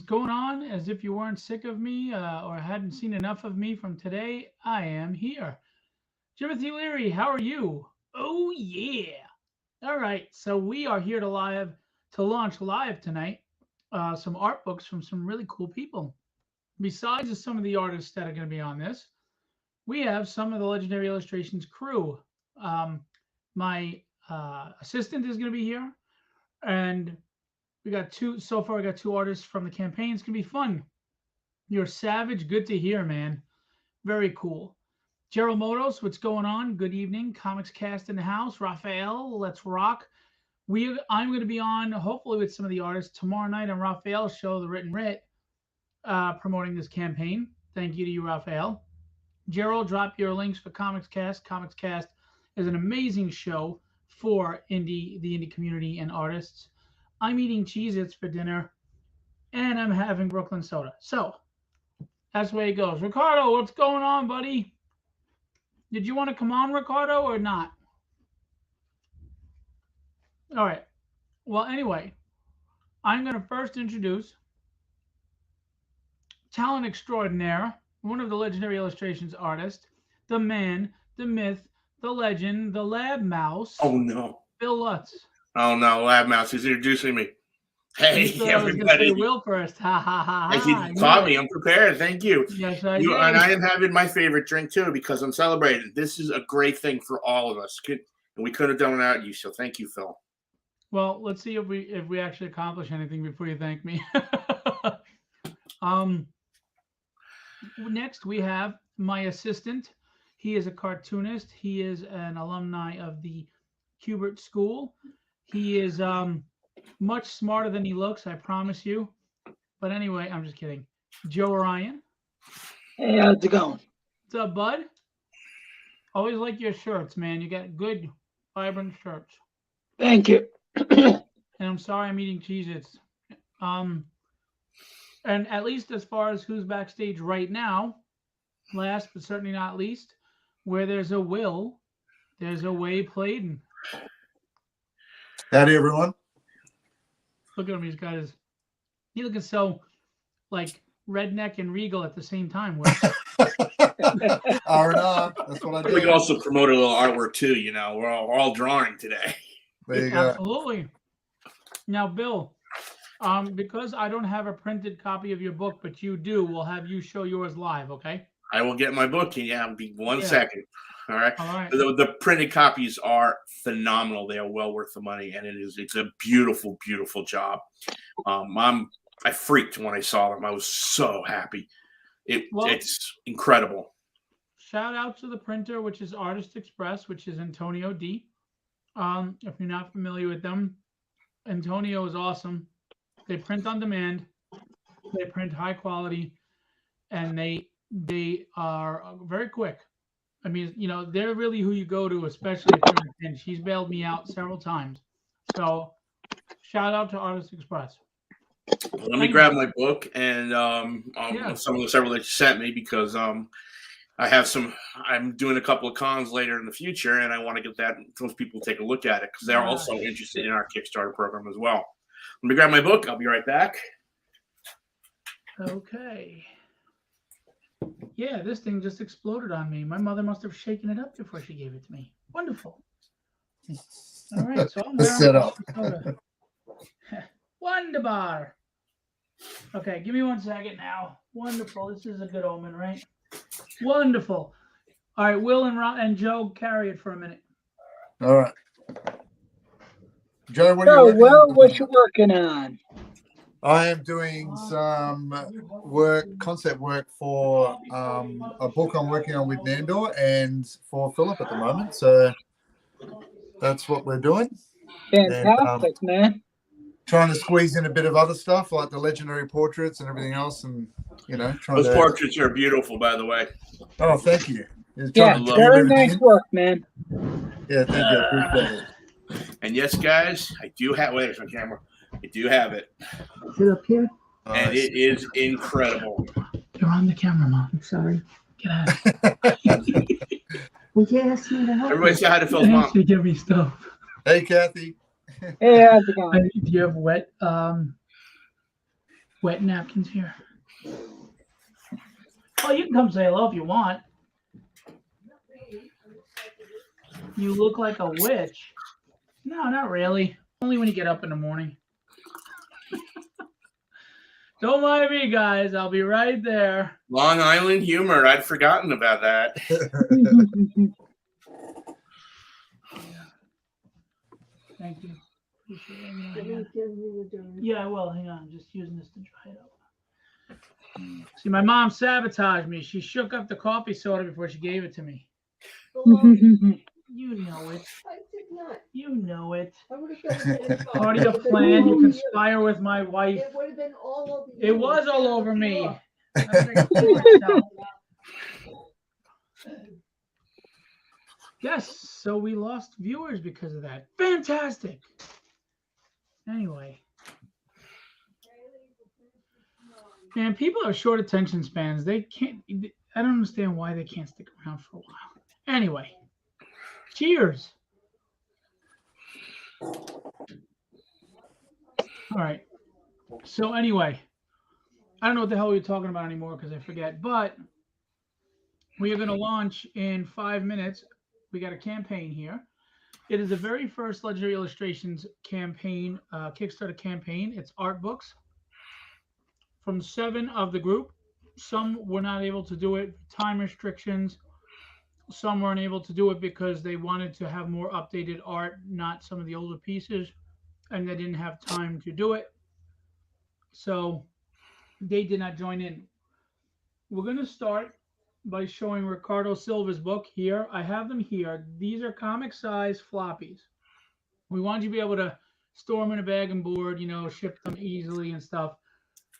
going on? As if you weren't sick of me or hadn't seen enough of me from today, I am here. Timothy Leary, how are you? Oh yeah. All right, so we are here to launch live tonight some art books from some really cool people. Besides some of the artists that are going to be on this, we have some of the Legendary Illustrations crew. Um, my assistant is going to be here, and we got two so far. We got two artists from the campaign. It's gonna be fun. You're savage. Good to hear, man. Very cool. Gerald Motos, what's going on? Good evening. Comics Cast in the house. Raphael, let's rock. I'm going to be on hopefully with some of the artists tomorrow night on Raphael's show, The Written Writ, promoting this campaign. Thank you to you, Raphael. Gerald, drop your links for Comics Cast. Comics Cast is an amazing show for the indie community and artists. I'm eating Cheez-Its for dinner, and I'm having Brooklyn soda. So that's the way it goes. Ricardo, what's going on, buddy? Did you want to come on, Ricardo, or not? All right. Well, anyway, I'm going to first introduce talent extraordinaire, one of the Legendary Illustrations artists, the man, the myth, the legend, the lab mouse. Oh, no. Bill Lutz. Oh, no, lab mouse. He's introducing me. Hey, everybody. I was going to say Will first. Ha, ha, ha, ha. You caught me. I'm prepared. Thank you. Yes, I did. And I am having my favorite drink, too, because I'm celebrating. This is a great thing for all of us. And we couldn't have done it without you, so thank you, Phil. Well, let's see if we actually accomplish anything before you thank me. Next, we have my assistant. He is a cartoonist. He is an alumni of the Kubert School. He is much smarter than he looks, I promise you. But anyway, I'm just kidding. Joe Ryan. Hey, how's it going? What's up, bud? Always like your shirts, man. You got good, vibrant shirts. Thank you. And I'm sorry I'm eating Cheez-Its. And at least as far as who's backstage right now, last but certainly not least, where there's a will, there's a way played. Howdy, everyone. Look at him. He's looking so like redneck and regal at the same time. R&R, that's what I do. We can also promote a little artwork too. You know, we're all drawing today. There you go. Absolutely. Now, Bill, because I don't have a printed copy of your book, but you do, we'll have you show yours live, okay? I will get my book. Yeah, I'll be one second. All right. All right. The printed copies are phenomenal. They are well worth the money, and it's a beautiful, beautiful job. I freaked when I saw them. I was so happy. It's incredible. Shout out to the printer, which is Artist Express, which is Antonio D. If you're not familiar with them, Antonio is awesome. They print on demand. They print high quality, and they are very quick. I mean, you know, they're really who you go to, especially if you're in a pinch. He's bailed me out several times. So, shout out to Artist Express. Let me grab my book and some of the several that you sent me because I'm doing a couple of cons later in the future, and I want to get those people to take a look at it because they're also interested in our Kickstarter program as well. Let me grab my book. I'll be right back. Okay. Yeah, this thing just exploded on me. My mother must have shaken it up before she gave it to me. Wonderful. All right, so I'm set up. Wonderbar. Okay, give me 1 second now. Wonderful. This is a good omen, right? Wonderful. All right, Will and Joe, carry it for a minute. All right. Joe, what you working on? I am doing some concept work for a book I'm working on with Nandor and for Philip at the moment. So that's what we're doing. Fantastic, man. Trying to squeeze in a bit of other stuff like the legendary portraits and everything else, and those portraits are beautiful, by the way. Oh, thank you. Very nice work, man. Yeah, thank you. I appreciate it. And yes, guys, I do have. Wait, there's my camera. I do have it. Is it up here? And it is incredible. You're on the camera, Mom. I'm sorry. Get out. Well, you asked me to help. Everybody say hi to Phil's mom. She give me stuff. Hey, Kathy. Hey, how's it going? Do you have wet wet napkins here. Oh, you can come say hello if you want. You look like a witch. No, not really. Only when you get up in the morning. Don't mind me, guys. I'll be right there. Long Island humor. I'd forgotten about that. Thank you. Appreciate it. Yeah, I will. Hang on. I'm just using this to dry it up. See, my mom sabotaged me. She shook up the coffee soda before she gave it to me. You know it. I did not. You know it. I would have done it. Part of your plan. You conspire with my wife. It would have been all over you. It was all over me. Yes, so we lost viewers because of that. Fantastic. Anyway. Man, people have short attention spans. They can't, I don't understand why they can't stick around for a while. Anyway. Cheers. All right. So anyway, I don't know what the hell we were talking about anymore because I forget, but we are going to launch in 5 minutes. We got a campaign here. It is the very first Legendary Illustrations campaign, Kickstarter campaign. It's art books from 7 of the group. Some were not able to do it, time restrictions. Some weren't able to do it because they wanted to have more updated art, not some of the older pieces, and they didn't have time to do it. So they did not join in. We're going to start by showing Ricardo Silva's book here. I have them here. These are comic size floppies. We want you to be able to store them in a bag and board, ship them easily and stuff.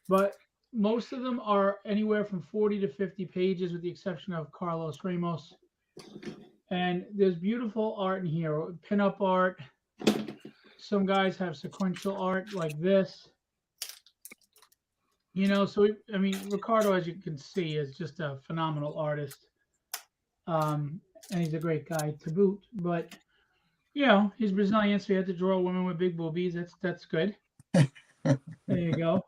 But most of them are anywhere from 40 to 50 pages with the exception of Carlos Ramos. And there's beautiful art in here, pin-up art. Some guys have sequential art like this. So, Ricardo, as you can see, is just a phenomenal artist. And he's a great guy to boot. But, he's Brazilian, so he had to draw women with big boobies. That's good. There you go.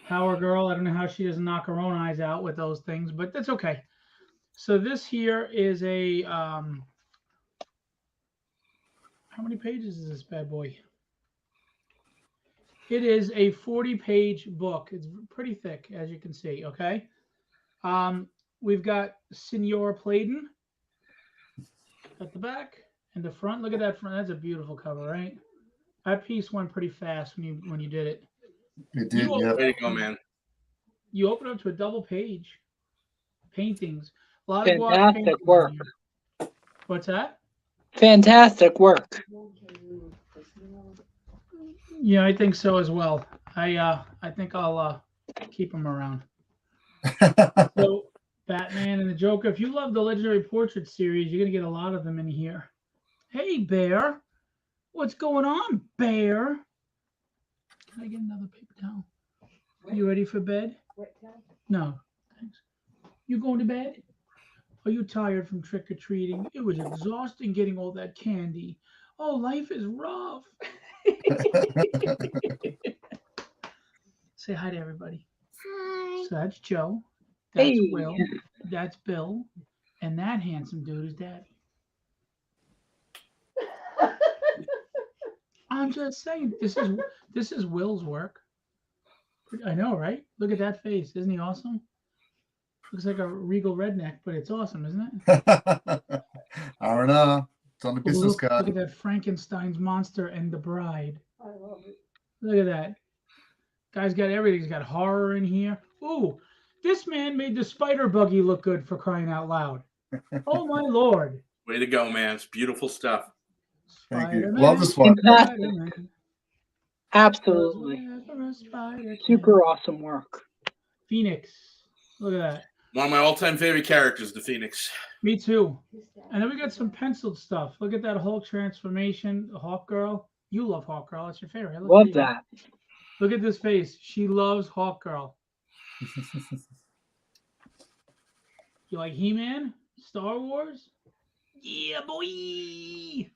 Power girl. I don't know how she doesn't knock her own eyes out with those things, but that's okay. So this here is a, how many pages is this bad boy? It is a 40-page book. It's pretty thick, as you can see, okay? We've got Senor Pladen at the back and the front. Look at that front. That's a beautiful cover, right? That piece went pretty fast when you did it. It did, yeah. There you go, man. You open up to a double page. Paintings. A lot Fantastic work. What's that? Fantastic work. Yeah, I think so as well. I think I'll keep them around. So Batman and the Joker. If you love the Legendary Portrait series, you're gonna get a lot of them in here. Hey, Bear. What's going on, Bear? Can I get another paper towel? You ready for bed? No, thanks. You going to bed? Are you tired from trick-or-treating? It was exhausting getting all that candy. Oh, life is rough. Say hi to everybody. Hi. So that's Joe. That's Will. That's Bill. And that handsome dude is Daddy. I'm just saying, this is Will's work. I know, right? Look at that face. Isn't he awesome? Looks like a regal redneck, but it's awesome, isn't it? R&R. It's on the business card. Look at that Frankenstein's monster and the bride. I love it. Look at that. Guy's got everything. He's got horror in here. Ooh, this man made the spider buggy look good, for crying out loud. Oh, my Lord. Way to go, man. It's beautiful stuff. Thank you. Love this one. Absolutely. Super awesome work. Phoenix. Look at that. One of my all-time favorite characters, the Phoenix. Me too. And then we got some penciled stuff. Look at that Hulk transformation, the Hawk Girl. You love Hawk Girl. That's your favorite. Love that. Look at this face. She loves Hawk Girl. You like He-Man? Star Wars? Yeah, boy.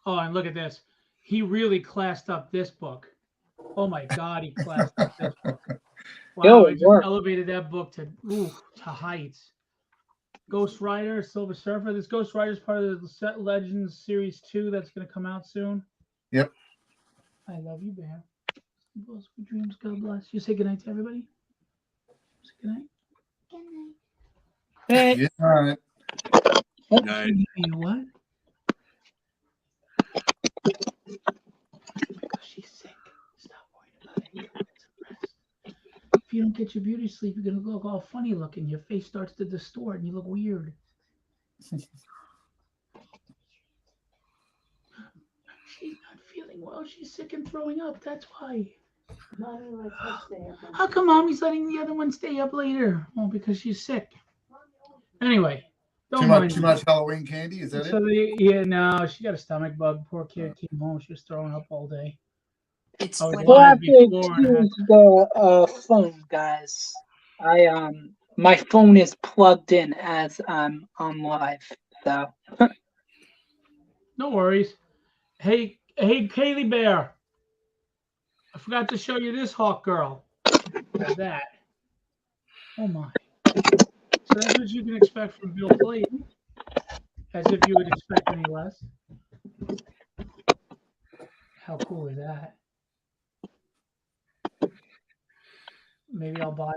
Oh, and look at this. He really classed up this book. Oh my God, he classed up this book. Yo, Wow, it just work. elevated that book to heights. Ghost Rider, Silver Surfer. This Ghost Rider is part of the Set Legends Series 2 that's going to come out soon. Yep. I love you, Bear. Sweet dreams. God bless. You say goodnight to everybody. Say goodnight. Hey, Yeah. All right. Night. You what? Because she's sick. Stop worrying about it. Go get some rest. If you don't get your beauty sleep, you're gonna look all funny looking. Your face starts to distort, and you look weird. She's not feeling well. She's sick and throwing up. That's why. Mommy lets her stay up. How come Mommy's letting the other one stay up later? Well, because she's sick. Anyway, don't mind Too me. much Halloween candy. Is that So it? yeah, no, she got a stomach bug. Poor kid came home. She was throwing up all day. It's I was when we'll live have to before and I had excuse the phone, guys. My phone is plugged in as I'm on live, so. no worries. Hey, Kaylee Bear. I forgot to show you this hawk girl. Look at that. Oh my. So that's what you can expect from Bill Plate. As if you would expect any less. How cool is that? Maybe I'll buy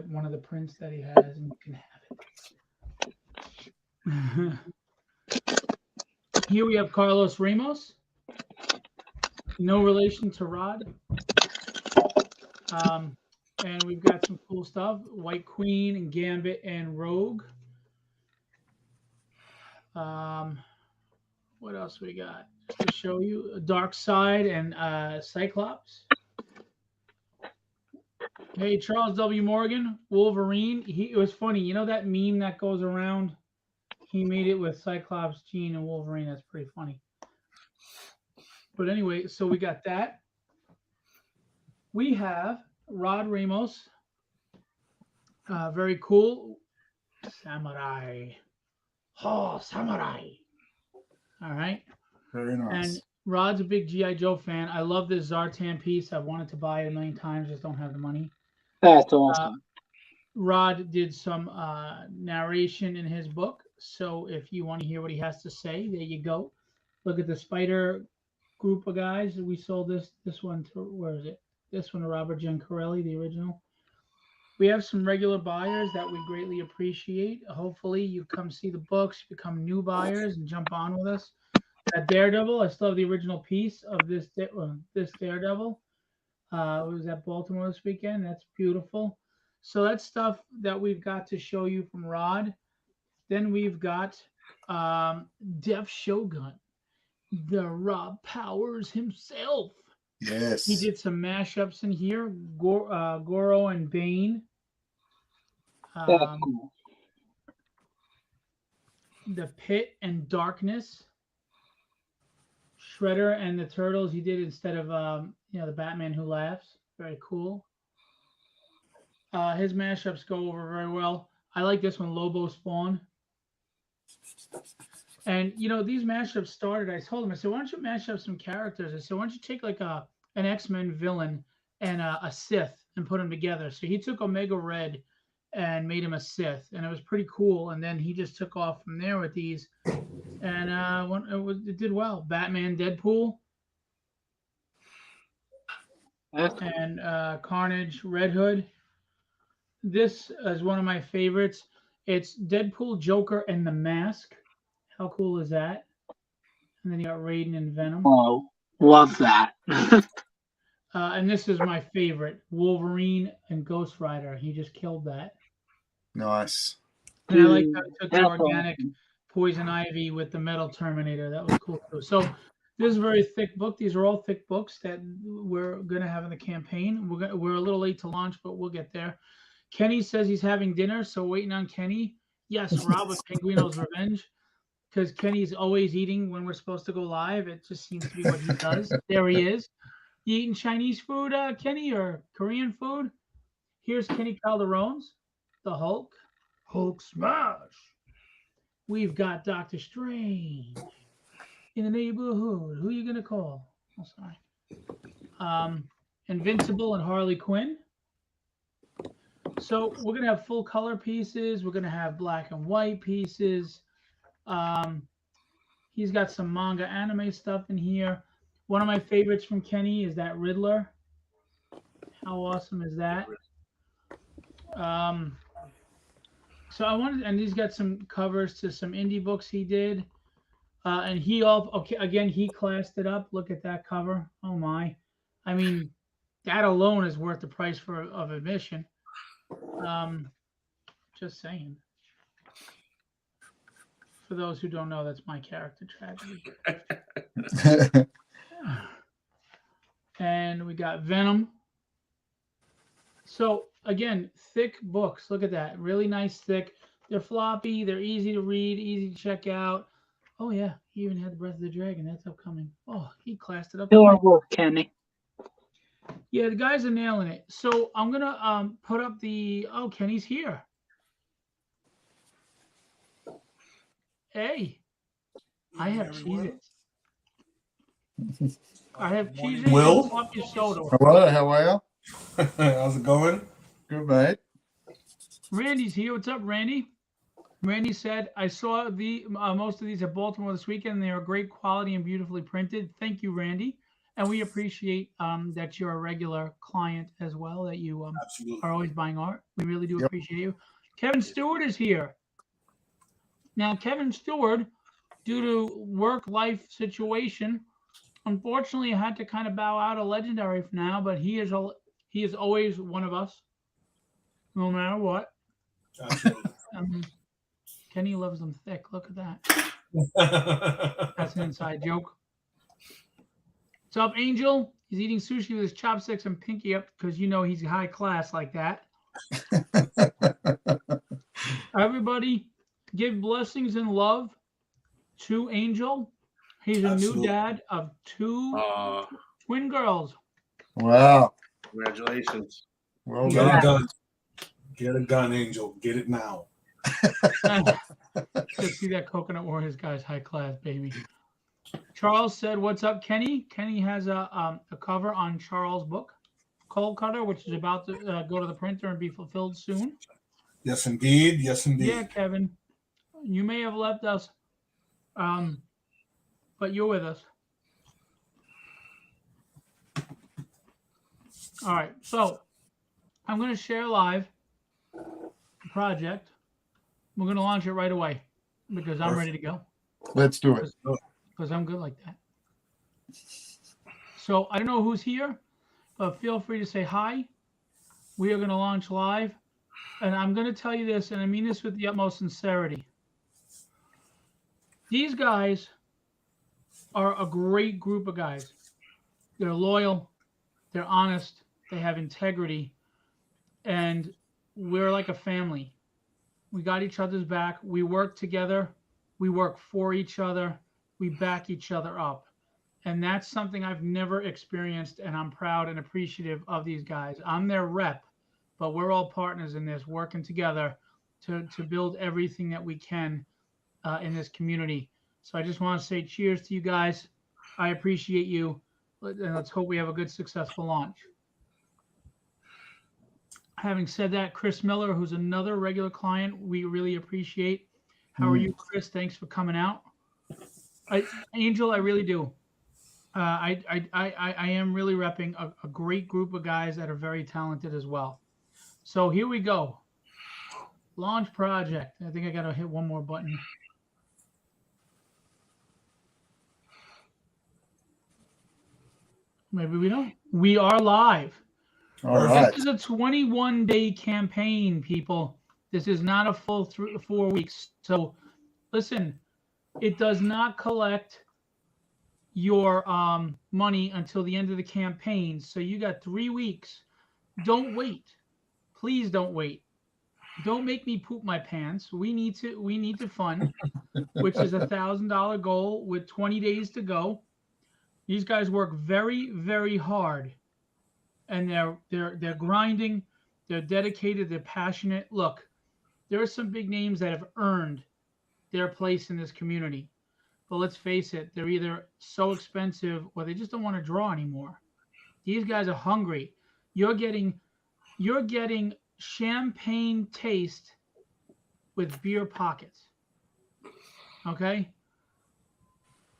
one of the prints that he has and you can have it. Here we have Carlos Ramos. No relation to Rod. And we've got some cool stuff. White Queen and Gambit and Rogue. What else we got? Just to show you, Dark Side and Cyclops. Hey, Charles W. Morgan, Wolverine. It was funny. You know that meme that goes around? He made it with Cyclops, Jean, and Wolverine. That's pretty funny. But anyway, so we got that. We have Rod Ramos. Very cool. Samurai. Oh, samurai. All right. Very nice. And Rod's a big G.I. Joe fan. I love this Zartan piece. I've wanted to buy it a million times, just don't have the money. That's awesome. Rod did some narration in his book. So if you want to hear what he has to say, there you go. Look at the Spider group of guys. We sold this one to, where is it? This one to Robert Giancarelli, the original. We have some regular buyers that we greatly appreciate. Hopefully you come see the books, become new buyers, and jump on with us. That Daredevil, I still have the original piece of this Daredevil. It was at Baltimore this weekend. That's beautiful. So that's stuff that we've got to show you from Rod. Then we've got Def Shogun, the Rob Powers himself. Yes. He did some mashups in here, Goro and Bane. That's cool. The Pit and Darkness. Shredder and the Turtles he did instead of the Batman Who Laughs. Very cool. His mashups go over very well. I like this one, Lobo Spawn. And these mashups started. I told him, I said, why don't you mash up some characters? I said, why don't you take like an X-Men villain and a Sith and put them together? So he took Omega Red and made him a Sith, and it was pretty cool. And then he just took off from there with these, and it did well. Batman, Deadpool, and Carnage, Red Hood. This is one of my favorites. It's Deadpool, Joker, and the Mask. How cool is that? And then you got Raiden and Venom. Oh, love that. And this is my favorite, Wolverine and Ghost Rider. He just killed that. Nice. And I like how he took the organic Poison Ivy with the Metal Terminator. That was cool too. So this is a very thick book. These are all thick books that we're going to have in the campaign. We're a little late to launch, but we'll get there. Kenny says he's having dinner, so waiting on Kenny. Yes, Rob with Penguino's Revenge, because Kenny's always eating when we're supposed to go live. It just seems to be what he does. There he is. You eating Chinese food, Kenny, or Korean food? Here's Kenny Calderones, the Hulk. Hulk smash. We've got Doctor Strange in the neighborhood. Who are you going to call? Oh, sorry. Invincible and Harley Quinn. So we're gonna have full color pieces. We're gonna have black and white pieces. Um, he's got some manga anime stuff in here. One of my favorites from Kenny is that Riddler. How awesome is that? Um, so I wanted, and he's got some covers to some indie books he did. And he all okay again. He classed it up. Look at that cover. Oh my! I mean, that alone is worth the price of admission. Um, just saying. For those who don't know, that's my character tragedy. And we got Venom. So again, thick books. Look at that. Really nice, thick. They're floppy. They're easy to read, easy to check out. Oh yeah, he even had the Breath of the Dragon. That's upcoming. Oh, he classed it up. Killer Wolf, Kenny. Yeah, the guys are nailing it. So I'm gonna put up the. Oh, Kenny's here. Hey, I have Cheez-Its. I have Cheez-Its Will? and Sloppy soda. Hello, how are you? How's it going? Good, mate. Randy's here. What's up, Randy? Randy said, I saw the most of these at Baltimore this weekend. They are great quality and beautifully printed. Thank you, Randy. And we appreciate that you're a regular client as well, that you are always buying art. We really do appreciate you. Kevin Stewart is here. Now, Kevin Stewart, due to work-life situation, unfortunately had to kind of bow out of Legendary for now, but he is always one of us, no matter what. Kenny loves them thick. Look at that. That's an inside joke. What's up, Angel? He's eating sushi with his chopsticks and pinky up because you know he's high class like that. Everybody, give blessings and love to Angel. He's a new dad of two twin girls. Wow. Congratulations. Well Get done. it done. Get it done, Angel. Get it now. Just see that Coconut Warriors guy's high class, baby. Charles said, "What's up, Kenny?" Kenny has a cover on Charles' book, Cold Cutter, which is about to go to the printer and be fulfilled soon. Yes, indeed. Yes, indeed. Yeah, Kevin, you may have left us, but you're with us. All right, so I'm going to share live the project. We're going to launch it right away because I'm ready to go. Let's do it. Because I'm good like that. So I don't know who's here, but feel free to say hi. We are going to launch live. And I'm going to tell you this, and I mean this with the utmost sincerity. These guys are a great group of guys. They're loyal. They're honest. They have integrity. And we're like a family. We got each other's back. We work together. We work for each other. We back each other up. And that's something I've never experienced, and I'm proud and appreciative of these guys. I'm their rep, but we're all partners in this, working together to build everything that we can in this community. So I just want to say cheers to you guys. I appreciate you, and let's hope we have a good, successful launch. Having said that, Chris Miller, who's another regular client, we really appreciate. How are you, Chris? Thanks for coming out. Angel, I really do. I am really repping a great group of guys that are very talented as well. So here we go. Launch project. I think I got to hit one more button. Maybe we don't. We are live. All right. This is a 21-day campaign, people. This is not a full 4 weeks. So listen, it does not collect your money until the end of the campaign. So you got 3 weeks. Don't wait. Please don't wait. Don't make me poop my pants. We need to fund, which is $1,000 goal with 20 days to go. These guys work very, very hard, and they're grinding. They're dedicated. They're passionate. Look, there are some big names that have earned their place in this community. But let's face it, they're either so expensive or they just don't want to draw anymore. These guys are hungry. You're getting champagne taste with beer pockets. Okay?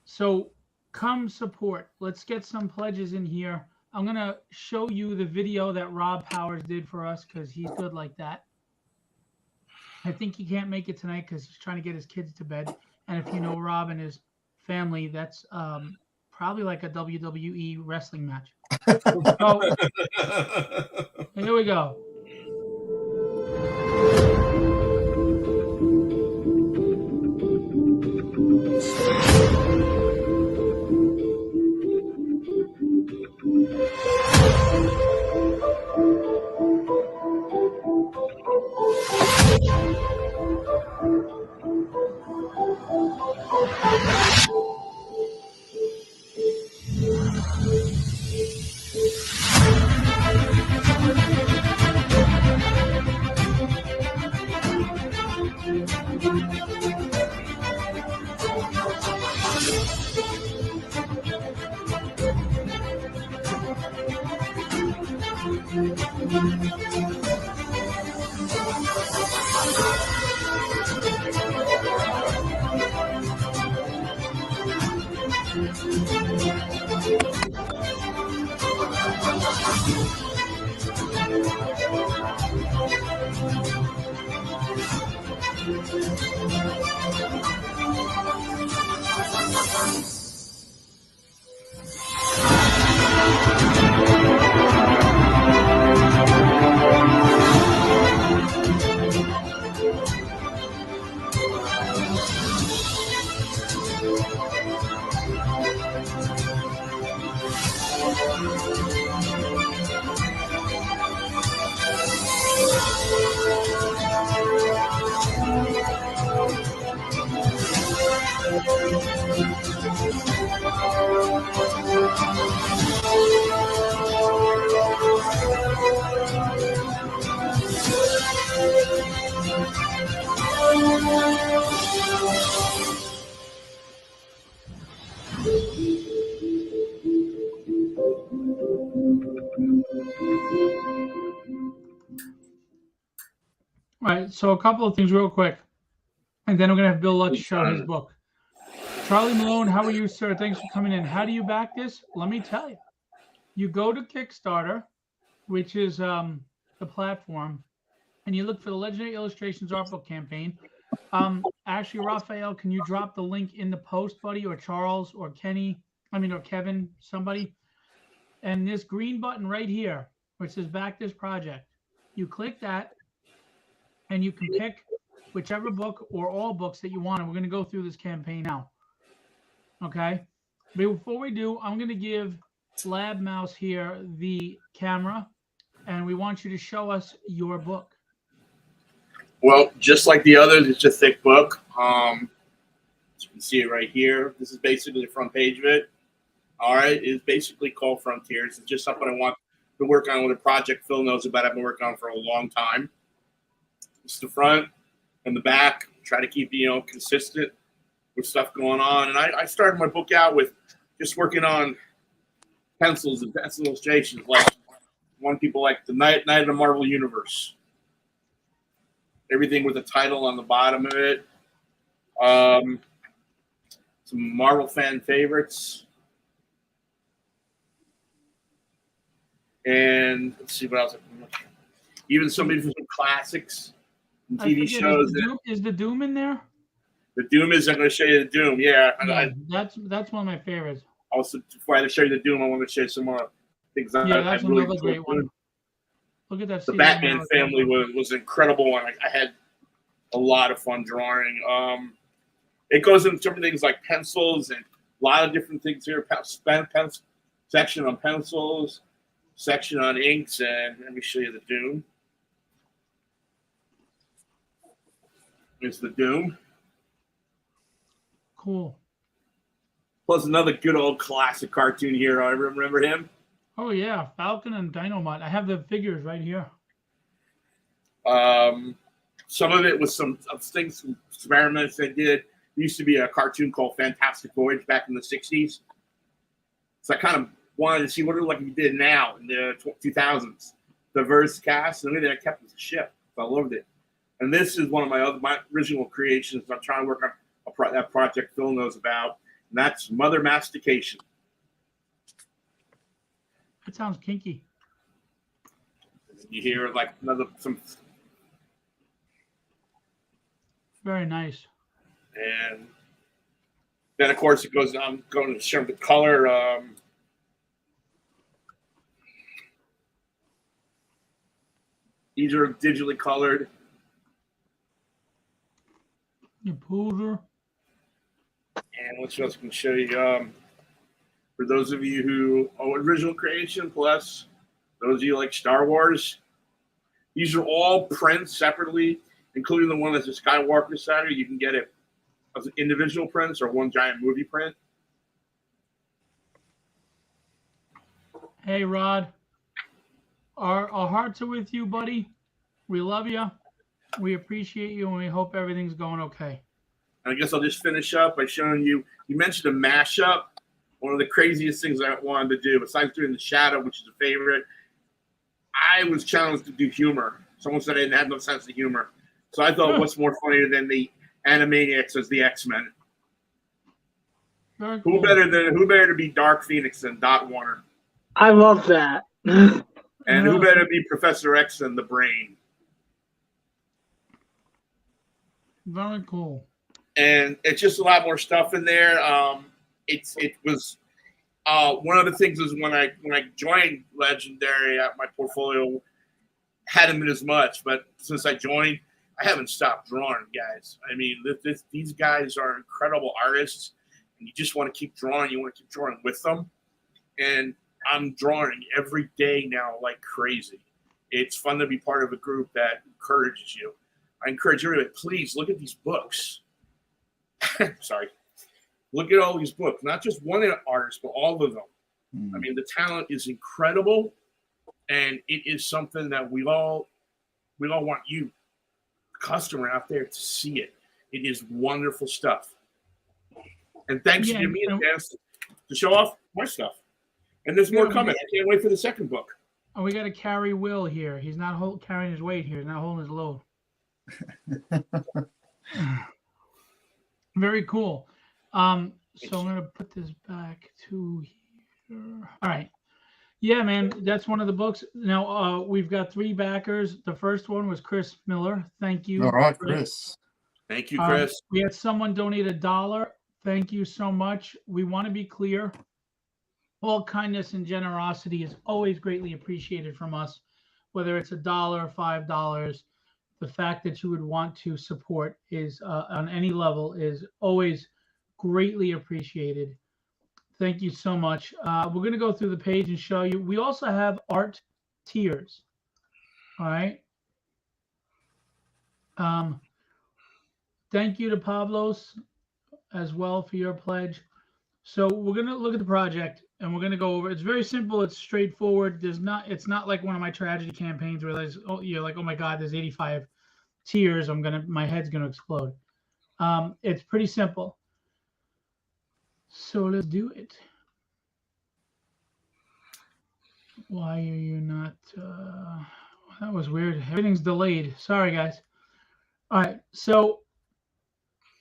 So come support. Let's get some pledges in here. I'm going to show you the video that Rob Powers did for us because he's good like that. I think he can't make it tonight because he's trying to get his kids to bed. And if you know Rob and his family, that's probably like a WWE wrestling match. So here we go. All right, so a couple of things real quick, and then we're going to have Bill Lutz show his book. Charlie Malone, how are you, sir? Thanks for coming in. How do you back this? Let me tell you. You go to Kickstarter, which is the platform, and you look for the Legendary Illustrations art book campaign. Actually, Raphael, can you drop the link in the post, buddy, or Charles, or Kenny, or Kevin, somebody? And this green button right here, which says back this project, you click that, and you can pick whichever book or all books that you want. And we're going to go through this campaign now. Okay? But before we do, I'm going to give Lab Mouse here the camera, and we want you to show us your book. Well, just like the others, it's a thick book. You can see it right here. This is basically the front page of it. All right? It's basically called Frontiers. It's just something I want to work on with a project Phil knows about. I've been working on for a long time. It's the front and the back. Try to keep consistent with stuff going on. And I started my book out with just working on pencils and pencil illustrations, like one people like the Night of the Marvel Universe. Everything with a title on the bottom of it. Some Marvel fan favorites. And let's see what else. Even some classics. TV shows. Is the Doom in there? The Doom is. I'm going to show you the Doom. Yeah, that's one of my favorites. Also, before I show you the Doom, I want to show you some more things. Yeah, that's another great one. Look at that. The Batman family was incredible, and I had a lot of fun drawing. It goes into different things like pencils and a lot of different things here. Section on pencils, section on inks, and let me show you the Doom. It's the Doom. Cool. Plus another good old classic cartoon hero. I remember him. Oh yeah, Falcon and Dynamite. I have the figures right here. Some of it was some things, some experiments they did. There used to be a cartoon called Fantastic Voyage back in the 60s. So I kind of wanted to see what it looked like if you did now in the 2000s. Diverse cast, and everything I kept was a ship. So I loved it. And this is one of my original creations. I'm trying to work on that project Phil knows about, and that's Mother Mastication. That sounds kinky. You hear like some, very nice. And then of course it goes. I'm going to show the color. These are digitally colored. Your pooler. And what else can show you? For those of you who original creation, plus those of you like Star Wars, these are all prints separately, including the one that's a Skywalker Saturday. You can get it as individual prints or one giant movie print. Hey, Rod. Our hearts are with you, buddy. We love you. We appreciate you, and we hope everything's going okay. And I guess I'll just finish up by showing you. You mentioned a mashup. One of the craziest things I wanted to do, besides doing the shadow, which is a favorite, I was challenged to do humor. Someone said I didn't have no sense of humor. So I thought, what's more funnier than the Animaniacs as the X-Men? Cool. Who better to be Dark Phoenix than Dot Warner? I love that. And who better be Professor X than the Brain? Very cool. And it's just a lot more stuff in there. It was one of the things is when I joined Legendary, my portfolio hadn't been as much, but since I joined, I haven't stopped drawing, guys. I mean, these guys are incredible artists, and you just want to keep drawing. You want to keep drawing with them, and I'm drawing every day now like crazy. It's fun to be part of a group that encourages you. I encourage everybody, please look at these books. Sorry. Look at all these books, not just one artist, but all of them. I mean, the talent is incredible, and it is something that we all want you, the customer out there, to see it. It is wonderful stuff. And thanks for giving me a chance to show off my stuff. And there's more coming. I can't wait for the second book. Oh, we got to carry Will here. He's not carrying his weight here. He's not holding his load. Very cool. So I'm going to put this back to here. All right. Yeah, man, that's one of the books. Now, we've got 3 backers. The first one was Chris Miller. Thank you. All right, Chris. Thank you, Chris. We had someone donate $1. Thank you so much. We want to be clear. All kindness and generosity is always greatly appreciated from us, whether it's $1 or $5. The fact that you would want to support is on any level is always greatly appreciated. Thank you so much. We're going to go through the page and show you. We also have art tiers. All right. Thank you to Pablos as well for your pledge. So we're going to look at the project and we're going to go over. It's very simple. It's straightforward. It's not like one of my tragedy campaigns where you're like, oh my God, there's 85 tiers. My head's going to explode. It's pretty simple. So let's do it. Why are you not? That was weird. Everything's delayed. Sorry, guys. All right. So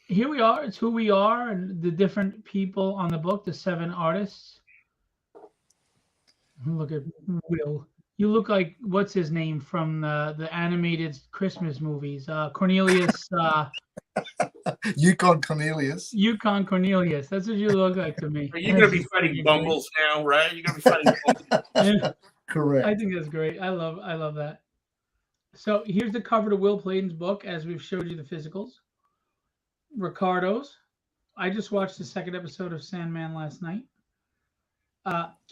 here we are. It's who we are and the different people on the book, the 7 artists. Look at Will. You look like, what's his name from the animated Christmas movies? Cornelius. Yukon Cornelius. Yukon Cornelius. That's what you look like to me. You're going to be fighting Bumbles now, right? You're going to be fighting Bumbles. Yeah. Correct. I think that's great. I love that. So here's the cover to Will Playton's book, as we've showed you the physicals. Ricardo's. I just watched the 2nd episode of Sandman last night.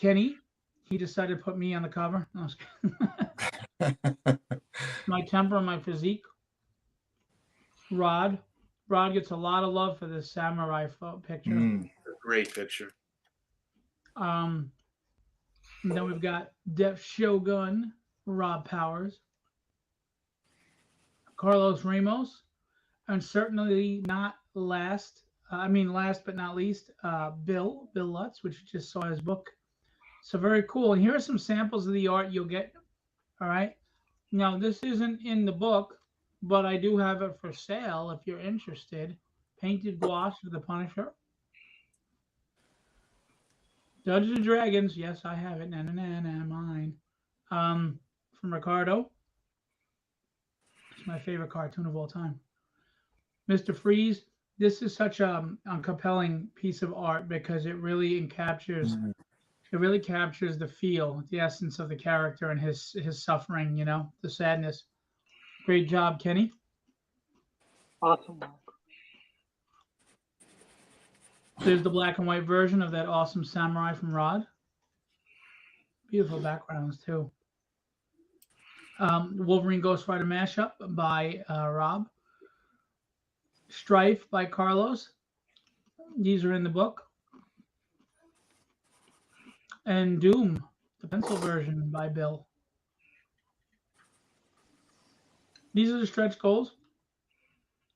Kenny, he decided to put me on the cover. No, my temper and my physique. Rod gets a lot of love for this samurai picture. Great picture. And then we've got Def Shogun, Rob Powers, Carlos Ramos, and certainly not last but not least, Bill Lutz, which you just saw his book So very cool. And here are some samples of the art you'll get. All right. Now this isn't in the book, but I do have it for sale if you're interested. Painted gouache for the Punisher. Dungeons and Dragons. Yes, I have it. Na na na na mine. From Ricardo. It's my favorite cartoon of all time. Mr. Freeze. This is such a compelling piece of art because it really captures the feel, the essence of the character and his suffering, the sadness. Great job, Kenny. Awesome work. There's the black and white version of that awesome samurai from Rod. Beautiful backgrounds too. Wolverine Ghost Rider mashup by Rob. Strife by Carlos. These are in the book. And Doom, the pencil version by Bill. These are the stretch goals.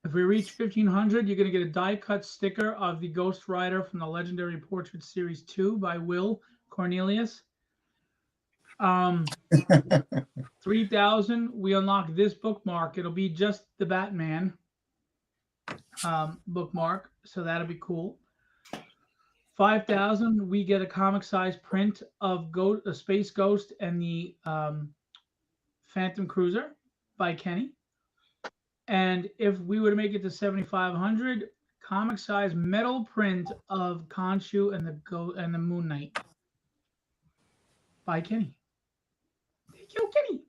If we reach 1,500, you're going to get a die-cut sticker of the Ghost Rider from the Legendary Portrait Series 2 by Will Cornelius. 3,000, we unlock this bookmark. It'll be just the Batman bookmark, so that'll be cool. 5,000, we get a comic-size print of a Space Ghost and the Phantom Cruiser by Kenny. And if we were to make it to 7,500, comic-size metal print of Khonshu and the Moon Knight by Kenny. Thank you, Kenny.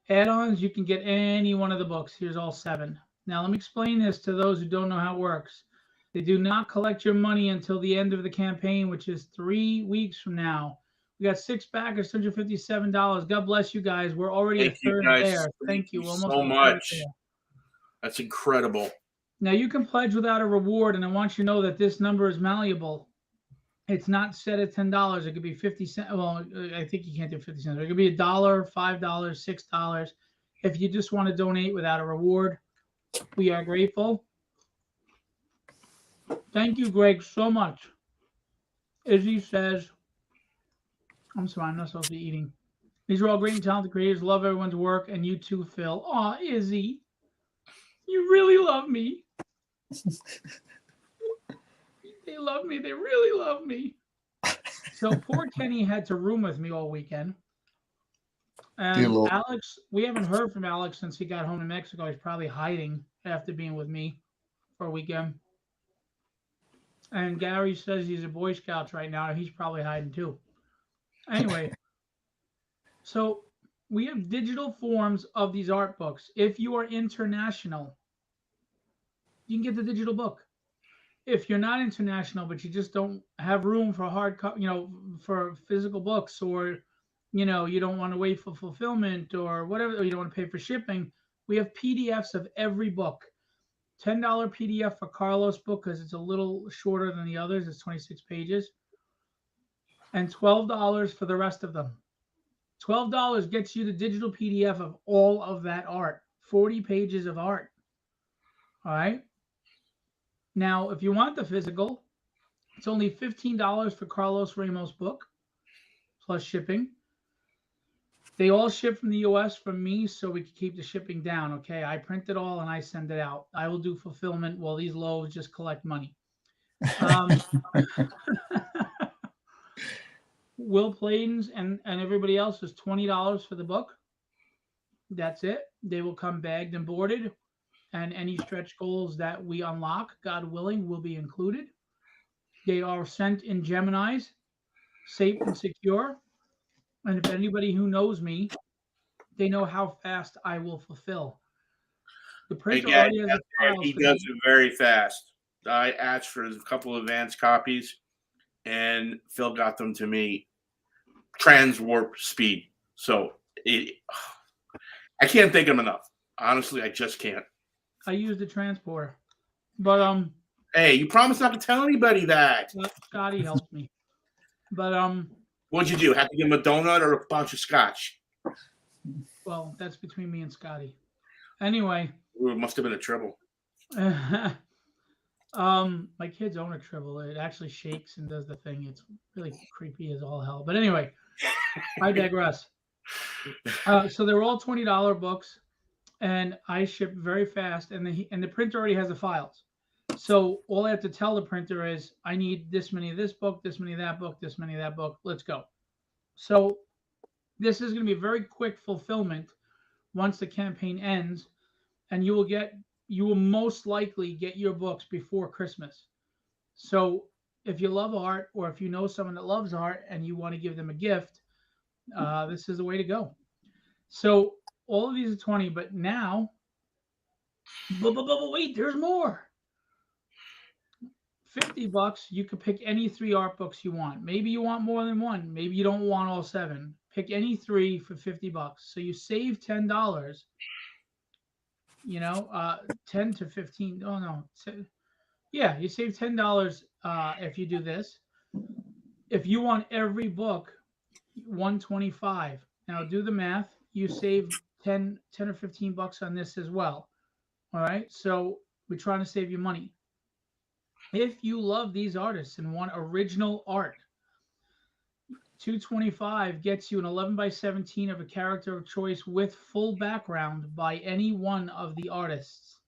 Add-ons, you can get any one of the books. Here's all 7. Now, let me explain this to those who don't know how it works. They do not collect your money until the end of the campaign, which is 3 weeks from now. We got 6 backers, $157. God bless you guys. We're already a third there. Thank you so much. That's incredible. Now, you can pledge without a reward, and I want you to know that this number is malleable. It's not set at $10. It could be 50 cents. Well, I think you can't do 50 cents. It could be $1, $5, $6. If you just want to donate without a reward, we are grateful. Thank you, Greg, so much. Izzy says, I'm sorry, I'm not supposed to be eating. These are all great and talented creators. Love everyone's work, and you too, Phil. Aw, Izzy. You really love me. They love me. They really love me. So poor Kenny had to room with me all weekend. And Alex, we haven't heard from Alex since he got home to Mexico. He's probably hiding after being with me for a weekend. And Gary says he's a Boy Scout right now. He's probably hiding too. Anyway, so we have digital forms of these art books. If you are international, you can get the digital book. If you're not international, but you just don't have room for for physical books, or, you don't want to wait for fulfillment or whatever, or you don't want to pay for shipping, we have PDFs of every book. $10 PDF for Carlos' book because it's a little shorter than the others. It's 26 pages. And $12 for the rest of them. $12 gets you the digital PDF of all of that art. 40 pages of art. All right? Now, if you want the physical, it's only $15 for Carlos Ramos' book, plus shipping. They all ship from the U.S. from me, so we can keep the shipping down, okay? I print it all and I send it out. I will do fulfillment while these loaves just collect money. Will Pladen's and everybody else is $20 for the book. That's it. They will come bagged and boarded. And any stretch goals that we unlock, God willing, will be included. They are sent in Geminis, safe and secure. And if anybody who knows me, they know how fast I will fulfill. The printer already has a file. He does it very fast. I asked for a couple of advance copies, and Phil got them to me transwarp speed. So I can't thank him enough. Honestly, I just can't. I use the transporter, but hey, you promised not to tell anybody that. Scotty helped me, but what'd you do? Have to give him a donut or a bunch of scotch? Well, that's between me and Scotty. Anyway, Ooh, it must have been a trouble. My kids own a Tribble. It actually shakes and does the thing. It's really creepy as all hell. But anyway, I digress. So they're all $20 books, and I ship very fast, and the printer already has the files. So all I have to tell the printer is I need this many of this book, this many of that book, this many of that book. Let's go. So this is going to be a very quick fulfillment once the campaign ends, and you will most likely get your books before Christmas. So if you love art, or if you know someone that loves art and you want to give them a gift, this is the way to go. So all of these are 20, but now, but wait, there's more. $50, you could pick any 3 art books you want. Maybe you want more than one. Maybe you don't want all 7. Pick any 3 for $50. So you save $10. 10 to 15. Oh no. Yeah, you save $10 if you do this. If you want every book, 125. Now do the math. You save 10 or $15 on this as well. All right. So we're trying to save you money. If you love these artists and want original art, 225 gets you an 11 by 17 of a character of choice with full background by any one of the artists.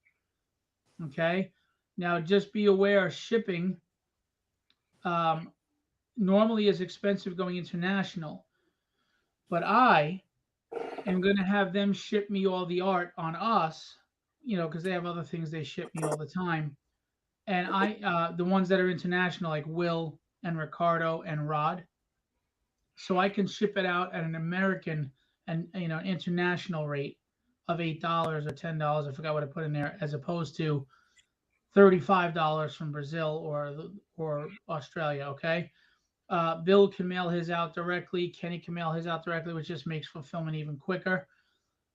Okay. Now just be aware shipping normally is expensive going international, but I am going to have them ship me all the art on us, because they have other things they ship me all the time. And the ones that are international, like Will and Ricardo and Rod, so I can ship it out at an American and international rate of $8 or $10. I forgot what I put in there, as opposed to $35 from Brazil or Australia. Okay, Bill can mail his out directly. Kenny can mail his out directly, which just makes fulfillment even quicker.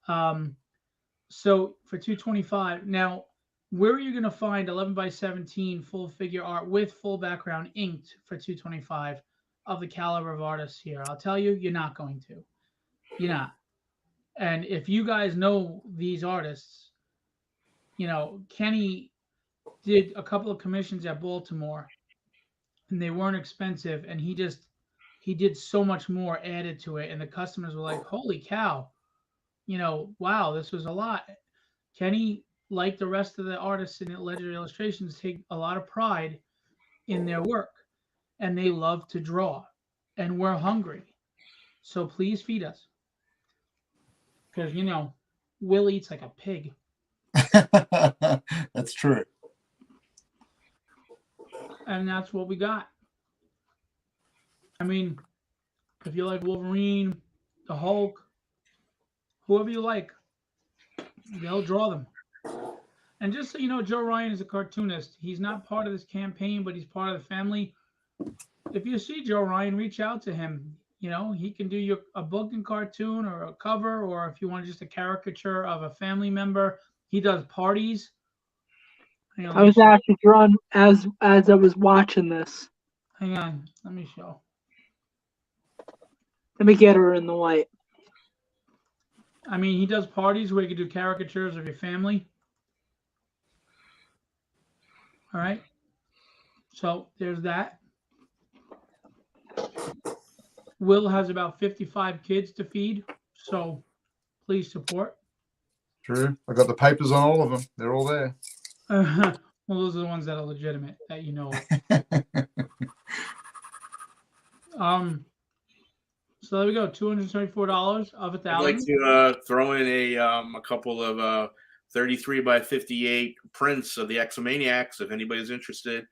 So for 225 now. Where are you going to find 11 by 17 full figure art with full background inked for 225 of the caliber of artists here? I'll tell you, you're not going to. You're not. And if you guys know these artists, Kenny did a couple of commissions at Baltimore, and they weren't expensive, and he did so much more added to it, and the customers were like, "Holy cow. Wow, this was a lot." Kenny, like the rest of the artists in Legendary Illustrations, take a lot of pride in their work, and they love to draw, and we're hungry. So please feed us, because Will eats like a pig. That's true. And that's what we got. I mean, if you like Wolverine, the Hulk, whoever you like, they'll draw them. And just so you know, Joe Ryan is a cartoonist. He's not part of this campaign, but he's part of the family. If you see Joe Ryan, reach out to him. He can do a book and cartoon or a cover, or if you want just a caricature of a family member. He does parties. I was actually drawn as I was watching this. Hang on, let me show. Let me get her in the light. I mean, he does parties where you can do caricatures of your family. All right. So there's that. Will has about 55 kids to feed, so please support. True. I got the papers on all of them. They're all there. Well, those are the ones that are legitimate that you know. So there we go. $274 of $1,000. I'd like to throw in a couple of 33 by 58 prints of the Exomaniacs. If anybody's interested,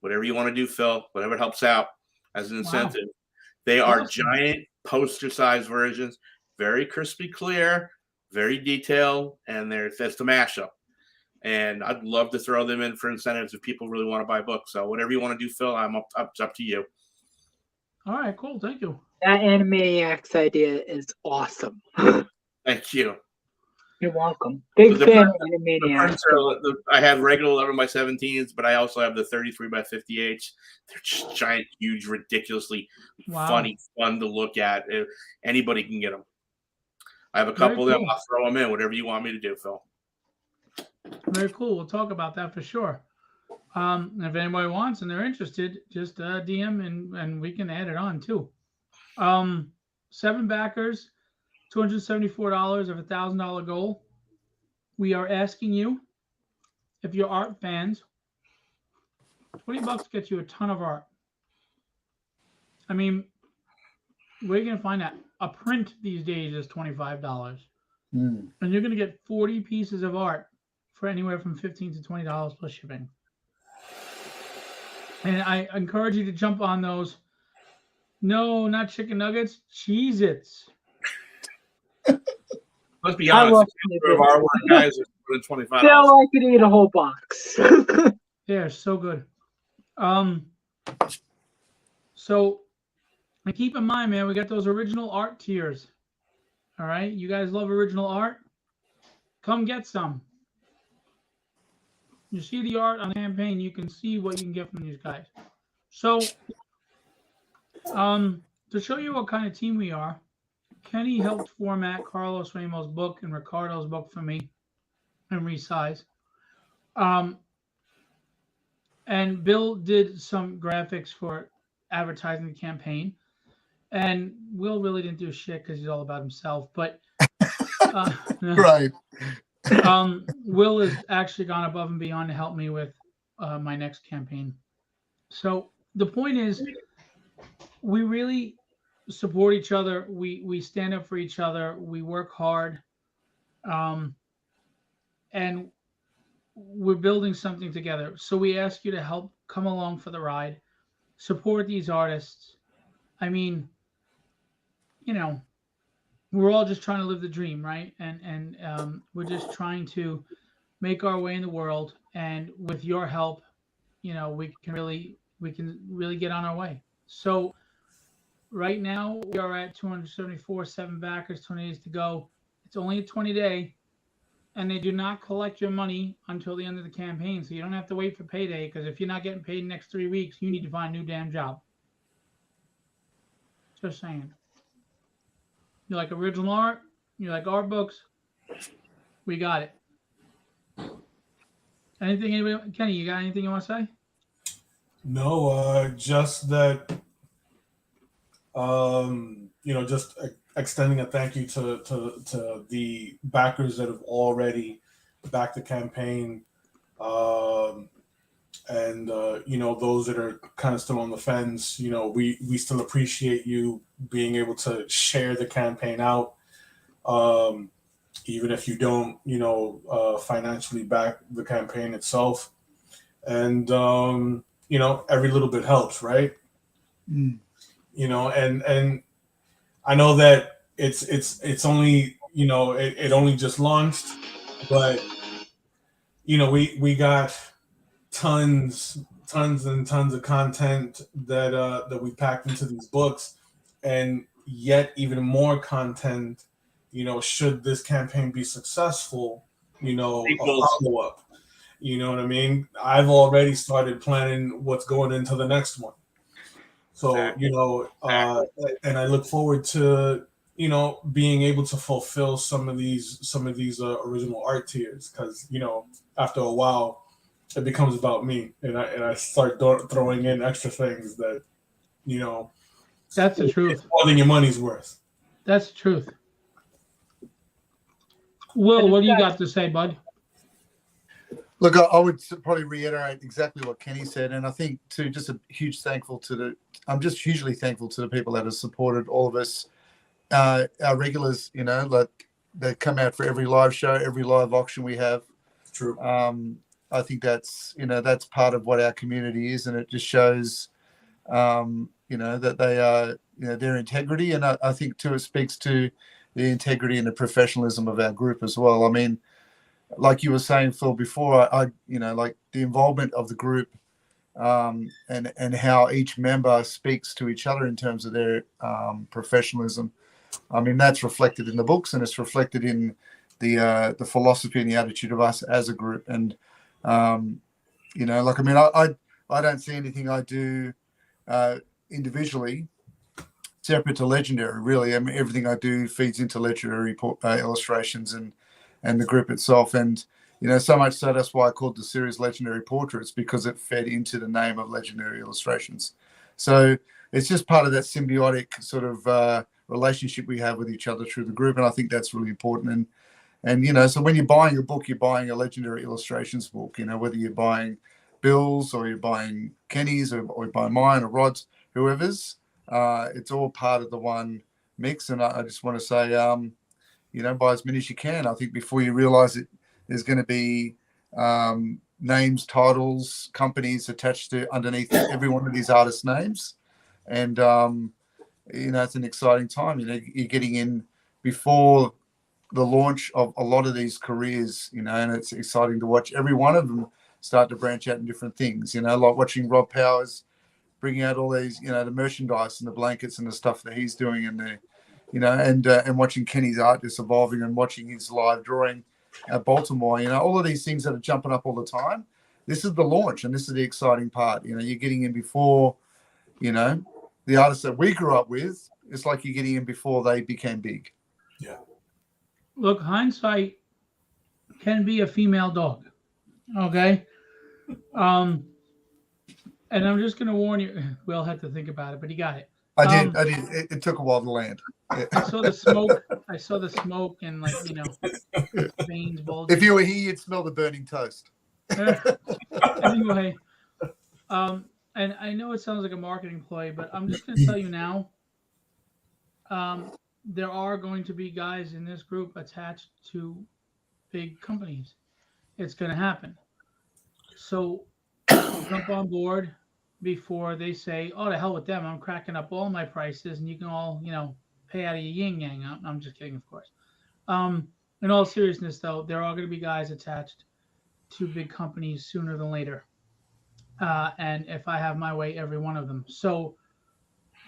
whatever you want to do, Phil, whatever helps out as an incentive. Wow. They are giant poster-sized versions, very crispy clear, very detailed, and that's the mashup. And I'd love to throw them in for incentives if people really want to buy books. So whatever you want to do, Phil, it's up to you. All right, cool. Thank you. That Animaniacs idea is awesome. Thank you. You're welcome. Big fan of Animaniacs. I have regular 11 by 17s, but I also have the 33 by 58s. They're just giant, huge, ridiculously funny, fun to look at. Anybody can get them. I have a couple of them. I'll throw them in. Whatever you want me to do, Phil. Very cool. We'll talk about that for sure. If anybody wants and they're interested, just DM and we can add it on too. 7 backers, $274 of $1,000 goal. We are asking you, if you're art fans, $20 gets you a ton of art. I mean, where are you gonna find that? A print these days is $25, and you're gonna get 40 pieces of art for anywhere from $15 to $20 plus shipping. And I encourage you to jump on those. No, not chicken nuggets, Cheez-Its. Let's be I honest. love The number of our work guys is more than $25. Still, I could eat a whole box. They're so good. So, and keep in mind, man, we got those original art tiers. All right, you guys love original art? Come get some. You see the art on the campaign, you can see what you can get from these guys. So, to show you what kind of team we are, Kenny helped format Carlos Ramos' book and Ricardo's book for me and resize. And Bill did some graphics for advertising the campaign. And Will really didn't do shit because he's all about himself. But Right. Will has actually gone above and beyond to help me with my next campaign. So the point is, we really support each other. We stand up for each other. We work hard, and we're building something together. So we ask you to help come along for the ride, support these artists. I mean, you know, we're all just trying to live the dream, right? And we're just trying to make our way in the world. And with your help, you know, we can really get on our way. So right now we are at 274, 7 backers, 20 days to go. It's only a 20-day, and they do not collect your money until the end of the campaign. So you don't have to wait for payday, because if you're not getting paid in the next 3 weeks, you need to find a new damn job. Just saying. You like original art? You like art books? We got it. Anything, anybody? Kenny, you got anything you want to say? No, just that, just extending a thank you to the backers that have already backed the campaign, and those that are kind of still on the fence. We still appreciate you being able to share the campaign out, even if you don't financially back the campaign itself. And every little bit helps, right? And I know that it's only it only just launched, but we got tons and tons of content that we packed into these books, and yet even more content, should this campaign be successful, a follow-up. You know what I mean? I've already started planning what's going into the next one. So, and I look forward to, being able to fulfill some of these original art tiers, because, after a while it becomes about me, and I start throwing in extra things that, that's the truth. More than your money's worth. That's the truth. Will, what do you got to say, bud? Look, I would probably reiterate exactly what Kenny said, and I think too, just a huge I'm just hugely thankful to the people that have supported all of us, our regulars, like that come out for every live show, every live auction we have. True. I think that's part of what our community is, and it just shows, that they are, their integrity, and I think too it speaks to the integrity and the professionalism of our group as well. I mean, like you were saying, Phil, before, I like the involvement of the group, and how each member speaks to each other in terms of their professionalism. I mean, that's reflected in the books, and it's reflected in the philosophy and the attitude of us as a group. And I don't see anything I do individually separate to Legendary, really. I mean, everything I do feeds into Legendary illustrations and the group itself. And So much so that's why I called the series Legendary Portraits, because it fed into the name of Legendary Illustrations. So it's just part of that symbiotic sort of relationship we have with each other through the group, and I think that's really important. And so when you're buying a book, you're buying a Legendary Illustrations book. Whether you're buying Bill's or you're buying Kenny's or you're buying mine or Rod's, whoever's, it's all part of the one mix. And I just want to say, buy as many as you can. I think before you realize it, there's going to be names, titles, companies attached to underneath every one of these artists' names. And, it's an exciting time. You're getting in before the launch of a lot of these careers, and it's exciting to watch every one of them start to branch out in different things, like watching Rob Powers bringing out all these, the merchandise and the blankets and the stuff that he's doing in there, and watching Kenny's art just evolving and watching his live drawing at Baltimore, all of these things that are jumping up all the time. This is the launch, and this is the exciting part. You're getting in before, the artists that we grew up with. It's like you're getting in before they became big. Yeah. Look, hindsight can be a female dog. Okay. And I'm just gonna warn you. We'll have to think about it, but he got it. I did. It took a while to land. Yeah. I saw the smoke. And veins bulging. If you were here, you'd smell the burning toast. Anyway, and I know it sounds like a marketing play, but I'm just gonna tell you now. There are going to be guys in this group attached to big companies. It's going to happen. So jump on board before they say, "Oh, to hell with them! I'm cracking up all my prices, and you can all, pay out of your yin yang." I'm just kidding, of course. In all seriousness, though, there are going to be guys attached to big companies sooner than later. And if I have my way, every one of them. So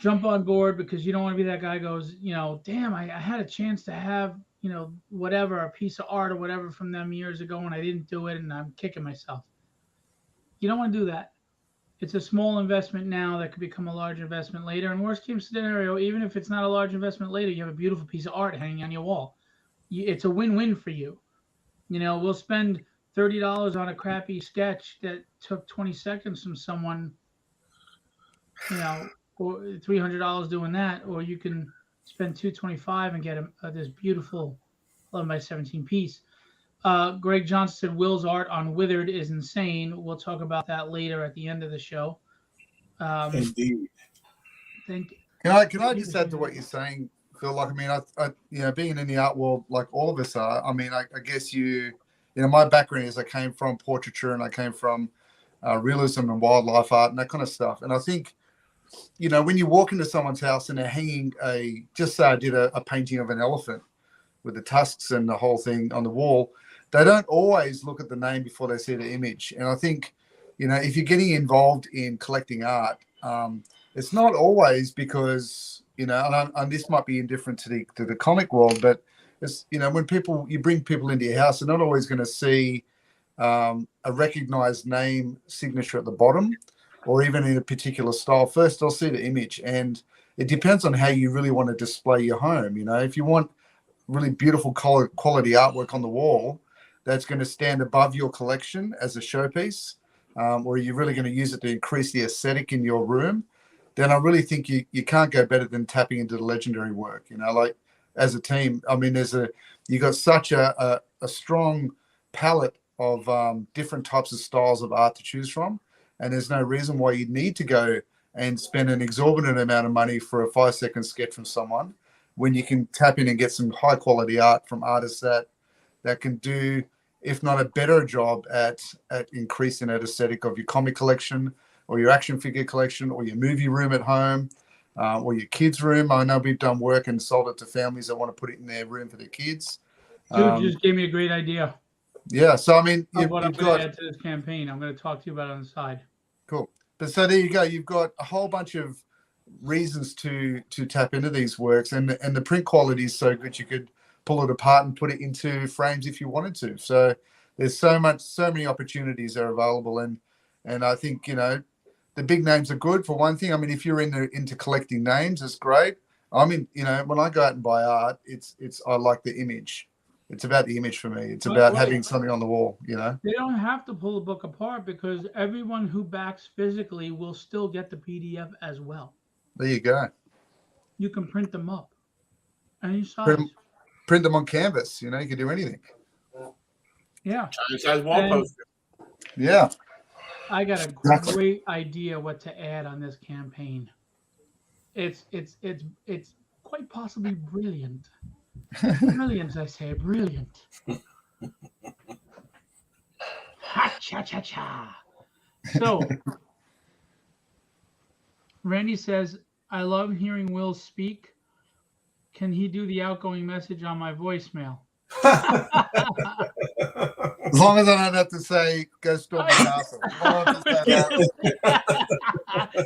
jump on board, because you don't want to be that guy who goes, damn, I had a chance to have, whatever, a piece of art or whatever from them years ago, and I didn't do it, and I'm kicking myself. You don't want to do that. It's a small investment now that could become a large investment later. And worst case scenario, even if it's not a large investment later, you have a beautiful piece of art hanging on your wall. It's a win-win for you. We'll spend $30 on a crappy sketch that took 20 seconds from someone, or $300 doing that, or you can spend $225 and get this beautiful 11 by 17 piece. Greg Johnson said Will's art on Withered is insane. We'll talk about that later at the end of the show. Indeed. Can I just add to what you're saying, Phil? Like, I being in the art world, like all of us are. I guess my background is I came from portraiture and I came from realism and wildlife art and that kind of stuff. And I think, when you walk into someone's house and they're hanging just say I did a painting of an elephant with the tusks and the whole thing on the wall, they don't always look at the name before they see the image. And I think, if you're getting involved in collecting art, it's not always because, and this might be indifferent to the comic world, but it's, when you bring people into your house, they're not always going to see a recognized name signature at the bottom, or even in a particular style. First, they'll see the image, and it depends on how you really want to display your home. If you want really beautiful quality artwork on the wall that's going to stand above your collection as a showpiece, or you're really going to use it to increase the aesthetic in your room, then I really think you can't go better than tapping into the Legendary work. Like as a team, you got such a strong palette of different types of styles of art to choose from. And there's no reason why you'd need to go and spend an exorbitant amount of money for a 5-second sketch from someone when you can tap in and get some high quality art from artists that can do, if not a better job at increasing that aesthetic of your comic collection or your action figure collection or your movie room at home, or your kids' room. I know we've done work and sold it to families that want to put it in their room for their kids. Dude, you just gave me a great idea. Yeah, so what I'm going to add to this campaign. I'm going to talk to you about it on the side. Cool. But so there you go. You've got a whole bunch of reasons to tap into these works, and the print quality is so good you could pull it apart and put it into frames if you wanted to. So there's so many opportunities that are available, and I think the big names are good for one thing. If you're into collecting names, it's great. When I go out and buy art, it's I like the image. It's about the image for me. It's about having something on the wall, you know? They don't have to pull the book apart because everyone who backs physically will still get the PDF as well. There you go. You can print them up. Any size. Print them on canvas, you know, you can do anything. Yeah. Size wall poster. Yeah. I got a great idea what to add on this campaign. It's quite possibly brilliant. Brilliant, I say, brilliant. Ha cha cha cha. So, Randy says, I love hearing Will speak. Can he do the outgoing message on my voicemail? As long as I don't have to say, go storm the castle.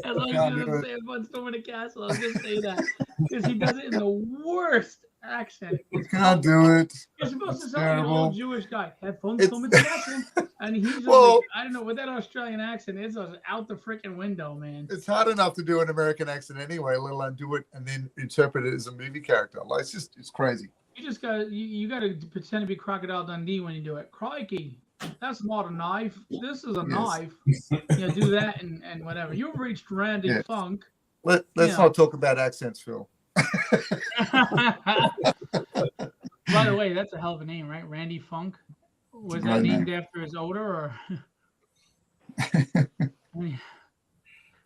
As long as you don't say about storming the castle, I was going to say that. Because he does it in the worst accent. You can't do it. You're supposed to sound like an terrible. old Jewish guy. Headphones storming the castle. And he's just Well, like, I don't know, with that Australian accent, it's out the freaking window, man. it's hard enough to do an American accent anyway, let alone do it and then interpret it as a movie character. Like, it's crazy. You just got you got to pretend to be Crocodile Dundee when you do it. Crikey, that's not a knife. This is a knife. Do that and whatever. You've reached Randy Funk. Let's not talk about accents, Phil. By the way, that's a hell of a name, right? Randy Funk. Was that named after his odor, or?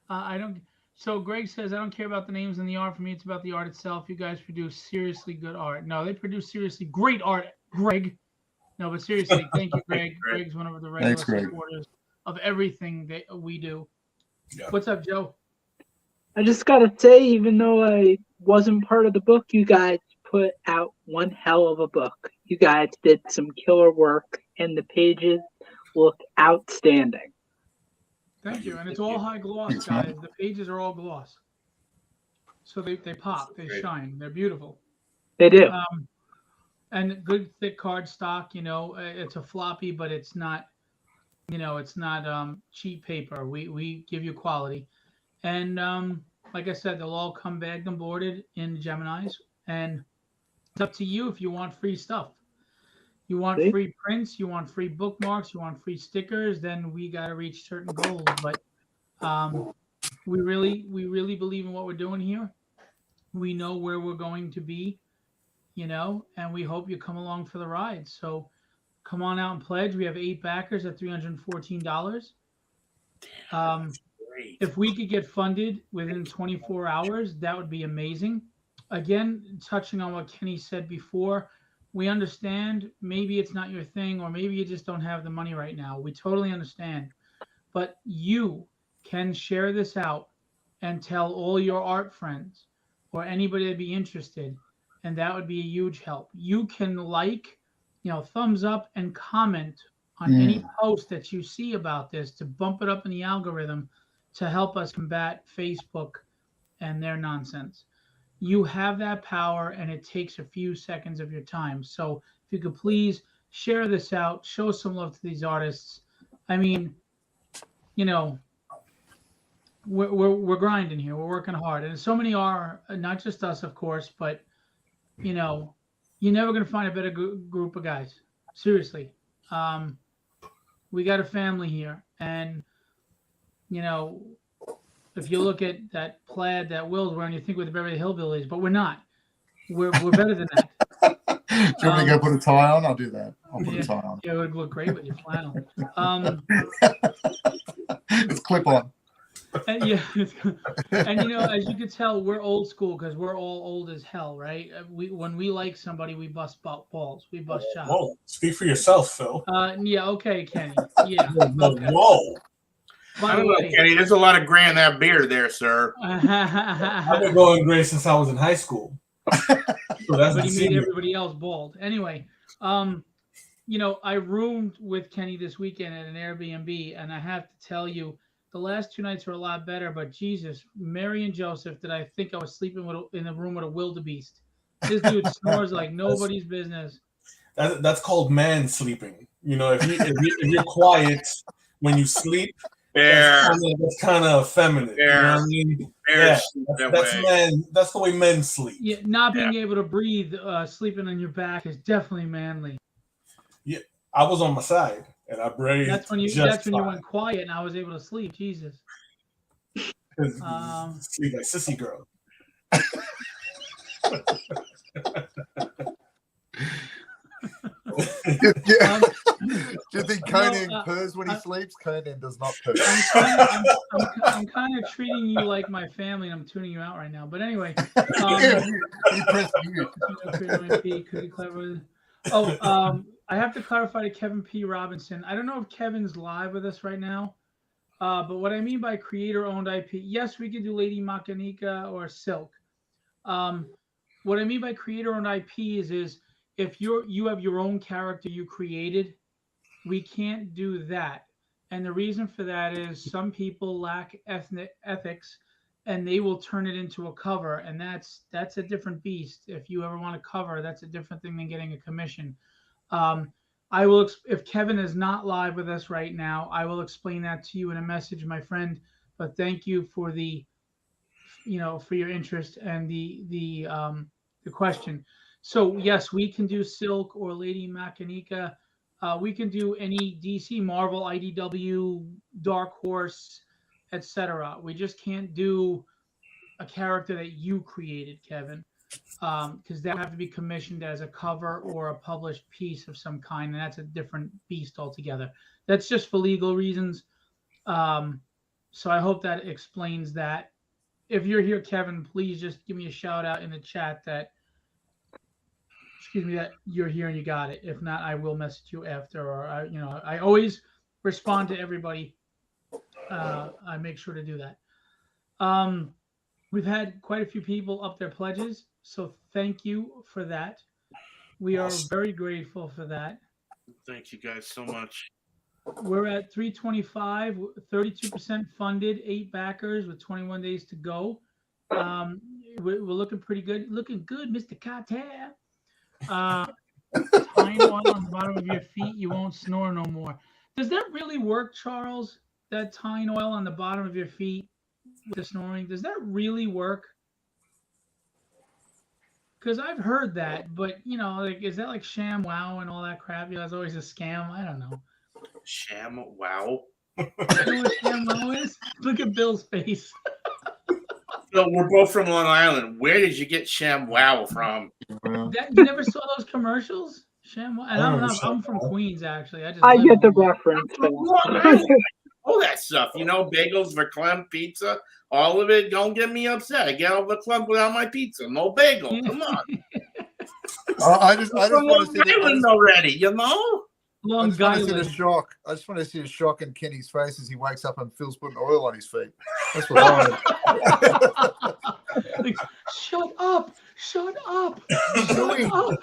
I don't. So Greg says, I don't care about the names and the art. For me, it's about the art itself. You guys produce seriously good art. No, they produce seriously great art, Greg. No, but seriously, thank you, Greg. Greg's one of the regular supporters of everything that we do. Yeah. What's up, Joe? I just got to say, even though I wasn't part of the book, you guys put out one hell of a book. You guys did some killer work, and the pages look outstanding. Thank you. And it's all high gloss, guys. The pages are all gloss. So they pop, they shine. They're beautiful. They do. And good thick card stock, it's a floppy, but it's not, it's not cheap paper. We give you quality. And like I said, they'll all come bagged and boarded in Geminis. And it's up to you if you want free stuff. You want free prints, you want free bookmarks, you want free stickers, then we got to reach certain goals. But we really believe in what we're doing here. We know where we're going to be, and we hope you come along for the ride. So come on out and pledge. We have 8 backers at $314. If we could get funded within 24 hours, that would be amazing. Again, touching on what Kenny said before, we understand maybe it's not your thing, or maybe you just don't have the money right now. We totally understand. But you can share this out and tell all your art friends or anybody that'd be interested, and that would be a huge help. You can thumbs up and comment on any post that you see about this to bump it up in the algorithm to help us combat Facebook and their nonsense. You have that power, and it takes a few seconds of your time. So if you could please share this out, show some love to these artists. I mean, we're grinding here. We're working hard, and so many are, not just us, of course, but you're never going to find a better group of guys. Seriously, we got a family here, and if you look at that plaid that Will's wearing, you think we're the Beverly Hillbillies, but we're not. We're better than that. Do you want me to go put a tie on? I'll do that. I'll put a tie on. Yeah, it would look great with your flannel. It's clip on. And, as you can tell, we're old school because we're all old as hell, right? When we like somebody, we bust balls. We bust chops. Whoa, speak for yourself, Phil. Yeah, okay, Kenny. Yeah. Okay. Whoa. I don't know, Kenny. There's a lot of gray in that beard there, sir. I've been going gray since I was in high school. So but he made everybody else bald. Anyway, I roomed with Kenny this weekend at an Airbnb, and I have to tell you, the last 2 nights were a lot better. But Jesus, Mary and Joseph, did I think I was sleeping in a room with a wildebeest? This dude snores like nobody's business. That's called man sleeping. If you're quiet when you sleep, That's kind of feminine. You know what I mean? Yeah, that's men. That's the way men sleep. Yeah, not being able to breathe, sleeping on your back is definitely manly. Yeah, I was on my side and I breathed. That's when you went quiet and I was able to sleep. Jesus. Sleep like sissy girl. Do you think Conan purrs when he sleeps? Conan does not purr. I'm kind of treating you like my family, and I'm tuning you out right now. But anyway, you press mute. I have to clarify to Kevin P. Robinson. I don't know if Kevin's live with us right now, but what I mean by creator-owned IP, yes, we could do Lady Makanika or Silk. What I mean by creator-owned IP is if you have your own character you created, we can't do that. And the reason for that is some people lack ethics and they will turn it into a cover, and that's a different beast. If you ever want a cover, that's a different thing than getting a commission. I will, if Kevin is not live with us right now, I will explain that to you in a message, my friend. But thank you for for your interest and the question. So yes, we can do Silk or Lady Makanika. We can do any DC, Marvel, IDW, Dark Horse, etc. We just can't do a character that you created, Kevin, because that have to be commissioned as a cover or a published piece of some kind, and that's a different beast altogether. That's just for legal reasons. So I hope that explains that. If you're here, Kevin, please just give me a shout out in the chat that you're here and you got it. If not, I will message you after, or I always respond to everybody. I make sure to do that. We've had quite a few people up their pledges, so thank you for that. We are very grateful for that. Thank you guys so much. We're at 325, 32% funded, 8 backers with 21 days to go. We're looking pretty good. Looking good, Mr. Carter. Tying oil on the bottom of your feet, you won't snore no more. Does that really work, Charles? That tying oil on the bottom of your feet with the snoring, does that really work? Because I've heard that, but is that like sham wow and all that crap? That's always a scam. I don't know. Sham wow. You know what sham wow is? Look at Bill's face. So we're both from Long Island. Where did you get sham wow from? You never saw those commercials? Sham wow. And I'm from Queens, actually. I get the reference. All that stuff, bagels, verklempt, pizza, all of it. Don't get me upset. I get all the verklempt without my pizza. No bagel. Come on. I just want to see the already. I just want to see the shock. I just want to see the shock in Kenny's face as he wakes up and Phil's putting oil on his feet. That's what I want. Shut up! Shut up! Shut up!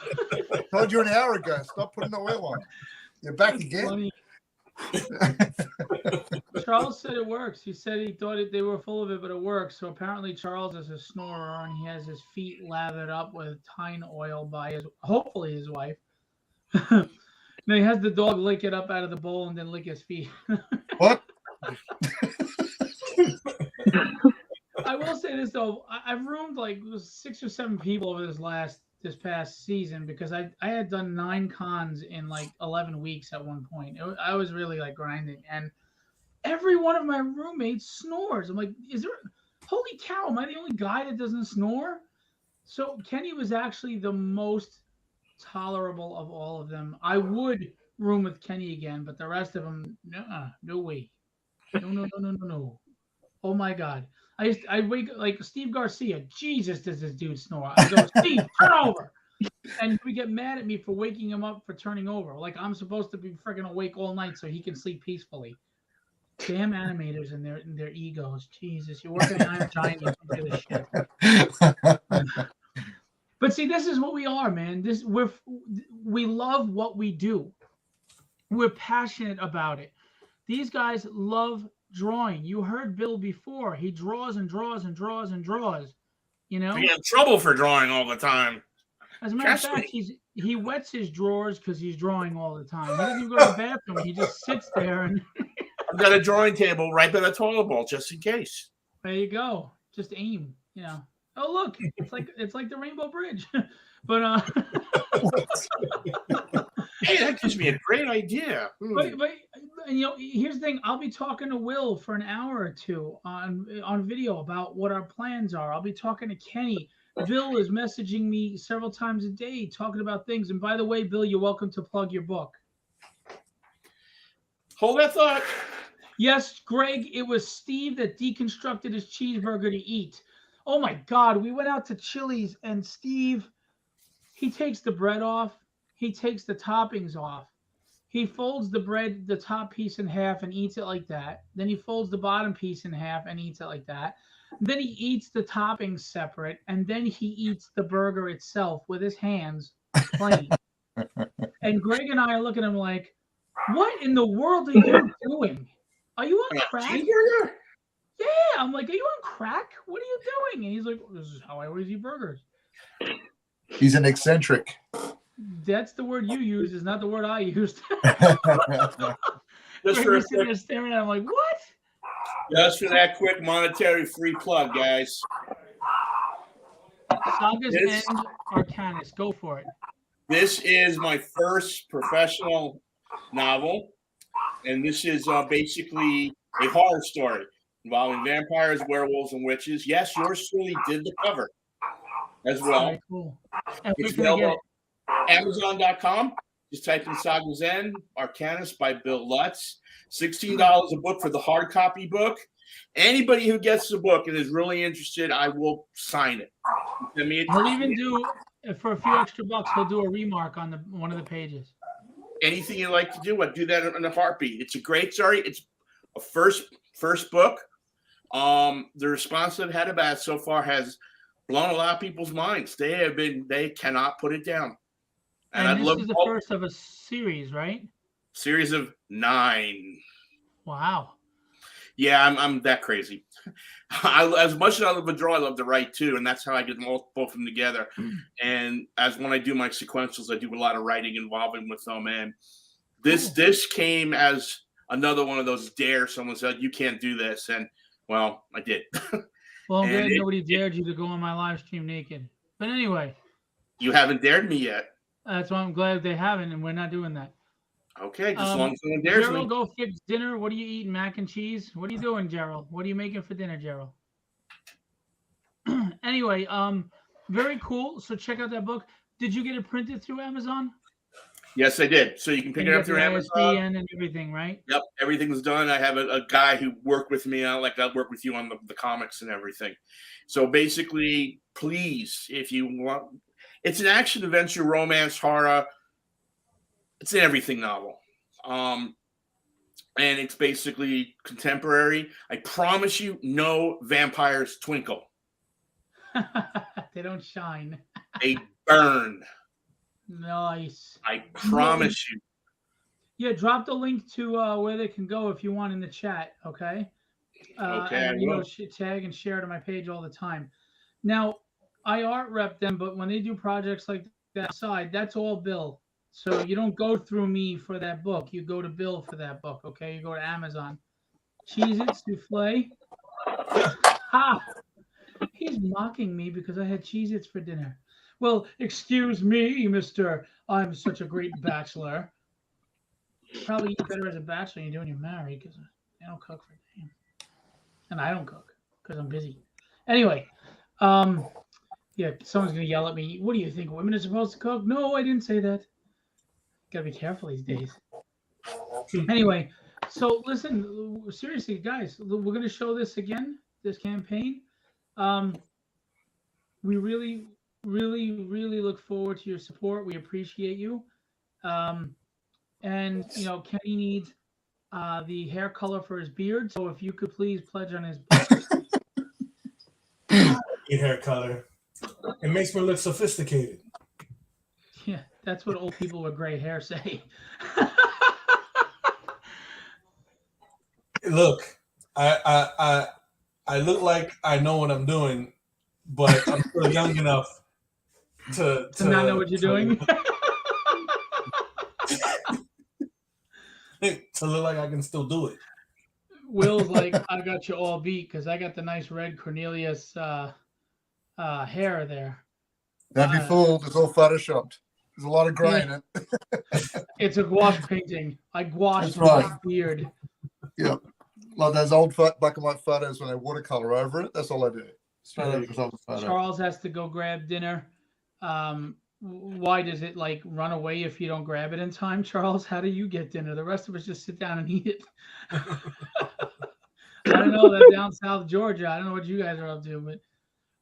Told you an hour ago. Stop putting the oil on. You're back again. Charles said it works. He said he thought they were full of it, but it works. So apparently Charles is a snorer, and he has his feet lathered up with tying oil by hopefully his wife. Then he has the dog lick it up out of the bowl and then lick his feet. What? I will say this though, I've roomed like 6 or 7 people over this past season because I had done 9 cons in like 11 weeks at one point. I was really like grinding, and every one of my roommates snores. I'm like, holy cow, am I the only guy that doesn't snore? So Kenny was actually the most tolerable of all of them. I would room with Kenny again, but the rest of them, no way. No. Oh my God. I wake like Steve Garcia. Jesus, does this dude snore? I go, Steve, turn over. And we get mad at me for waking him up for turning over. Like I'm supposed to be freaking awake all night so he can sleep peacefully. Damn animators and their egos. Jesus, you're working at Iron Giant, you don't give a shit. But see, this is what we are, man. We love what we do. We're passionate about it. These guys love drawing. You heard Bill before. He draws and draws and draws and draws. You know? We get in trouble for drawing all the time. As a matter of fact, he wets his drawers because he's drawing all the time. He doesn't even go to the bathroom. He just sits there and I've got a drawing table right by the toilet bowl just in case. There you go. Just aim. Oh look, it's like the Rainbow Bridge. But Hey, that gives me a great idea. but here's the thing. I'll be talking to Will for an hour or two on video about what our plans are. I'll be talking to Kenny. Bill is messaging me several times a day talking about things. And by the way, Bill, you're welcome to plug your book. Hold that thought. Yes, Greg, it was Steve that deconstructed his cheeseburger to eat. Oh my God, we went out to Chili's and Steve, he takes the bread off. He takes the toppings off. He folds the bread, the top piece in half and eats it like that. Then he folds the bottom piece in half and eats it like that. Then he eats the toppings separate. And then he eats the burger itself with his hands plain. And Greg and I are looking at him like, what in the world are you doing? Are you on crack? Yeah. I'm like, are you on crack? What are you doing? And he's like, this is how I always eat burgers. He's an eccentric. That's the word you used, is not the word I used. Just for, sitting there staring at him like, what? Just for that quick monetary free plug, guys. Saga's End Arcanus. Go for it. This is my first professional novel, and this is basically a horror story involving vampires, werewolves, and witches. Yes, yours truly did the cover as well. Very cool. And It's where can I get available it? Amazon.com. Just type in Saga's End Arcanus by Bill Lutz. $16 a book for the hard copy book. Anybody who gets the book and is really interested, I will sign it. Send me He'll even do, for a few extra bucks, he'll do a remark on one of the pages. anything you like to do, I'd do that in a heartbeat. It's a great story. It's a first book. The response I've had about it so far has blown a lot of people's minds. They cannot put it down. And this is the first of a series, right? Series of 9. Wow. Yeah, I'm that crazy. As much as I love to draw, I love to write too, and that's how I get both of them together. And as when I do my sequentials, I do a lot of writing involving with them. And this came as another one of those dare. Someone said you can't do this, and well, I did. Well, I'm glad nobody dared you to go on my live stream naked. But anyway, you haven't dared me yet. That's why I'm glad they haven't, and we're not doing that. Okay, just as long as someone dares Gerald, me. go fix dinner. What are you eating? Mac and cheese? What are you doing, Gerald? What are you making for dinner, Gerald? Anyway, very cool. So check out that book. Did you get it printed through Amazon? Yes, I did. So you can pick it up through Amazon. And everything, right? Yep, everything's done. I have a guy who worked with me. I work with you on the comics and everything. So basically, please, if you want, it's an action, adventure, romance, horror. It's an everything novel. And it's basically contemporary. I promise you, no vampires twinkle. They don't shine. They burn. Nice. I promise you. Yeah, drop the link to where they can go if you want in the chat, okay? Okay, and, tag and share to my page all the time. Now, I art rep them, but when they do projects like that side, that's all Bill. So you don't go through me for that book. You go to Bill for that book, okay? You go to Amazon. Cheez-It souffle. Ha! He's mocking me because I had Cheez-Its for dinner. Well, excuse me, Mr. I'm such a great bachelor. Probably eat better as a bachelor than you do when you're married because they don't cook for me. And I don't cook because I'm busy. Anyway, yeah, someone's going to yell at me. What do you think? Women are supposed to cook? No, I didn't say that. Got to be careful these days. Anyway, so listen, seriously, guys, we're going to show this again, this campaign. We really, really, really look forward to your support. We appreciate you. And, Kenny needs the hair color for his beard. So if you could please pledge on his hair color. It makes me look sophisticated. Yeah, that's what old people with gray hair say. Look, I look like I know what I'm doing, but I'm still young enough to not know what you're doing. To look like I can still do it. Will's like, I got you all beat because I got the nice red Cornelius hair there. Don't be fooled. It's all photoshopped. There's a lot of grey in it. It's a gouache painting. I gouached That's right. my beard. Yeah. Like those old black and white photos when they watercolor over it. That's all I do. Straight over the top of the photo. Charles has to go grab dinner. Why does it like run away if you don't grab it in time, Charles? How do you get dinner? The rest of us just sit down and eat it. I don't know that down South Georgia. I don't know what you guys are up to, but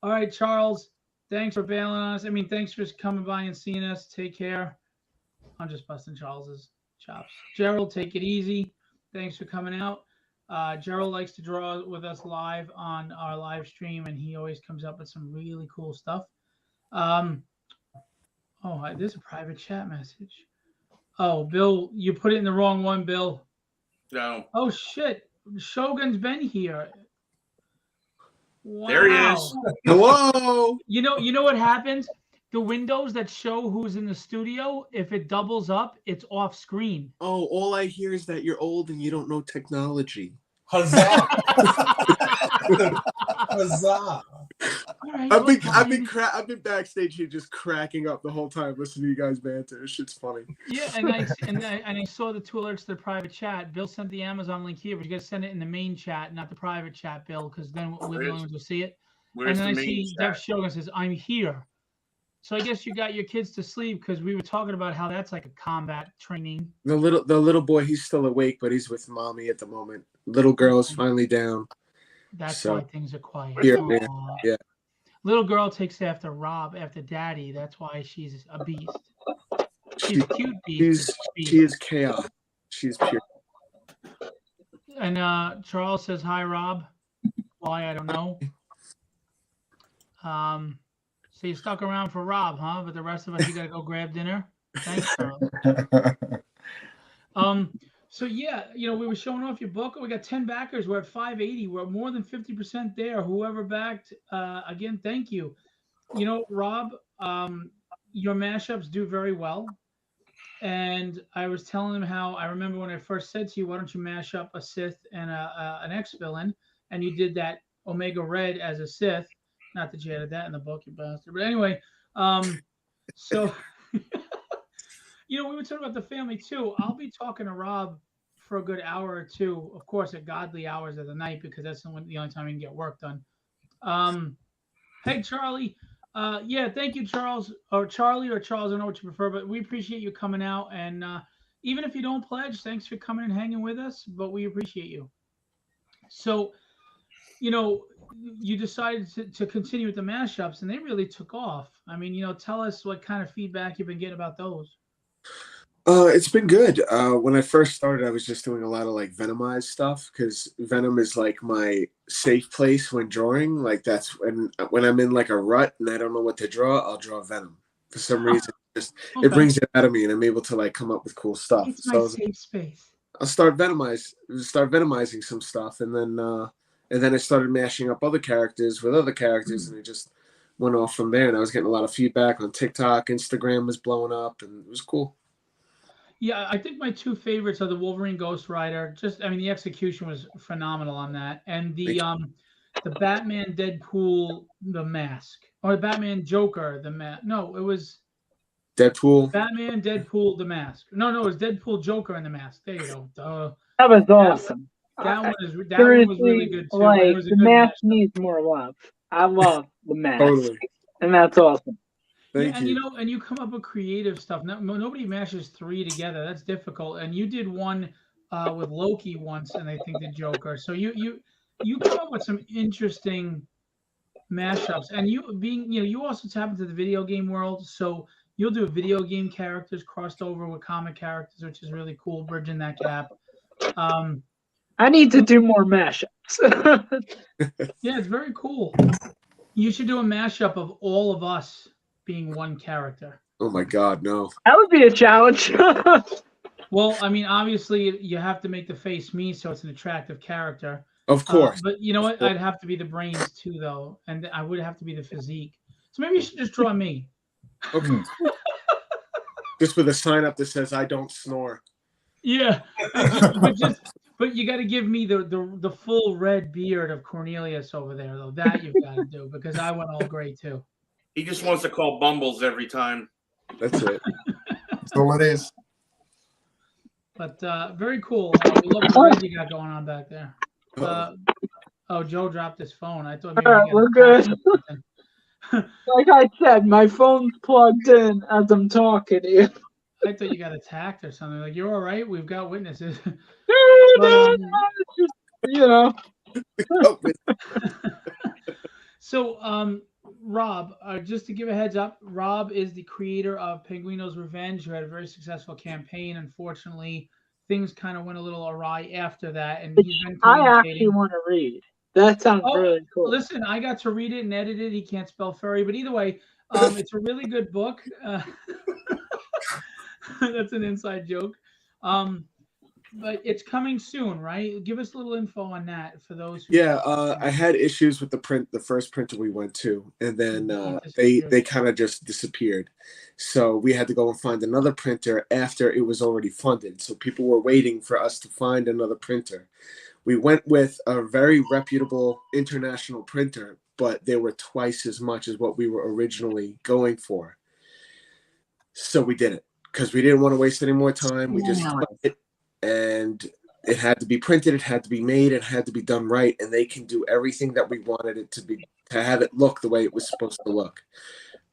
all right, Charles. Thanks for bailing on us. I mean, thanks for coming by and seeing us. Take care. I'm just busting Charles's chops. Gerald, take it easy. Thanks for coming out. Gerald likes to draw with us live on our live stream, and he always comes up with some really cool stuff. There's a private chat message. Oh, Bill, you put it in the wrong one, Bill. No. Oh, shit. Shogun's been here. Wow. There he is. Hello. You know what happens? The windows that show who's in the studio, if it doubles up, it's off screen. Oh, all I hear is that you're old and you don't know technology. Huzzah! Huzzah! Right, I've been backstage here just cracking up the whole time listening to you guys banter. This shit's funny. Yeah, and I saw the two alerts to the private chat. Bill sent the Amazon link here, but you got to send it in the main chat, not the private chat, Bill, because then we're the only ones who see it. Where's and then the I main see chat? Jeff Shogun says, "I'm here." So I guess you got your kids to sleep because we were talking about how that's like a combat training. The little boy, he's still awake, but he's with mommy at the moment. Little girl is finally down. That's So, why things are quiet. yeah. Little girl takes after Rob, after Daddy. That's why she's a beast. She's a cute beast. She is chaos. She's pure. And Charles says, "Hi, Rob." Why, I don't know. So you stuck around for Rob, huh? But the rest of us, you got to go grab dinner. Thanks, Charles. So yeah, we were showing off your book. We got 10 backers. We're at 580. We're more than 50% there. Whoever backed, again, thank you. Rob, your mashups do very well. And I was telling him how I remember when I first said to you, why don't you mash up a Sith and an X-villain? And you did that Omega Red as a Sith. Not that you added that in the book, you bastard. But anyway, so... we were talking about the family too. I'll be talking to Rob for a good hour or two, of course, at godly hours of the night, because that's the only time we can get work done. Hey, Charlie. Thank you, Charles, or Charlie, or Charles. I don't know what you prefer, but we appreciate you coming out. And even if you don't pledge, thanks for coming and hanging with us, but we appreciate you. So, you decided to continue with the mashups, and they really took off. I mean, tell us what kind of feedback you've been getting about those. It's been good. When I first started, I was just doing a lot of like Venomized stuff because Venom is like my safe place when drawing. Like that's when I'm in like a rut and I don't know what to draw, I'll draw Venom. For some reason, it brings it out of me and I'm able to like come up with cool stuff. It's my safe space. I'll start venomizing some stuff, and then I started mashing up other characters with other characters, and it just went off from there. And I was getting a lot of feedback on TikTok, Instagram was blowing up, and it was cool. Yeah, I think my two favorites are the Wolverine Ghost Rider. The execution was phenomenal on that, and the Batman Deadpool the mask, or the Batman Joker the mask. No, it was Deadpool. Batman Deadpool the mask. No, it was Deadpool Joker and the mask. There you go. Duh. That was awesome. That one was really good too. Like, it was a the good mask match. needs more love. I love the mask, Totally. and that's awesome. Thank you. And you come up with creative stuff. Nobody mashes three together. That's difficult. And you did one with Loki once, and I think the Joker. So you come up with some interesting mashups. And you also tap into the video game world. So you'll do video game characters crossed over with comic characters, which is really cool, bridging that gap. I need to do more mashups. Yeah, it's very cool. You should do a mashup of all of us being one character. Oh my God, no. That would be a challenge. Well, obviously you have to make the face me so it's an attractive character. Of course. But you know what? I'd have to be the brains too, though, and I would have to be the physique. So maybe you should just draw me. Okay. Just with a sign up that says "I don't snore." Yeah, but But you got to give me the full red beard of Cornelius over there, though. That you've got to do because I went all gray too. He just wants to call Bumbles every time. That's it. That's all it is. But very cool. We love the red you got going on back there. Oh, Joe dropped his phone. I thought maybe All right, he got we're attacked good. or something. Like I said, my phone's plugged in as I'm talking to you. I thought you got attacked or something. Like, you're all right. We've got witnesses. You know. So, Rob, just to give a heads up, Rob is the creator of Penguino's Revenge, who had a very successful campaign. Unfortunately, things kind of went a little awry after that, and he's been I actually communicating. want to read. That sounds really cool. Listen, I got to read it and edit it. He can't spell furry, but either way, it's a really good book. That's an inside joke. But it's coming soon, right? Give us a little info on that for those who I had issues with the first printer we went to, and then they kind of just disappeared. So we had to go and find another printer after it was already funded. So people were waiting for us to find another printer. We went with a very reputable international printer, but they were twice as much as what we were originally going for. So we did it because we didn't want to waste any more time. We just cut it, and it had to be printed, it had to be made, it had to be done right, and they can do everything that we wanted it to be, to have it look the way it was supposed to look.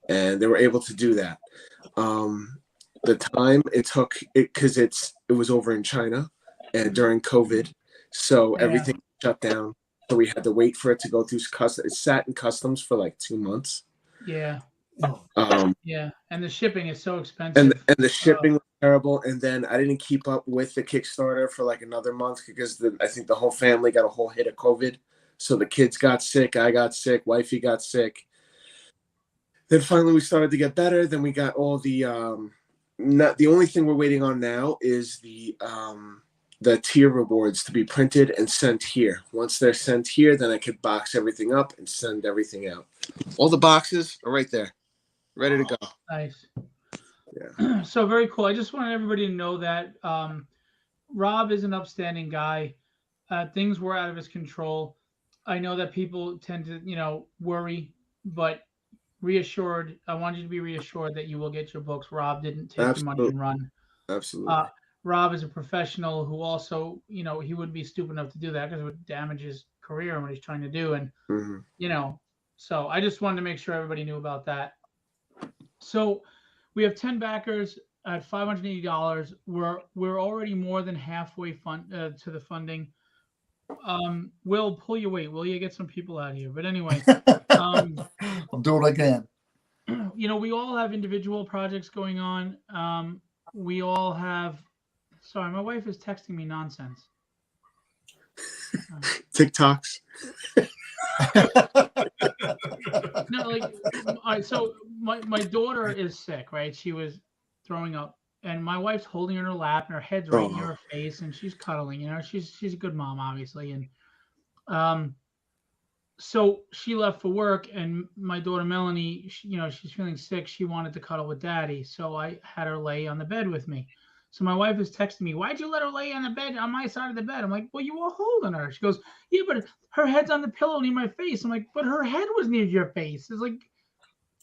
And they were able to do that. The time it took, because it was over in China and during COVID, so everything shut down. So we had to wait for it to go through customs. It sat in customs for like 2 months. Yeah. Yeah, and the shipping is so expensive. And the shipping was terrible. And then I didn't keep up with the Kickstarter for like another month because I think the whole family got a whole hit of COVID. So the kids got sick, I got sick, wifey got sick. Then finally we started to get better. Then we got all the the only thing we're waiting on now is the tier rewards to be printed and sent here. Once they're sent here, then I could box everything up and send everything out. All the boxes are right there, ready to go. Nice. Yeah. So very cool. I just wanted everybody to know that Rob is an upstanding guy. Things were out of his control. I know that people tend to, worry, but I want you to be reassured that you will get your books. Rob didn't take your money and run. Absolutely. Rob is a professional who also, he wouldn't be stupid enough to do that because it would damage his career and what he's trying to do. And, so I just wanted to make sure everybody knew about that. So we have 10 backers at $580. We're already more than halfway to the funding. Will, pull your weight. Will you get some people out here? But anyway, I'll do what I can. We all have individual projects going on. We all have. Sorry, my wife is texting me nonsense. TikToks. No, all right. So my daughter is sick, right? She was throwing up, and my wife's holding her in her lap, and her head's right near her face, and she's cuddling. She's a good mom, obviously, and so she left for work, and my daughter Melanie, she's feeling sick. She wanted to cuddle with Daddy, so I had her lay on the bed with me. So my wife is texting me, "Why'd you let her lay on the bed, on my side of the bed?" I'm like, "Well, you were holding her." She goes, "Yeah, but her head's on the pillow near my face." I'm like, "But her head was near your face." It's like,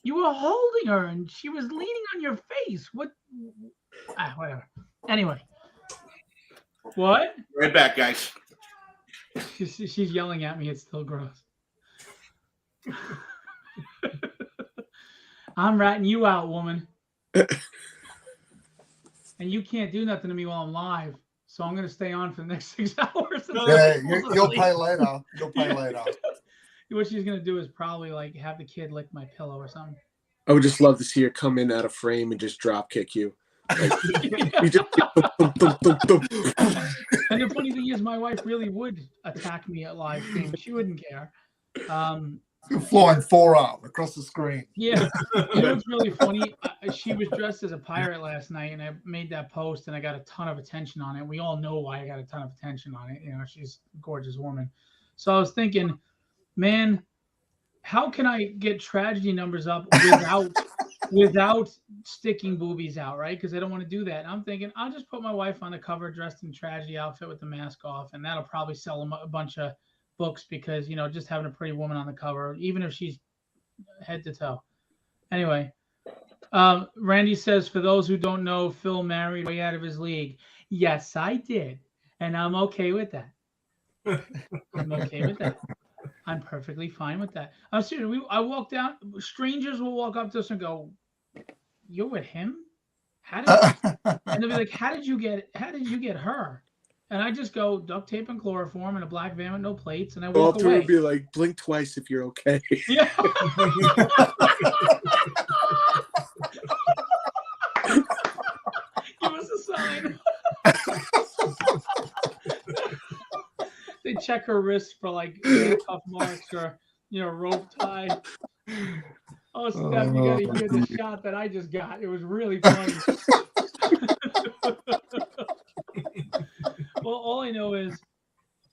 you were holding her and she was leaning on your face. What? Whatever. Anyway. What? Right back, guys. She's yelling at me. It's still gross. I'm ratting you out, woman. And you can't do nothing to me while I'm live. So I'm going to stay on for the next 6 hours. Yeah, you'll pay later. You'll pay later. What she's going to do is probably like have the kid lick my pillow or something. I would just love to see her come in out of frame and just drop kick you. Like, you just, And the funny thing is, my wife really would attack me at live stream. She wouldn't care. You're flying forearm across the screen. Yeah. What's really funny? She was dressed as a pirate last night, and I made that post, and I got a ton of attention on it. We all know why I got a ton of attention on it. She's a gorgeous woman. So I was thinking, man, how can I get tragedy numbers up without sticking boobies out, right? Because I don't want to do that. I'm thinking I'll just put my wife on the cover dressed in tragedy outfit with the mask off, and that'll probably sell them a bunch of books because just having a pretty woman on the cover, even if she's head to toe. Anyway, Randy says, for those who don't know, Phil married way out of his league. Yes, I did, and I'm okay with that. I'm okay with that. I'm perfectly fine with that. I'm serious. I walk down. Strangers will walk up to us and go, "You're with him? How did?" And they'll be like, "How did you get her?" And I just go, duct tape and chloroform in a black van with no plates, and I All walk through away. would be like, blink twice if you're okay. Yeah. Give us a sign. They check her wrist for like cuff marks or rope tie. Oh, Steph, you gotta hear the shot that I just got. It was really funny. Well, all I know is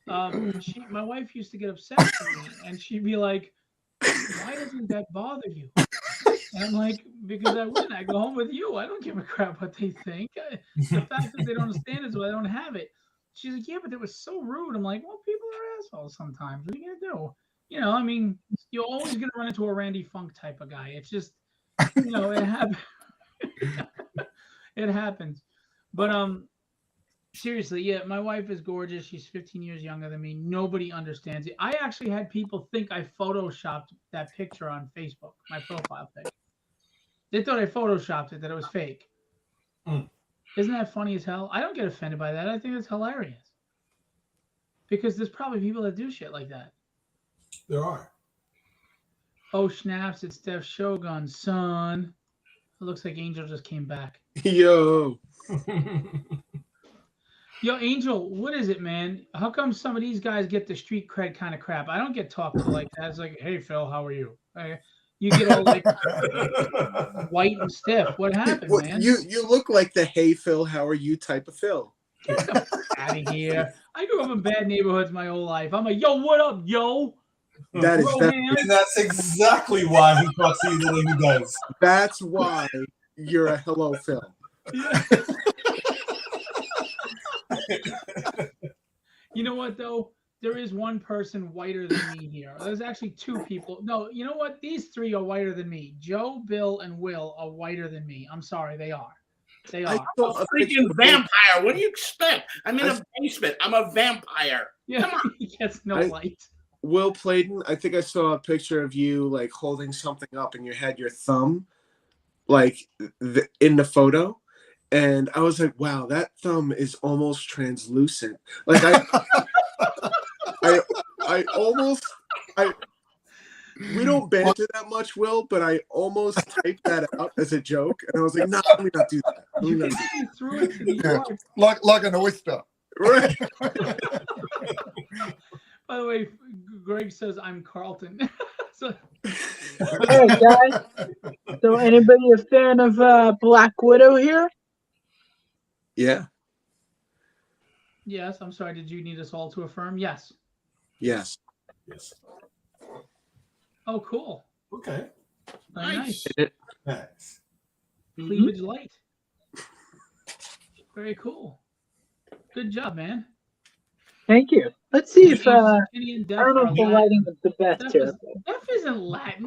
my wife used to get upset with me, and she'd be like, "Why doesn't that bother you?" And I'm like, "Because I win. I go home with you. I don't give a crap what they think. The fact that they don't understand is why I don't have it." She's like, "Yeah, but it was so rude." I'm like, "Well, people are assholes sometimes. What are you gonna do? I mean, you're always gonna run into a Randy Funk type of guy. It's just, it happens. It happens." But seriously, yeah, my wife is gorgeous. She's 15 years younger than me. Nobody understands it. I actually had people think I photoshopped that picture on Facebook, my profile pic. They thought I photoshopped it, that it was fake. Mm. Isn't that funny as hell? I don't get offended by that. I think it's hilarious. Because there's probably people that do shit like that. There are. Oh, snaps, it's Steph Shogun, son. It looks like Angel just came back. Yo. Yo, Angel, what is it, man? How come some of these guys get the street cred kind of crap? I don't get talked to like that. It's like, hey, Phil, how are you? You get all like white and stiff. What happened, man? You look like the hey, Phil, how are you type of Phil. Get the fuck out of here. I grew up in bad neighborhoods my whole life. I'm like, yo, what up, yo? That is and that's exactly why he talks to you the way he does. That's why you're a hello, Phil. Yeah. You know what, though? There is one person whiter than me here. There's actually two people. No, you know what? These three are whiter than me. Joe, Bill, and Will are whiter than me. I'm sorry, they are. They are. I'm a freaking vampire. What do you expect? I'm in a basement. I'm a vampire. Yeah, come on. He gets no light. Will Playton, I think I saw a picture of you like holding something up and you had your thumb like in the photo. And I was like, wow, that thumb is almost translucent. Like we don't banter that much, Will, but I almost typed that out as a joke. And I was like, no, let me not do that. Like an oyster. Right. By the way, Greg says I'm Carlton. Hey, guys. So anybody a fan of Black Widow here? Yeah. Yes, I'm sorry. Did you need us all to affirm? Yes. Yes. Yes. Oh, cool. Okay. Very nice. Nice. Cleavage light. Very cool. Good job, man. Thank you. Let's see if I don't know if the Latin. lighting is the best here. Deaf isn't Latin.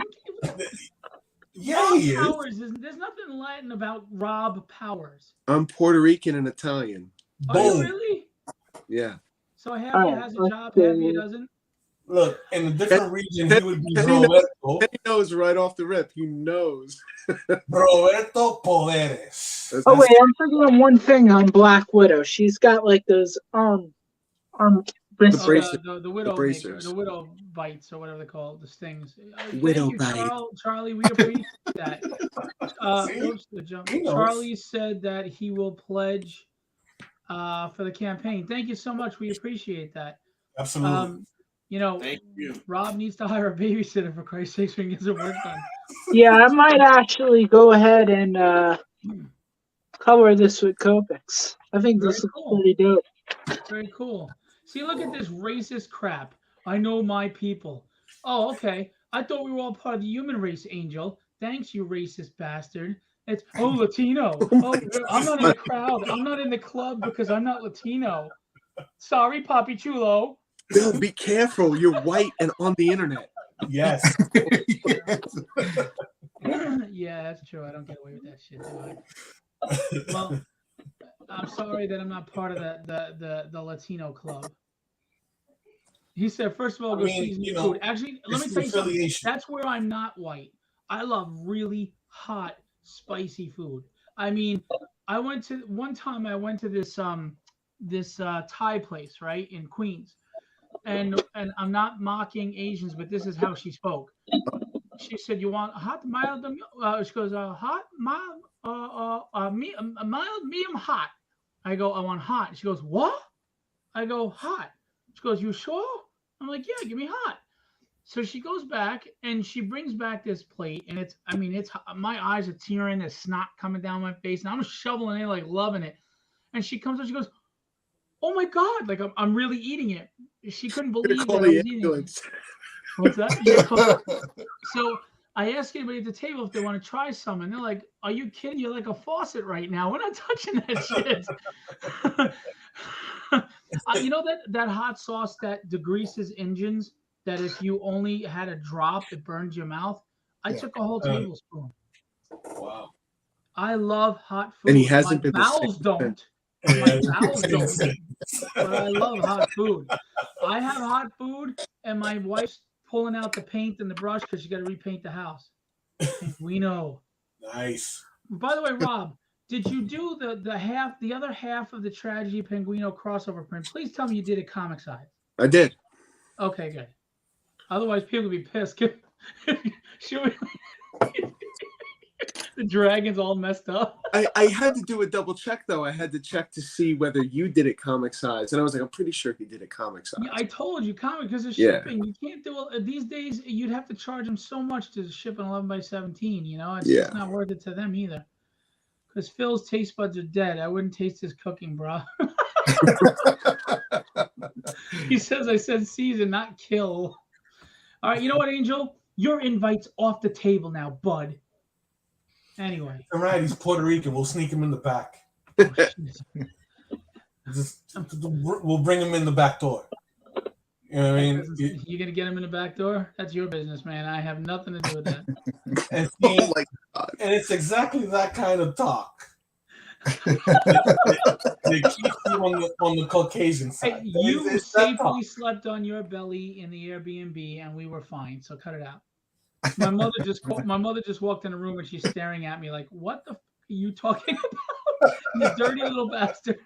Yeah, he Powers is. There's nothing Latin about Rob Powers. I'm Puerto Rican and Italian. Oh, you really? Yeah. So Javier has a job, Javier doesn't? Look, in a different region, he would be Roberto. He knows right off the rip. He knows. Roberto Poderes. Oh, wait, I'm forgetting one thing on Black Widow. She's got like those arm bracers. The widow bracers. The widow bites or whatever they call it, the stings. Widow bite. Charlie, we appreciate that. Charlie said that he will pledge for the campaign. Thank you so much. We appreciate that. Absolutely. Thank you. Rob needs to hire a babysitter for Christ's sake so he can get some work done. Yeah, I might actually go ahead and color this with Copics. I think this looks pretty dope. Very cool. See, look at this racist crap. I know my people. Oh, okay. I thought we were all part of the human race, Angel. Thanks, you racist bastard. It's Latino. Oh, I'm not in the crowd. I'm not in the club because I'm not Latino. Sorry, Papi Chulo. No, be careful. You're white and on the internet. Yes. Yeah, that's true. I don't get away with that shit, do I? Well, I'm sorry that I'm not part of the Latino club. He said, first of all, go season your food. Actually, let me tell you something. That's where I'm not white. I love really hot, spicy food. I mean, I went to this Thai place, right, in Queens. And I'm not mocking Asians, but this is how she spoke. She said, "You want hot, mild?" She goes, "Hot, mild, mild, medium, hot." I go, "I want hot." She goes, "What?" I go, "Hot." She goes, "You sure?" I'm like, "Yeah, give me hot." So she goes back and she brings back this plate, and it's my eyes are tearing, there's snot coming down my face, and I'm shoveling it, like loving it. And she comes up, she goes, "Oh my God!" Like I'm really eating it. She couldn't believe that I was eating it. What's that? Yeah. So I asked anybody at the table if they want to try some, and they're like, "Are you kidding? You're like a faucet right now. We're not touching that shit." You know that hot sauce that degreases engines, that if you only had a drop, it burns your mouth? I took a whole tablespoon. Wow. I love hot food. And he hasn't My been bowels don't. My bowels don't. But I love hot food. I have hot food, and my wife's pulling out the paint and the brush because she got to repaint the house. We know. Nice. By the way, Rob, did you do the other half of the Tragedy Penguino crossover print? Please tell me you did it comic size. I did. Okay, good. Otherwise, people would be pissed. Should we? The dragon's all messed up. I had to do a double check though. I had to check to see whether you did it comic size, and I was like, I'm pretty sure he did it comic size. Yeah, I told you comic because of shipping. You can't do it these days. You'd have to charge them so much to ship an 11x17. You know, it's just not worth it to them either. Because Phil's taste buds are dead. I wouldn't taste his cooking, bro. He says I said season, not kill. All right, you know what, Angel? Your invite's off the table now, bud. Anyway. All right, he's Puerto Rican. We'll sneak him in the back. We'll bring him in the back door. You know what I mean? You gonna get him in the back door? That's your business, man. I have nothing to do with that. And it's exactly that kind of talk. They keep you on the Caucasian side. Hey, you safely slept on your belly in the Airbnb, and we were fine. So cut it out. My mother just walked in the room and she's staring at me like, "What the f are you talking about? You dirty little bastard."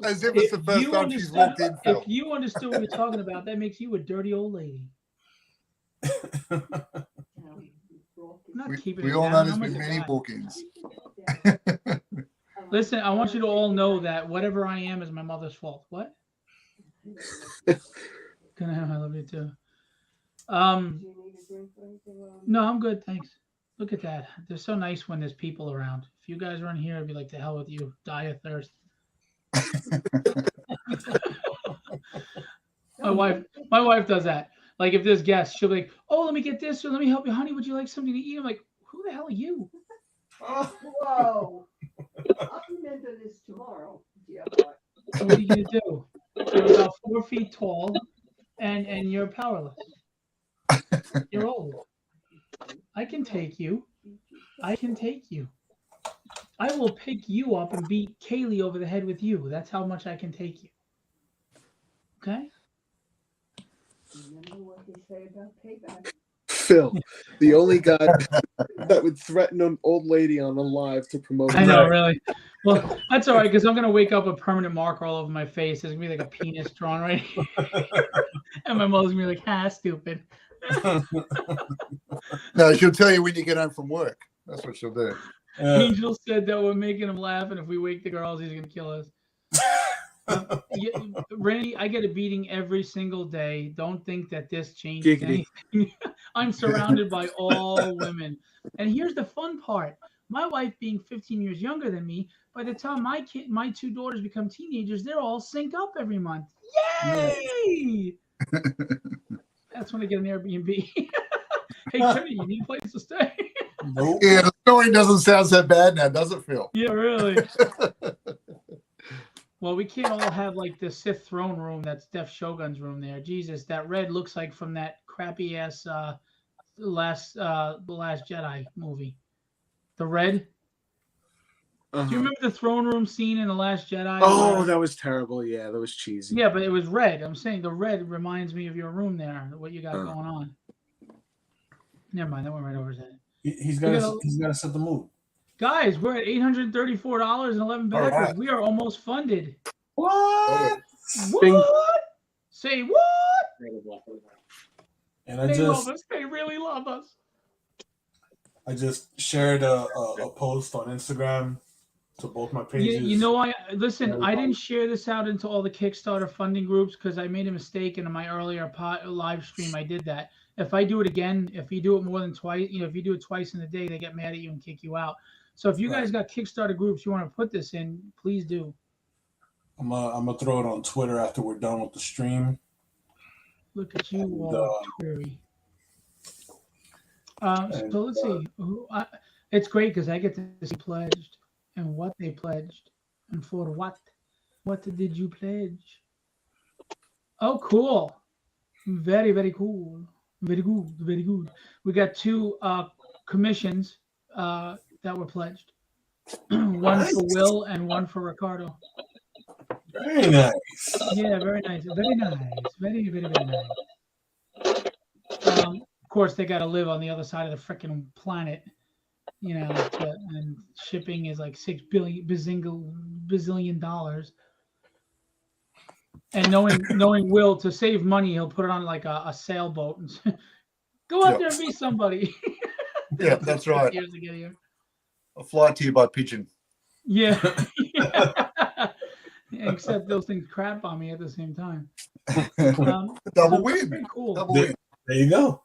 As if it's the first time she's walked in. Phil. If you understood what you're talking about, that makes you a dirty old lady. We all know there's been many walk-ins. Listen, I want you to all know that whatever I am is my mother's fault. What? I love you too. No, I'm good, thanks. Look at that. They're so nice when there's people around. If you guys weren't here, I'd be like, "To hell with you. Die of thirst." My wife does that. Like if there's guests, she'll be like, "Oh, let me get this, or let me help you, honey. Would you like something to eat?" I'm like, "Who the hell are you?" Whoa. I'll remember this tomorrow. Yeah. So what are you gonna do? You're about 4 feet tall, and you're powerless. You're old. I can take you. I can take you. I will pick you up and beat Kaylee over the head with you. That's how much I can take you. Okay? Remember what they say about payback. Phil, the only guy that would threaten an old lady on a live to promote. I know, really. Well, that's all right, because I'm going to wake up a permanent mark all over my face. There's going to be like a penis drawn right here. And my mother's going to be like, "Ha, stupid." No, she'll tell you when you get home from work. That's what she'll do. Angel said that we're making him laugh, and if we wake the girls, he's going to kill us. Randy, I get a beating every single day. Don't think that this changes anything. I'm surrounded by all women. And here's the fun part. My wife being 15 years younger than me, by the time my two daughters become teenagers, they're all sync up every month. Yay! That's when I get an Airbnb. Hey, Kenny, you need a place to stay? Nope. Yeah, the story doesn't sound so bad now, does it, Phil? Yeah, really. Well, we can't all have like the Sith throne room. That's Def Shogun's room there. Jesus, that red looks like from that crappy ass the last Jedi movie. The red. Do you remember the throne room scene in the Last Jedi? Oh, that was terrible. Yeah, that was cheesy. Yeah, but it was red. I'm saying the red reminds me of your room there. What you got going on? Never mind. That went right over his head. He's got to set the mood. Guys, we're at $834.11 backers. Right. We are almost funded. What? What? Say what? And they love us. They really love us. I just shared a post on Instagram to both my pages. You know, I didn't share this out into all the Kickstarter funding groups because I made a mistake in my earlier live stream. I did that. If I do it again, if you do it more than twice, if you do it twice in a day, they get mad at you and kick you out. So if you guys got Kickstarter groups you want to put this in, please do. I'm gonna throw it on Twitter after we're done with the stream. Look at you, all Twittery. So let's see. It's great because I get to see pledged and what they pledged and for what. What did you pledge? Oh, cool. Very, very cool. Very good. Very good. We got 2 commissions that were pledged. One for Will and one for Ricardo. Very nice. Yeah, very nice. Very nice. Very, very, very nice. Of course, they got to live on the other side of the freaking planet, and shipping is like $6 bazillion. And knowing Will, to save money, he'll put it on like a sailboat and go out there and be somebody. Yeah, that's right. Years to get here. I'll fly to you by pigeon. Yeah. Except those things crap on me at the same time. Double win. Cool. Double win. There you go.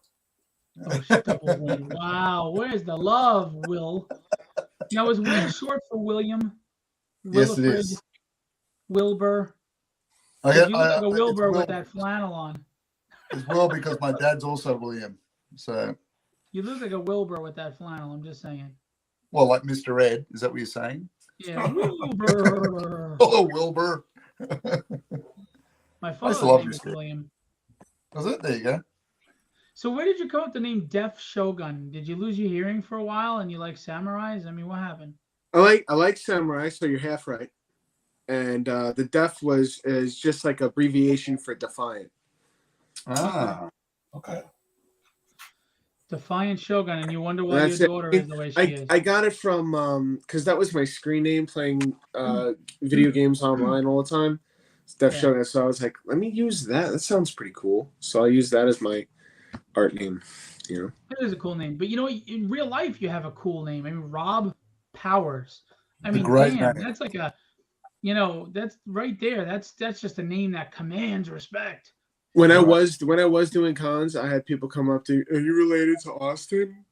Oh, double win. Wow. Where's the love, Will? Now, is Will short for William? Yes, it is. Wilbur. You look like a Wilbur with that flannel on. It's Will because my dad's also William. So you look like a Wilbur with that flannel. I'm just saying. Well, like Mr. Ed. Is that what you're saying? Yeah, Wilbur. Oh, Wilbur. My father's name is William. Was it? There you go. So where did you come up with the name Def Shogun? Did you lose your hearing for a while and you like samurais? I mean, what happened? I like samurai, so you're half right. And the Def is just like abbreviation for defiant. Ah, okay. Defiant Shogun, and you wonder why your daughter is the way she is. I got it from because that was my screen name playing video games online all the time. It's Def Shogun, so I was like, let me use that. That sounds pretty cool. So I use that as my art name. It is a cool name, but in real life you have a cool name. I mean, Rob Powers. I mean, damn, that's like a, that's right there. That's just a name that commands respect. When I was doing cons, I had people come up to, are you related to Austin?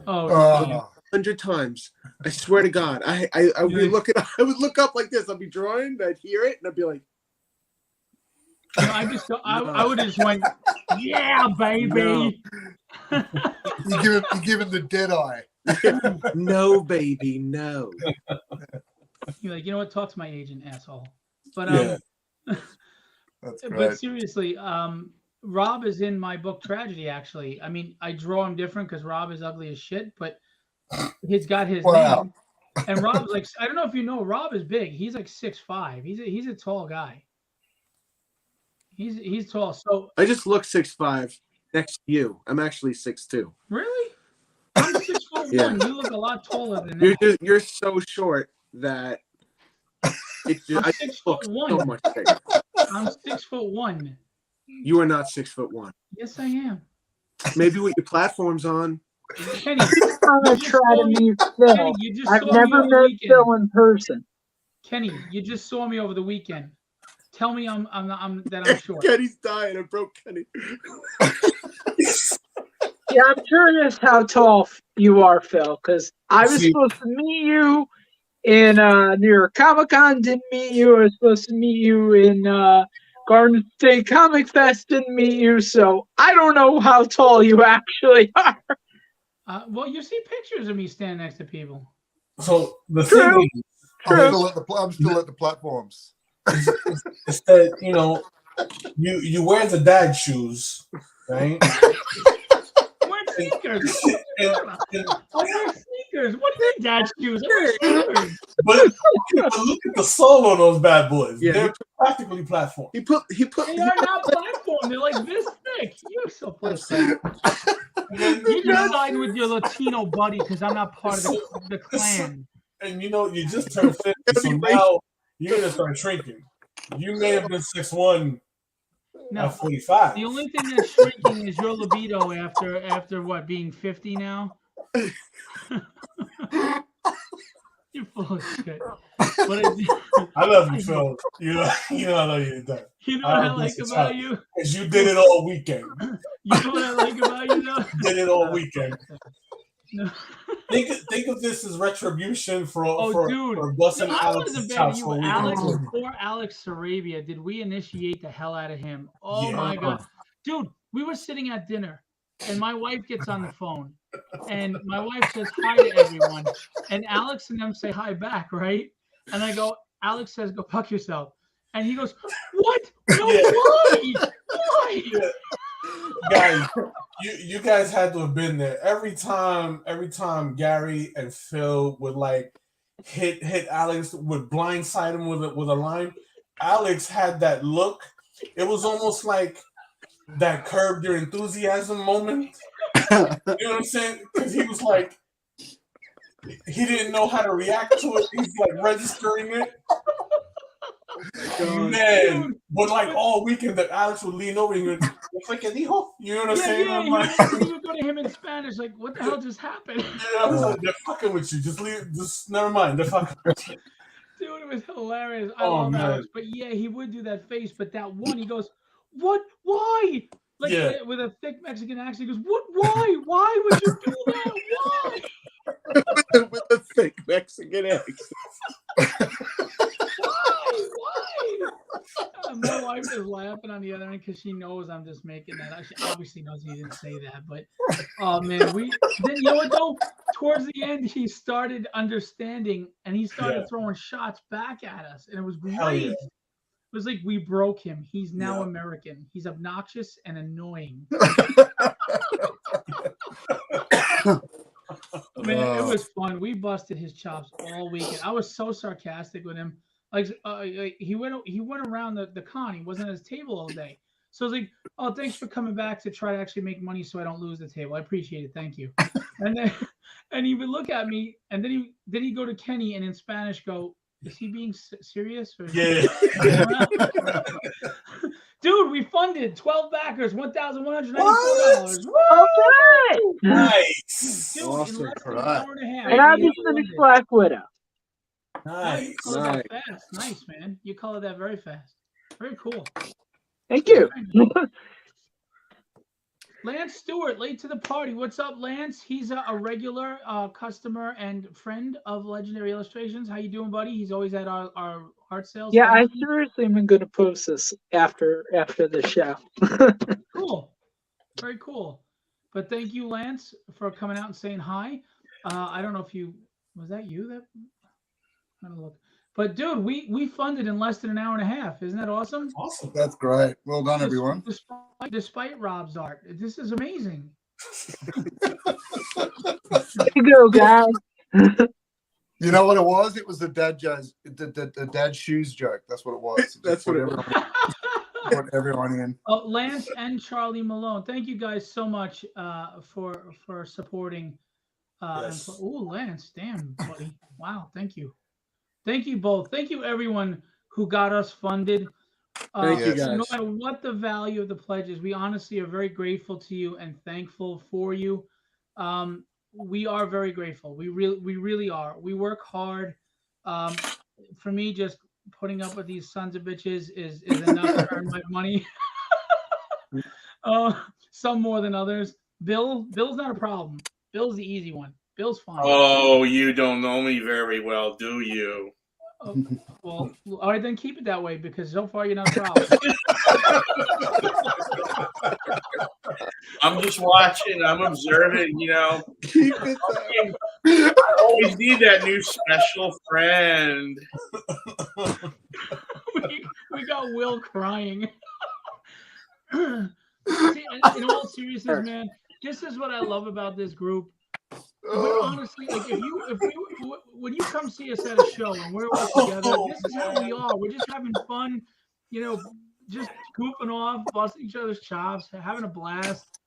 Oh, 100 times. I swear to God. I would look up like this. I'd be drawing, I'd hear it, and I'd be like, I would have just went, yeah, baby. No. You're giving the dead eye. No, baby, no. You're like, you know what? Talk to my agent, asshole. But That's great. But seriously, Rob is in my book Tragedy. Actually, I mean, I draw him different because Rob is ugly as shit, but he's got his name. And Rob's like, I don't know if you know, Rob is big. He's like 6'5". He's a tall guy. He's tall. So I just look 6'5" next to you. I'm actually 6'2". Really? I'm 6'1". Yeah. You look a lot taller than that. You're so short that it's just, I'm 6'1". So much bigger. I'm 6'1". You are not 6'1". Yes, I am. Maybe with your platforms on. Kenny, I'm gonna try to meet Phil. I've never met Phil in person. Kenny, you just saw me over the weekend. Tell me I'm short. Kenny's dying. I broke Kenny. Yeah, I'm curious how tall you are, Phil, because I was supposed to meet you in New York Comic Con. Didn't meet you. I was supposed to meet you in Garden State Comic Fest didn't meet you, so I don't know how tall you actually are. Well, you see pictures of me standing next to people. So the True. thing is, I'm still at the platforms. is that you wear the dad shoes, right? I'm wearing sneakers. I wear sneakers. What do you mean, dad shoes? I wear sneakers. But look at the sole on those bad boys. Yeah, They're practically platform. He put They are not platform. They're like this thick. You're so pathetic. You're just siding with your Latino buddy because I'm not part of the clan. And you just turned 50, so now you're gonna start shrinking. You may have been 6'1" No. at 45. The only thing that's shrinking is your libido after what, being 50 now? You're full of shit. But I love you, Phil. You know I love you. You know what I like about you? Because you did it all weekend. You know what I like about you, though? You did it all weekend. No. Think of this as retribution for busting I Alex wasn't bad chops you. for a Alex, weekend. poor Alex Sarabia. Did we initiate the hell out of him? Oh Yeah. my god, dude! We were sitting at dinner, and my wife gets on the phone, and my wife says hi to everyone, and Alex and them say hi back, right? And I go, Alex says, "Go fuck yourself," and he goes, "What? No, Yeah. why? Why?" Yeah. Guys, you guys had to have been there. Every time Gary and Phil would like hit Alex, would blindside him with a line. Alex had that look. It was almost like that Curb Your Enthusiasm moment. You know what I'm saying? Because he was like, he didn't know how to react to it. He's like registering it. Man, but like all weekend that Alex would lean over and he would, you know what I'm saying? Yeah, I'm like, he would go to him in Spanish, like, "What the hell just happened?" yeah, I was like, they're fucking with you. Just never mind. They're fucking with you. Dude, it was hilarious. I Oh, love man. Alex, but yeah, he would do that face. But that one, he goes, "What? Why?" Like Yeah. with a thick Mexican accent, he goes, "What? Why? Why would you do that? Why?" with a thick Mexican accent. Why? My wife is laughing on the other end because she knows I'm just making that. She obviously knows he didn't say that, but oh man, then you know what though? Towards the end, he started understanding and he started throwing shots back at us, and it was great. Hell yeah. It was like we broke him. He's now Yeah. American. He's obnoxious and annoying. Man, it was fun. We busted his chops all weekend. I was so sarcastic with him. Like he went around the con. He wasn't at his table all day. So I was like, "Oh, thanks for coming back to try to actually make money so I don't lose the table. I appreciate it. Thank you." And he would look at me, and then he go to Kenny and in Spanish go, "Is he being serious?" Or Yeah. Dude, we funded 12 backers, $1,194. All right. Nice. Dude, Awesome. in less than an hour and a half. And I we just had finished funded. Black Widow. Wow, you Nice. colored that fast. Nice, man. You colored that very fast. Very cool. Thank you. Lance Stewart, late to the party. What's up, Lance? He's a regular customer and friend of Legendary Illustrations. How you doing, buddy? He's always at our art sales. Yeah, I Thank you. seriously am going to post this after the show. Cool. Very cool. But thank you, Lance, for coming out and saying hi. I don't know if was that you that I don't look. But dude, we funded in less than an hour and a half. Isn't that awesome? Awesome. That's great. Well done, everyone. Despite Rob's art. This is amazing. There you go, guys. You know what it was? It was the dad the dad shoes joke. That's what it was. That's what it was. Put everyone in. Lance and Charlie Malone, thank you guys so much for supporting. Yes. Lance, damn, buddy. Wow, thank you. Thank you both. Thank you, everyone who got us funded. Thank you, guys. No matter what the value of the pledge is, we honestly are very grateful to you and thankful for you. We are very grateful. We really are. We work hard. For me, just putting up with these sons of bitches is enough to earn my money. Some more than others. Bill's not a problem. Bill's the easy one. Bill's fine. Oh, you don't know me very well, do you? Oh, well, all right, then keep it that way because so far you're not a problem. I'm just watching. I'm observing. Keep it I always need that new special friend. we got Will crying. See, in all seriousness, man, this is what I love about this group. We're honestly like when you come see us at a show and we're all together, this is how we are. We're just having fun, just goofing off, busting each other's chops, having a blast,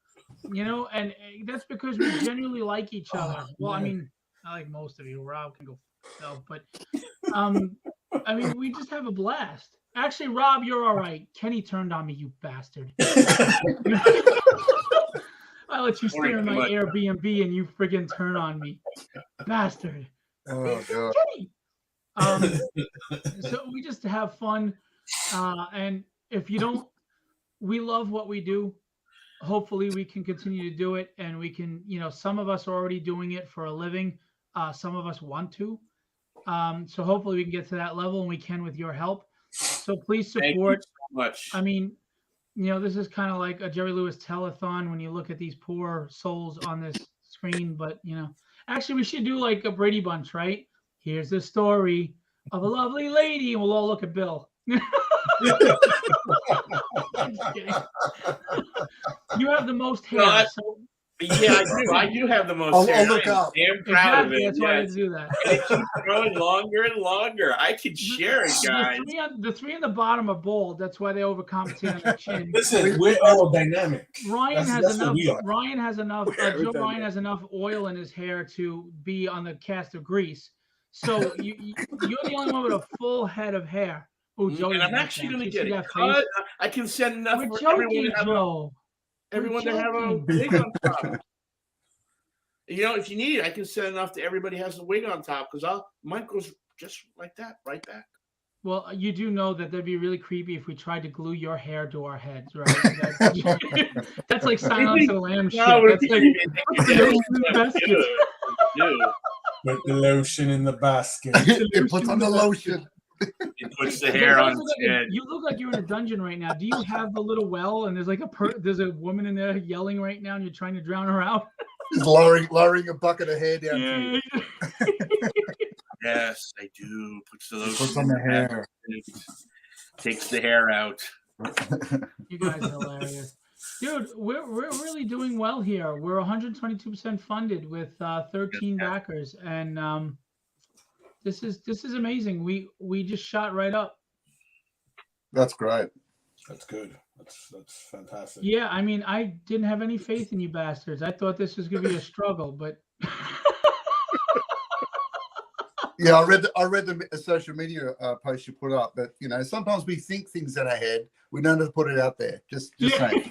and that's because we genuinely like each other. Well, I mean, I like most of you. Rob can go himself, but I mean, we just have a blast. Actually, Rob, you're all right. Kenny turned on me, you bastard. I let you stay in my Airbnb and you friggin' turn on me, bastard. Oh God. So we just have fun, and if you don't, we love what we do. Hopefully, we can continue to do it, and we can. Some of us are already doing it for a living. Some of us want to. So hopefully, we can get to that level, and we can with your help. So please support. Thank you so much. I mean, this is kind of like a Jerry Lewis telethon when you look at these poor souls on this screen. But, actually, we should do like a Brady Bunch, right? Here's the story of a lovely lady. And we'll all look at Bill. I'm just kidding. You have the most hair. No, So... Yeah, I do have the most hair. I'll look up. Damn proud of it. That's why I had to do that. And it keeps growing longer and longer. I can share it, guys. The three on the bottom are bald. That's why they overcompensate on the chin. Listen, we're aerodynamic. Ryan has enough. Ryan has enough oil in his hair to be on the cast of Grease. So you're the only one with a full head of hair. Ooh, and I'm actually going to get it cut. I can send enough for everyone to have a wig on top. If you need it, I can send enough to everybody has a wig on top because mine goes just like that, right back. Well, you do know that that'd be really creepy if we tried to glue your hair to our heads, right? That's like Silence of the Lambs shit. That's like put the lotion in the basket. It puts on the lotion. It puts the hair on his head. You look like you're in a dungeon right now. Do you have the little well and there's like there's a woman in there yelling right now and you're trying to drown her out? Just lowering a bucket of hair down to you. Yes, I do. Puts on the hair. Takes the hair out. You guys are hilarious. Dude, we're really doing well here. We're 122% funded with 13 backers, and this is amazing. We just shot right up. That's great. That's good. That's fantastic. Yeah, I mean, I didn't have any faith in you bastards. I thought this was gonna be a struggle, but yeah, I read the social media post you put up, but sometimes we think things in our head. We don't have to put it out there. Just saying.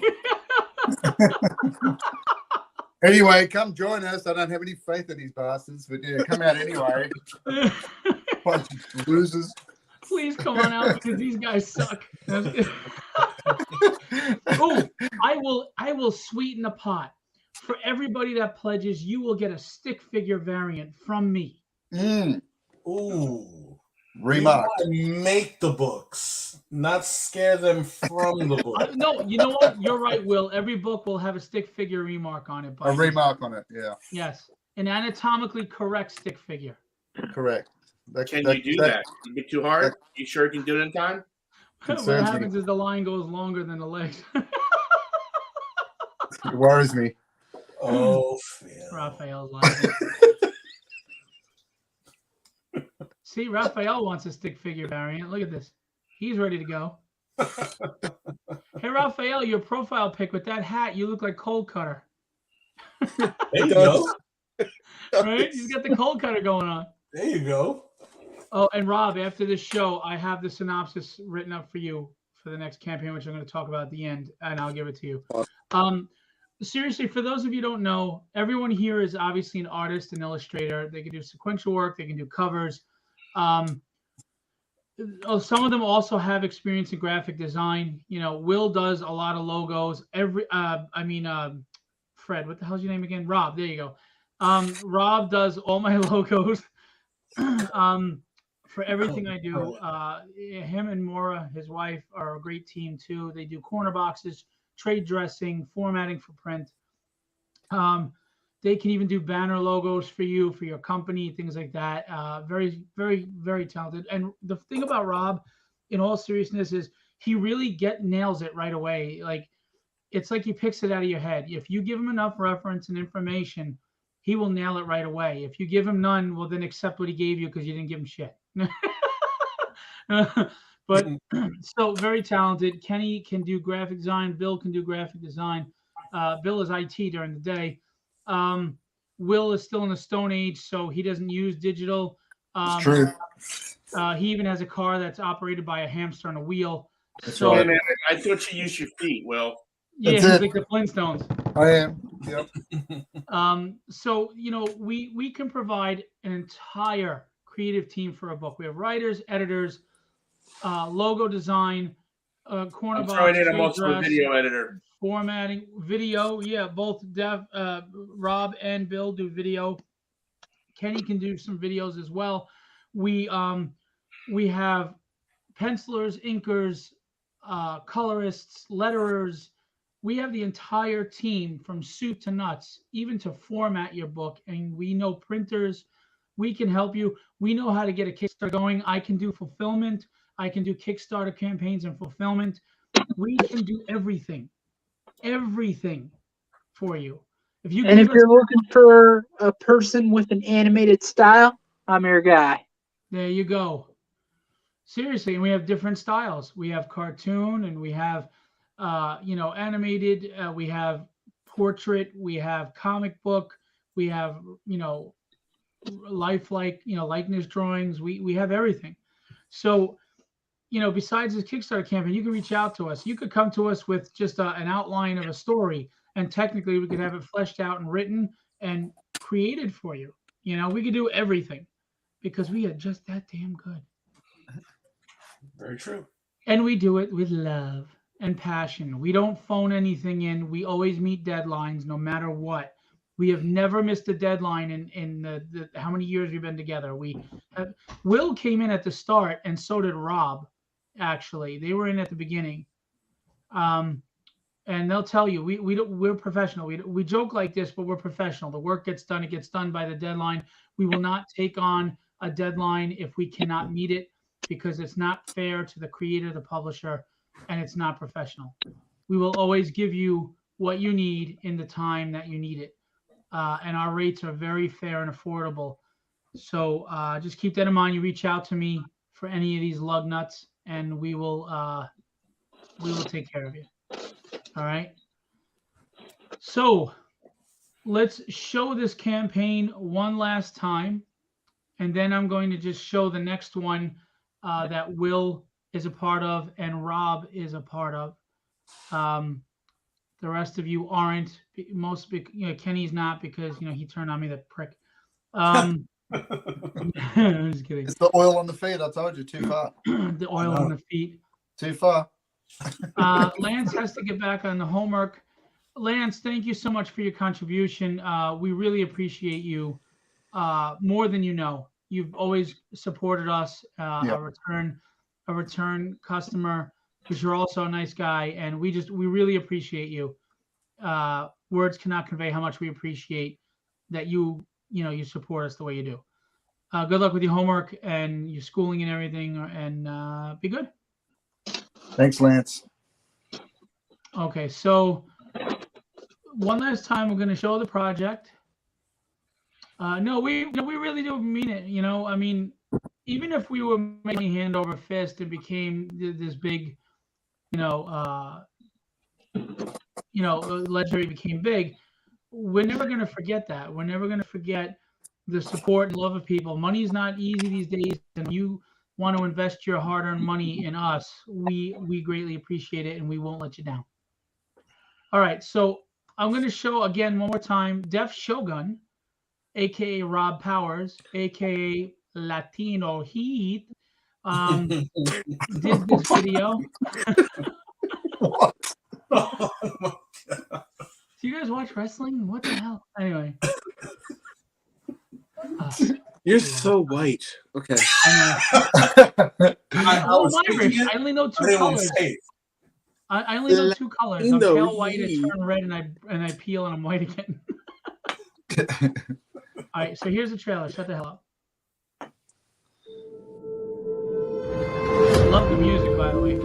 Anyway, come join us. I don't have any faith in these bastards, but yeah, come out anyway. Bunch of losers. Please come on out because these guys suck. Oh, I will sweeten the pot. For everybody that pledges, you will get a stick figure variant from me. Ooh. Remark. Make the books, not scare them from the book. No, you know what? You're right, Will. Every book will have a stick figure remark on it. A remark on it, yeah. Yes, an anatomically correct stick figure. Correct. Can you do that? Is it too hard? You sure you can do it in time? What happens is the line goes longer than the legs. It worries me. Oh, Phil. Raphael's laughing. See, Raphael wants a stick figure variant. Look at this. He's ready to go. Hey, Raphael, your profile pic with that hat, you look like Cold Cutter. There you go. Right? He's got the Cold Cutter going on. There you go. Oh, and Rob, after this show, I have the synopsis written up for you for the next campaign, which I'm going to talk about at the end, and I'll give it to you. Seriously, for those of you who don't know, everyone here is obviously an artist, an illustrator. They can do sequential work. They can do covers. Some of them also have experience in graphic design. Will does a lot of logos. Fred, what the hell's your name again? Rob, there you go. Rob does all my logos. For for everything I do. Him and Maura, his wife, are a great team too. They do corner boxes, trade dressing, formatting for print. Um, they can even do banner logos for you, for your company, things like that. Very, very, very talented. And the thing about Rob, in all seriousness, is he really nails it right away. Like it's like he picks it out of your head. If you give him enough reference and information, he will nail it right away. If you give him none, well, then accept what he gave you because you didn't give him shit. But so very talented. Kenny can do graphic design. Bill can do graphic design. Bill is IT during the day. Will is still in the Stone Age, so he doesn't use digital. It's true. He even has a car that's operated by a hamster on a wheel. That's So right. Man, I thought you used your feet, Will. yeah, That's he's it. like the Flintstones. I am. Yep. So we can provide an entire creative team for a book. We have writers, editors, logo design, corner I'm box, throwing in. I'm trade also a dress, video editor. formatting, video. Yeah, both Rob and Bill do video. Kenny can do some videos as well. We have pencilers, inkers, colorists, letterers. We have the entire team from soup to nuts, even to format your book. And we know printers. We can help you. We know how to get a Kickstarter going. I can do fulfillment. I can do Kickstarter campaigns and fulfillment. We can do everything for you. If you And if give us, you're looking for a person with an animated style, I'm your guy. there you go. Seriously, and we have different styles. We have cartoon, and we have, animated. We have portrait. We have comic book. We have, lifelike, likeness drawings. We have everything. So, besides this Kickstarter campaign, you can reach out to us. You could come to us with just an outline of a story, and technically, we could have it fleshed out and written and created for you. We could do everything because we are just that damn good. Very true. And we do it with love and passion. We don't phone anything in. We always meet deadlines no matter what. We have never missed a deadline in the how many years we've been together. Will came in at the start, and so did Rob. Actually, they were in at the beginning. And they'll tell you we're professional. We joke like this, but we're professional. The work gets done. It gets done by the deadline. We will not take on a deadline if we cannot meet it, because it's not fair to the creator, the publisher, and it's not professional. We will always give you what you need in the time that you need it. And our rates are very fair and affordable. So just keep that in mind. You reach out to me for any of these lug nuts, and we will take care of you. All right. So let's show this campaign one last time, and then I'm going to just show the next one that Will is a part of and Rob is a part of. The rest of you aren't. Kenny's not because he turned on me, that prick. I'm just kidding. It's the oil on the feet. I told you, too far. The oil on the feet. Too far. Lance has to get back on the homework. Lance, thank you so much for your contribution. We really appreciate you more than you know. You've always supported us, a return customer, because you're also a nice guy, and we really appreciate you. Words cannot convey how much we appreciate that you support us the way you do. Good luck with your homework and your schooling and everything, and be good. Thanks, Lance. Okay, so one last time we're going to show the project. No, we really do mean it. I mean, even if we were making hand over fist and became this big, legendary became big, we're never going to forget that. We're never going to forget the support and love of people. Money is not easy these days, and you want to invest your hard-earned money in us. We greatly appreciate it, and we won't let you down. All right, so I'm going to show again one more time. Def Shogun, aka Rob Powers, aka Latino Heat, did this video. What? Oh my God. Do you guys watch wrestling? What the hell? Anyway. You're so white. Okay. I know. I Oh, was I'm Irish. thinking it, I only know I two didn't want to colors. say it. I only know two colors. I'm Latino, pale white. I ye. turn red, and I peel, and I'm white again. All right. So here's the trailer. Shut the hell up. Love the music, by the way.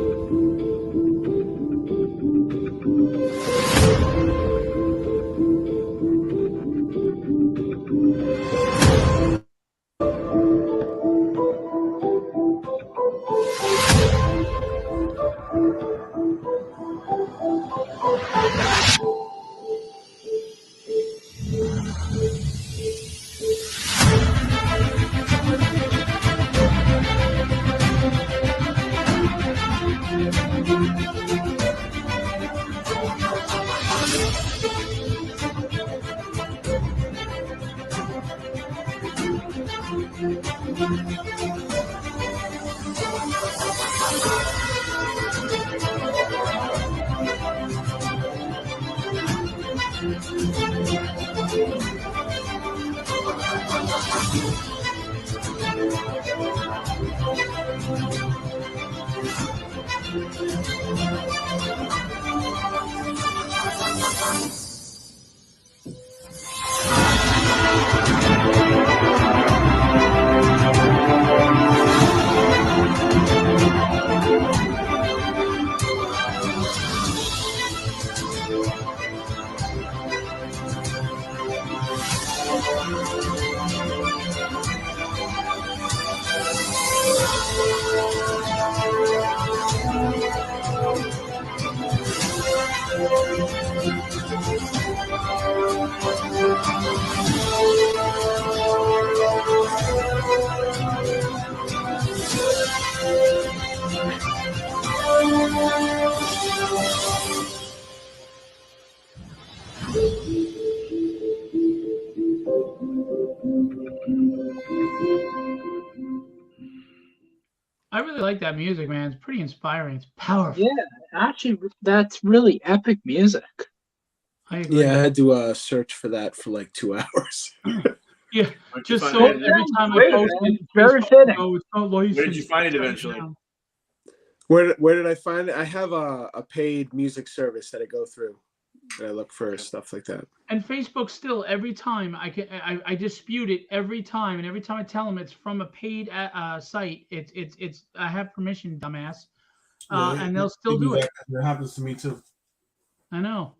I really like that music, man. It's pretty inspiring. It's powerful. Yeah, actually, that's really epic music. I agree. Yeah, I had to search for that for like 2 hours. Yeah, Where'd you just find so it? every time I Great, post man. it, Very Facebook fitting. will go, it's not Where did you licensed. find it Shut eventually? down. Where did I find it? I have a paid music service that I go through, and I look for stuff like that. And Facebook still every time I dispute it every time, and every time I tell them it's from a paid site, it's I have permission, dumbass, and they'll still do it. That happens to me too. I know.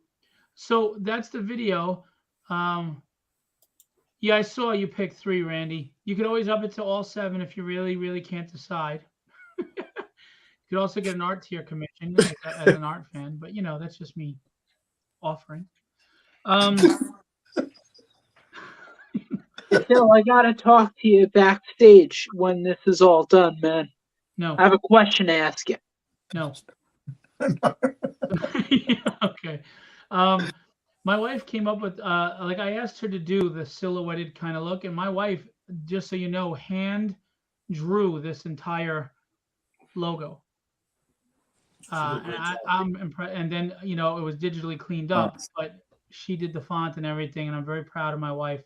So that's the video. Yeah, I saw you pick 3, Randy. You could always up it to all 7 if you really, really can't decide. You could also get an art tier commission as an art fan, but that's just me offering. Phil, I gotta talk to you backstage when this is all done, man. No. I have a question to ask you. No. Okay. My wife came up with like I asked her to do the silhouetted kind of look, and my wife, just so you know, hand drew this entire logo. And I'm impressed. And then it was digitally cleaned up, but she did the font and everything, and I'm very proud of my wife.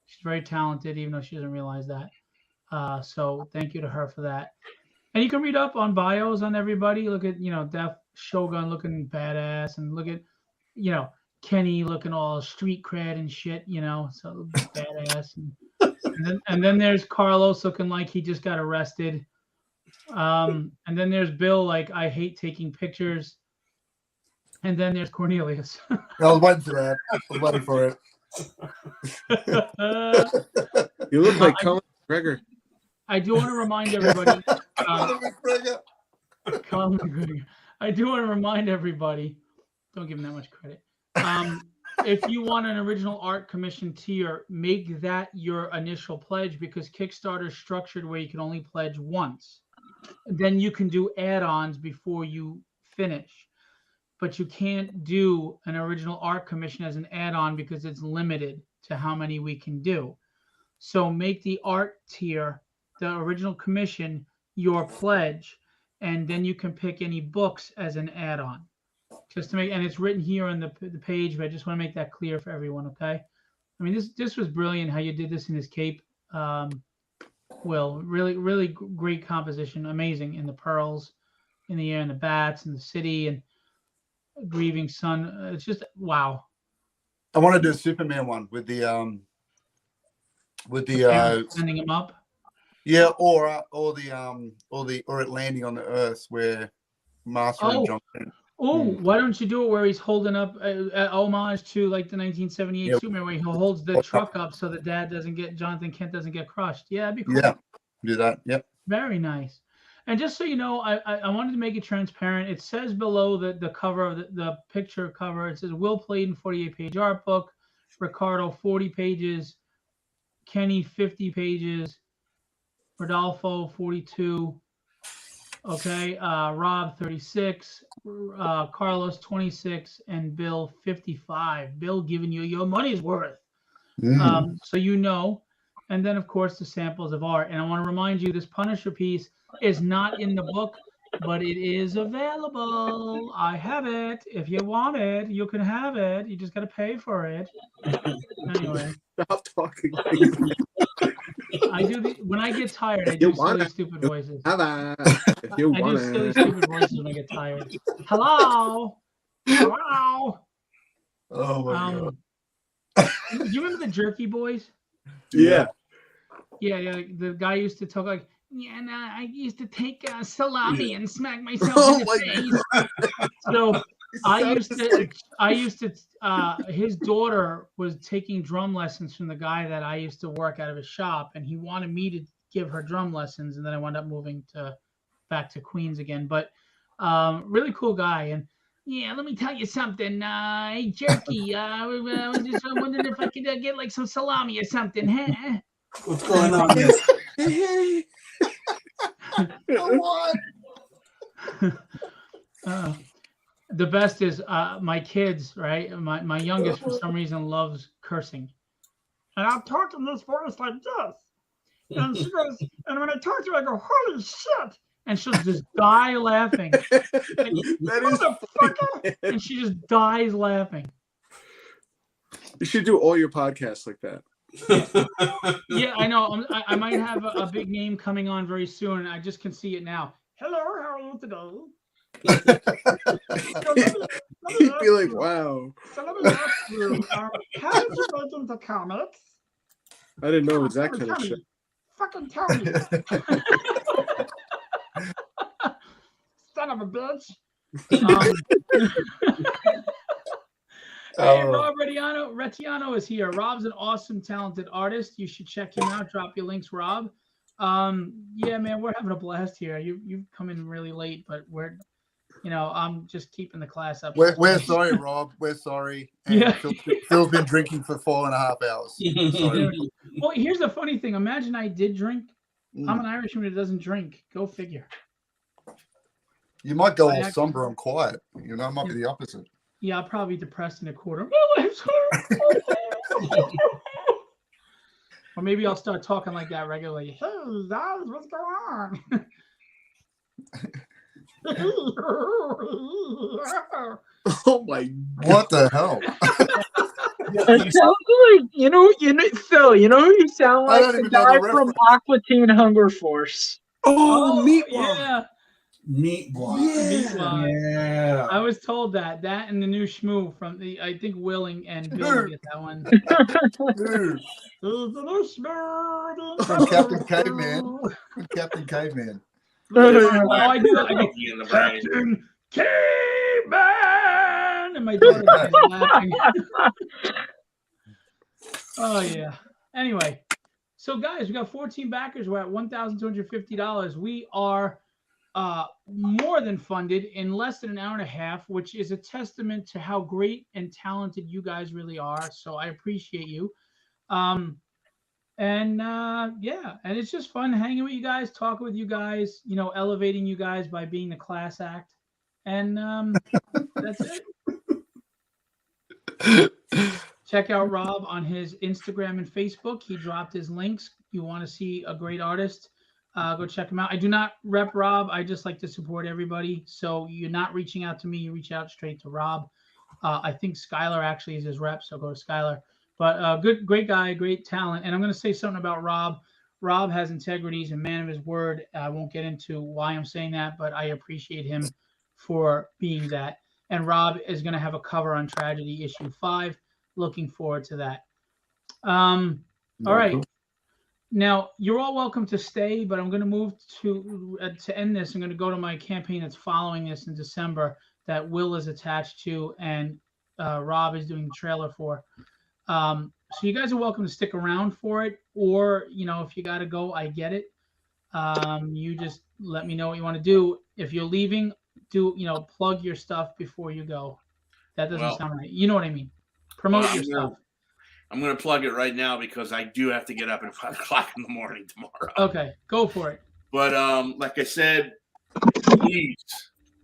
She's very talented, even though she doesn't realize that. So thank you to her for that. And you can read up on bios on everybody. Look at Def Shogun looking badass, and look at Kenny looking all street cred and shit. So badass. And then there's Carlos looking like he just got arrested. And then there's Bill, like, I hate taking pictures. And then there's Cornelius. I was waiting for that. I was waiting for it. You look like Colin McGregor. I do want to remind everybody. Colin McGregor. I do want to remind everybody. Don't give him that much credit. If you want an original art commission tier, make that your initial pledge, because Kickstarter is structured where you can only pledge once. Then you can do add-ons before you finish. But you can't do an original art commission as an add-on because it's limited to how many we can do. So make the art tier, the original commission, your pledge, and then you can pick any books as an add-on. Just to make, and it's written here on the page, but I just want to make that clear for everyone, okay? I mean, this was brilliant how you did this in his cape. Will. Really, really great composition. Amazing in the pearls, in the air, and the bats, and the city, and grieving son. It's just wow. I want to do a Superman one with the Parents sending him up. yeah, or it landing on the Earth where Master and Oh, John. why don't you do it where he's holding up homage to like the 1978 Yeah. Superman, where he holds the truck up so that Jonathan Kent doesn't get crushed. Yeah, that'd be cool. Yeah, do that. Yep. Very nice. And just so you know, I wanted to make it transparent. It says below the cover of the picture cover, it says Will Playden 48-page art book, Ricardo 40 pages, Kenny 50 pages, Rodolfo 42. Okay, Rob 36, Carlos 26, and Bill 55. Bill giving you your money's worth. So you know. And then, of course, the samples of art. And I want to remind you, this Punisher piece is not in the book, but it is available. I have it. If you want it, you can have it. You just got to pay for it. Anyway. Stop talking. I do when I get tired. I do silly, stupid voices. If you I do want silly, stupid voices when I get tired. Hello. Hello. Oh my god. Do you remember the Jerky Boys? Yeah. Yeah. The guy used to talk like, yeah, and I used to take salami and smack myself in the face. So I used to. His daughter was taking drum lessons from the guy that I used to work out of his shop, and he wanted me to give her drum lessons, and then I wound up moving back to Queens again. But really cool guy, and yeah, let me tell you something. Hey, Jerky, I was just wondering if I could get like some salami or something. Huh? What's going on here? What? The best is my kids, right? My youngest, for some reason, loves cursing. And I'm talking this voice like this. And she goes, and when I talk to her, I go, holy shit. And she'll just die laughing. That is and she just dies laughing. You should do all your podcasts like that. Yeah, I know. I might have a big name coming on very soon. I just can see it now. Hello, how are you today? He'd be like, wow. So let me ask you, how did you make into comics? I didn't know it was that kind of shit. Fucking tell me. Son of a bitch. Hey, Rob Rettiano is here. Rob's an awesome, talented artist. You should check him out. Drop your links, Rob. Yeah, man, we're having a blast here. You've come in really late, but I'm just keeping the class up. We're sorry, Rob. We're sorry. And Yeah. Phil's been drinking for 4.5 hours. Sorry. Well, here's the funny thing. Imagine I did drink. I'm an Irishman that doesn't drink. Go figure. You might go all somber and quiet. It might be the opposite. Yeah, I'll probably be depressed in a quarter. My life's hard. Or maybe I'll start talking like that regularly. Hey, guys, what's going on? Oh my god. What the hell? It sounds like Phil. You know who you sound I like? don't The even know guy the from reference. Aqua Teen Hunger Force. Oh, meat Yeah. Meat block. Meat block. Yeah. I was told that and the new Shmoo from I think Willing and Bill get that one. Dude, The new Shmoo. from Captain Caveman. From Captain Caveman. Oh, I do. In the brain. Captain Caveman, and my daughter was laughing. Oh yeah. Anyway, so guys, we got 14 backers. We're at $1,250. We are more than funded in less than an hour and a half, which is a testament to how great and talented you guys really are. So I appreciate you. And it's just fun hanging with you guys, talking with you guys, elevating you guys by being the class act. And that's it. Check out Rob on his Instagram and Facebook. He dropped his links. You want to see a great artist, go check him out. I do not rep Rob. I just like to support everybody. So you're not reaching out to me. You reach out straight to Rob. I think Skylar actually is his rep, so go to Skylar. But great guy, great talent. And I'm going to say something about Rob. Rob has integrity. He's a man of his word. I won't get into why I'm saying that, but I appreciate him for being that. And Rob is going to have a cover on Tragedy issue 5. Looking forward to that. All right. Cool. Now you're all welcome to stay, but I'm going to move to end this. I'm going to go to my campaign that's following this in December that Will is attached to, and Rob is doing the trailer for. So you guys are welcome to stick around for it, or if you got to go, I get it. You just let me know what you want to do. If you're leaving, plug your stuff before you go. That doesn't sound right. You know what I mean? Promote your stuff. I'm going to plug it right now because I do have to get up at 5 o'clock in the morning tomorrow. Okay, go for it. But like I said, please,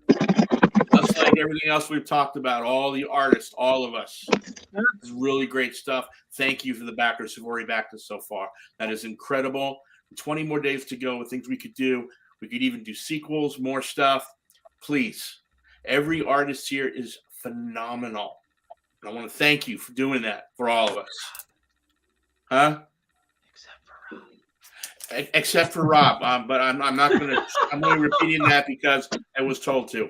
just like everything else we've talked about, all the artists, all of us, it's really great stuff. Thank you for the backers who've already backed us so far. That is incredible. 20 more days to go with things we could do. We could even do sequels, more stuff. Please, every artist here is phenomenal. And I want to thank you for doing that for all of us. Huh? Except for Rob. But I'm not going to. I'm only repeating that because I was told to.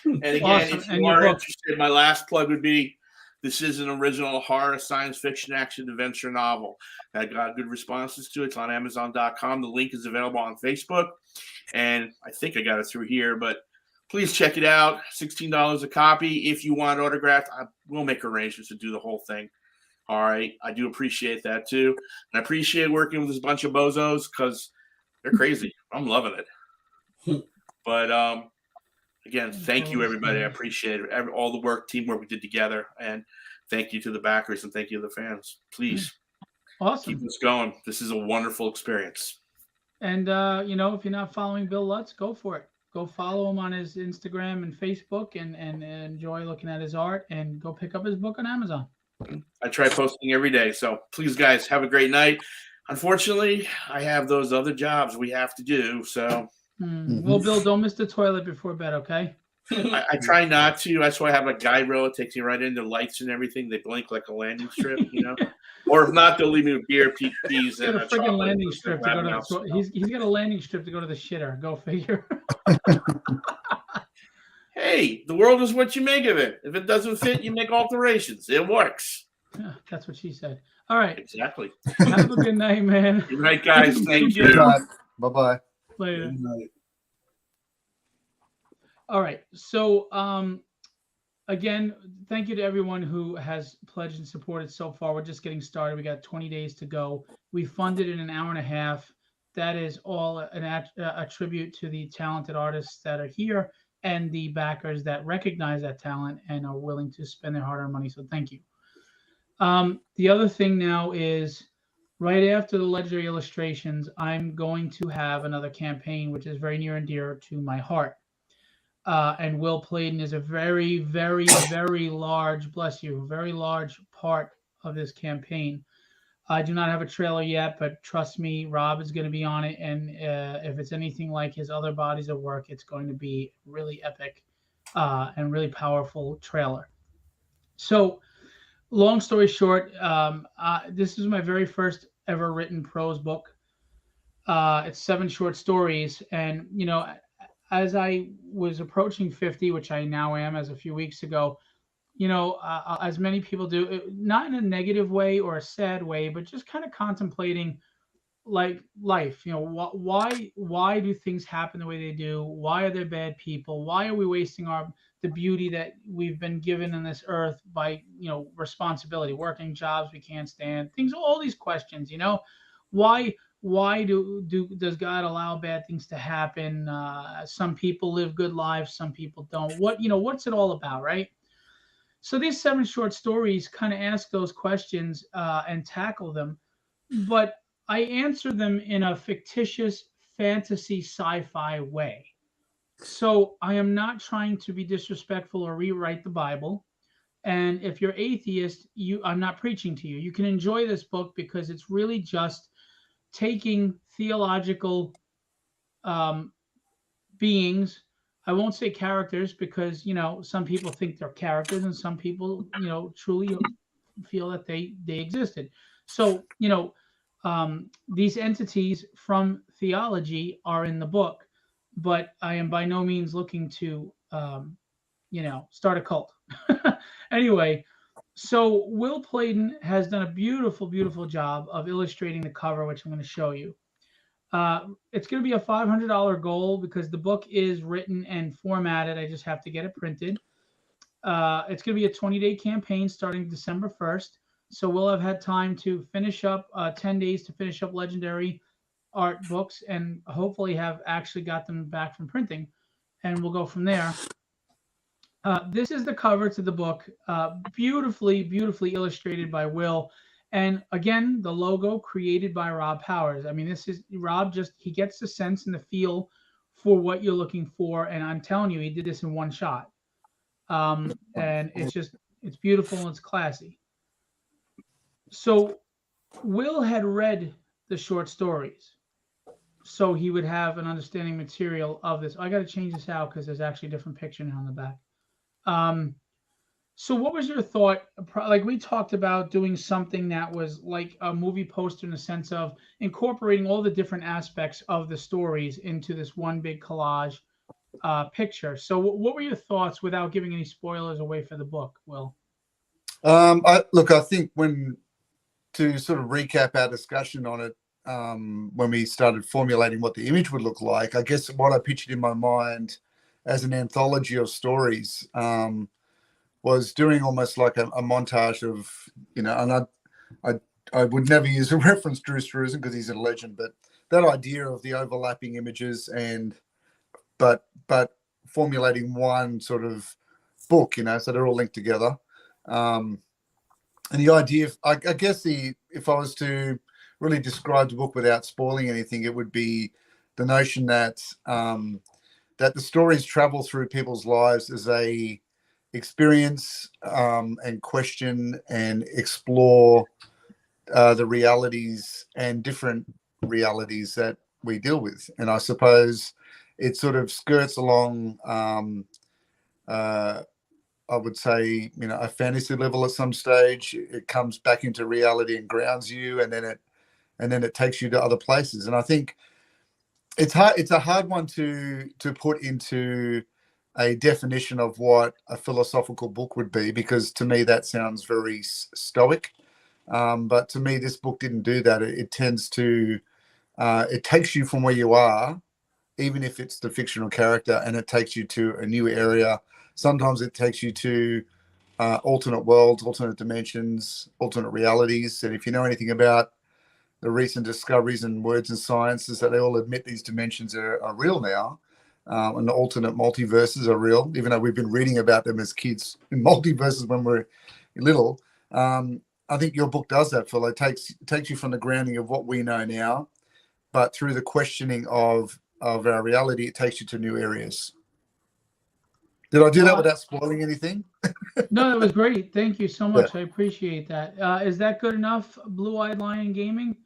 And again, Awesome. if you are interested, my last plug would be: this is an original horror, science fiction, action adventure novel. I got good responses to it. It's on Amazon.com. The link is available on Facebook, and I think I got it through here, but. Please check it out. $16 a copy. If you want autographed, I will make arrangements to do the whole thing. All right. I do appreciate that too. And I appreciate working with this bunch of bozos because they're crazy. I'm loving it. But again, thank you, everybody. I appreciate it. All the teamwork we did together. And thank you to the backers and thank you to the fans. Please keep this going. This is a wonderful experience. And, if you're not following Bill Lutz, go for it. Go follow him on his Instagram and Facebook and enjoy looking at his art, and go pick up his book on Amazon. I try posting every day. So please, guys, have a great night. Unfortunately, I have those other jobs we have to do. So, Well, Bill, don't miss the toilet before bed, okay? I try not to. That's why I have a guide rail. It takes you right into lights and everything. They blink like a landing strip, Or if not, they'll leave me with beer, peas, and a freaking landing strip to go to. He's got a landing strip to go to the shitter. Go figure. Hey, the world is what you make of it. If it doesn't fit, you make alterations. It works. Yeah, that's what she said. All right. Exactly. Have a good night, man. Good night, guys. Thank you. Bye-bye. Later. All right. So, again, thank you to everyone who has pledged and supported so far. We're just getting started. We got 20 days to go. We funded in an hour and a half. That is all a tribute to the talented artists that are here and the backers that recognize that talent and are willing to spend their hard-earned money. So thank you. The other thing now is right after the Legendary Illustrations, I'm going to have another campaign, which is very near and dear to my heart. And Will Playden is a very, very, very large, bless you, very large part of this campaign. I do not have a trailer yet, but trust me, Rob is going to be on it. And if it's anything like his other bodies of work, it's going to be really epic and really powerful trailer. So long story short, this is my very first ever written prose book. It's 7 short stories. And, as I was approaching 50, which I now am as a few weeks ago, as many people do, not in a negative way or a sad way, but just kind of contemplating like life, why do things happen the way they do? Why are there bad people? Why are we wasting the beauty that we've been given on this earth by, responsibility, working jobs we can't stand, things, all these questions, why does God allow bad things to happen? Some people live good lives, some people don't. What's it all about, right? So these 7 short stories kind of ask those questions and tackle them, but I answer them in a fictitious fantasy sci-fi way. So I am not trying to be disrespectful or rewrite the Bible. And if you're atheist, I'm not preaching to you. You can enjoy this book because it's really just taking theological beings. I won't say characters because, some people think they're characters and some people, truly feel that they existed. So, these entities from theology are in the book, but I am by no means looking to, start a cult. Anyway, so Will Pladen has done a beautiful, beautiful job of illustrating the cover, which I'm going to show you. It's going to be a $500 goal because the book is written and formatted. I just have to get it printed. It's going to be a 20-day campaign starting December 1st. So we'll have had time to finish up 10 days to finish up Legendary art books and hopefully have actually got them back from printing. And we'll go from there. This is the cover to the book, beautifully, beautifully illustrated by Will. And again, the logo created by Rob Powers. I mean, this is Rob he gets the sense and the feel for what you're looking for. And I'm telling you, he did this in one shot. And it's beautiful and it's classy. So Will had read the short stories, so he would have an understanding material of this. I got to change this out because there's actually a different picture now on the back. So what was your thought? Like we talked about doing something that was like a movie poster in the sense of incorporating all the different aspects of the stories into this one big collage picture. So what were your thoughts without giving any spoilers away for the book, Will? I think to sort of recap our discussion on it, when we started formulating what the image would look like, I guess what I pictured in my mind as an anthology of stories was doing almost like a montage of, and I would never use a reference Drew Struzan because he's a legend, but that idea of the overlapping images but formulating one sort of book, so they're all linked together. And the idea of, I guess if I was to really describe the book without spoiling anything, it would be the notion that that the stories travel through people's lives as they experience and question and explore the realities and different realities that we deal with. And I suppose it sort of skirts along I would say, a fantasy level at some stage. It comes back into reality and grounds you, and then it takes you to other places. And I think it's hard. It's a hard one to put into a definition of what a philosophical book would be, because to me that sounds very stoic. But to me, this book didn't do that. It tends to it takes you from where you are, even if it's the fictional character, and it takes you to a new area. Sometimes it takes you to alternate worlds, alternate dimensions, alternate realities. And if you know anything about the recent discoveries in words and science, is that they all admit these dimensions are real now, and the alternate multiverses are real, even though we've been reading about them as kids in multiverses when we're little. I think your book does that, Phil. It takes you from the grounding of what we know now, but through the questioning of our reality, it takes you to new areas. Did I do that without spoiling anything? No, that was great. Thank you so much. Yeah. I appreciate that. Is that good enough, Blue-Eyed Lion Gaming?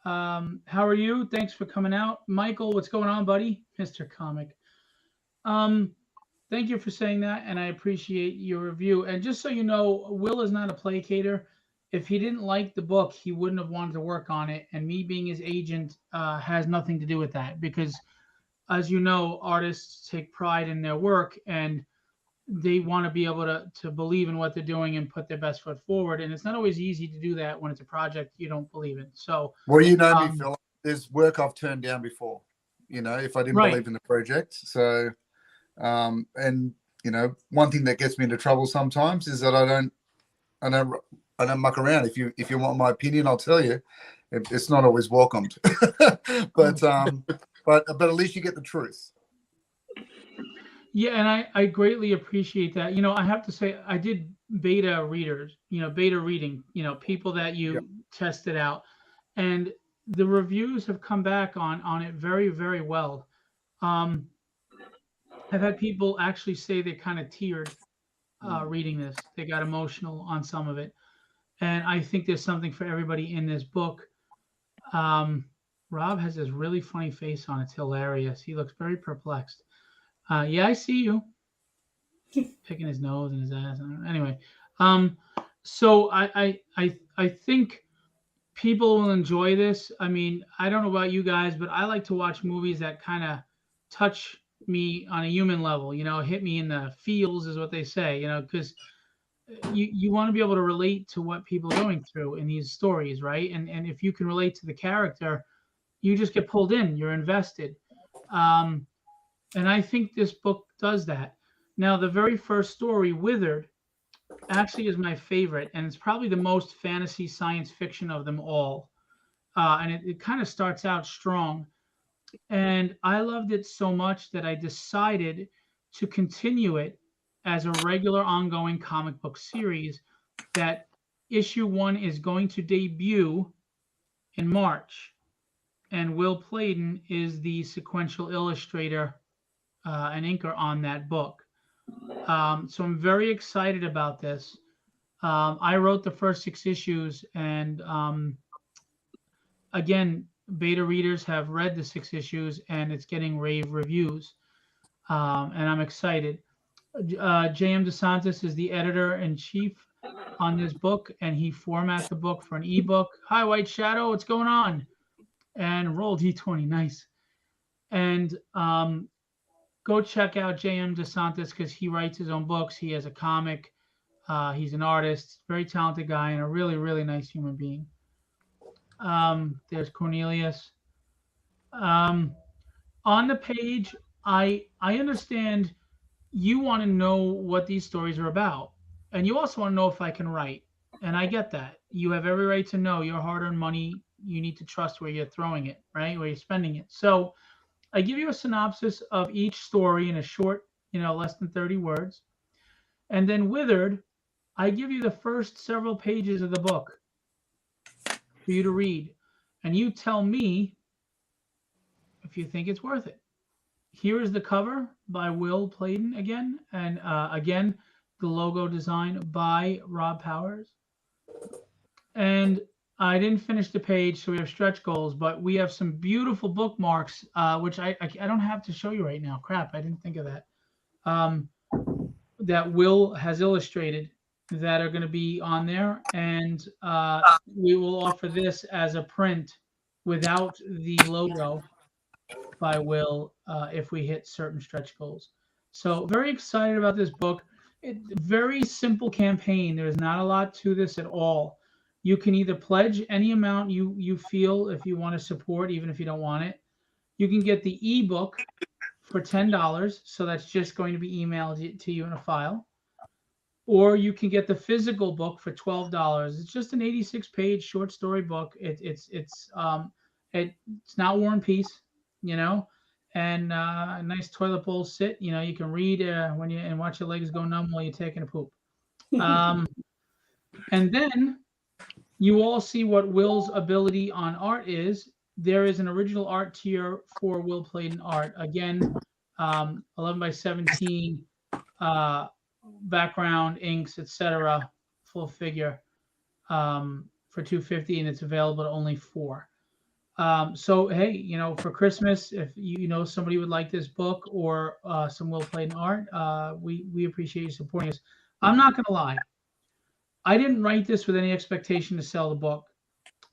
How are you? Thanks for coming out. Michael, what's going on, buddy? Mr. Comic. Thank you for saying that, and I appreciate your review. And just so you know, Will is not a placater. If he didn't like the book, he wouldn't have wanted to work on it. And me being his agent has nothing to do with that, because as you know, artists take pride in their work and they want to be able to believe in what they're doing and put their best foot forward. And it's not always easy to do that when it's a project you don't believe in. So, well, you know me, Phil, there's work I've turned down before, if I didn't believe in the project. So, and, one thing that gets me into trouble sometimes is that I don't muck around. If you want my opinion, I'll tell you. It's not always welcomed, but at least you get the truth. Yeah, and I greatly appreciate that. I have to say, I did beta readers, beta reading, people that you tested out, and the reviews have come back on it very, very well. I've had people actually say they kind of teared reading this. They got emotional on some of it, and I think there's something for everybody in this book. Rob has this really funny face on. It's hilarious. He looks very perplexed. Yeah, I see you. Picking his nose and his ass. Anyway, so I think people will enjoy this. I mean, I don't know about you guys, but I like to watch movies that kind of touch me on a human level. Hit me in the feels is what they say. Because you want to be able to relate to what people are going through in these stories, right? And if you can relate to the character, you just get pulled in. You're invested. Um, and I think this book does that. Now, the very first story, Withered, actually is my favorite, and it's probably the most fantasy science fiction of them all. And it kind of starts out strong. And I loved it so much that I decided to continue it as a regular ongoing comic book series that issue one is going to debut in March. And Will Pladen is the sequential illustrator and inker on that book. So I'm very excited about this. I wrote the first 6 issues, and again, beta readers have read the 6 issues, and it's getting rave reviews. And I'm excited. J.M. DeSantis is the editor in chief on this book, and he formats the book for an ebook. Hi, White Shadow, what's going on? And roll D20, nice. And go check out J.M. DeSantis because he writes his own books. He has a comic. He's an artist, very talented guy, and a really, really nice human being. There's Cornelius. On the page, I understand you want to know what these stories are about, and you also want to know if I can write, and I get that. You have every right to know your hard-earned money. You need to trust where you're throwing it, right? Where you're spending it. So I give you a synopsis of each story in a short, less than 30 words, and then Withered, I give you the first several pages of the book for you to read, and you tell me if you think it's worth it. Here is the cover by Will Pladen again, and again, the logo design by Rob Powers. And I didn't finish the page, so we have stretch goals, but we have some beautiful bookmarks, which I don't have to show you right now. Crap, I didn't think of that. That Will has illustrated that are going to be on there, and we will offer this as a print without the logo by Will if we hit certain stretch goals. So very excited about this book. Very simple campaign. There's not a lot to this at all. You can either pledge any amount you feel if you want to support, even if you don't want it. You can get the ebook for $10, so that's just going to be emailed to you in a file. Or you can get the physical book for $12. It's just an 86-page short story book. It's not War and Peace, and a nice toilet bowl sit. You can read when you and watch your legs go numb while you're taking a poop. And then you all see what Will's ability on art is. There is an original art tier for Will Pladen art. Again, 11 by 17, background, inks, etc. Full figure for $250, and it's available to only 4. So hey, for Christmas, if somebody would like this book or some Will Pladen art, we appreciate you supporting us. I'm not gonna lie, I didn't write this with any expectation to sell the book,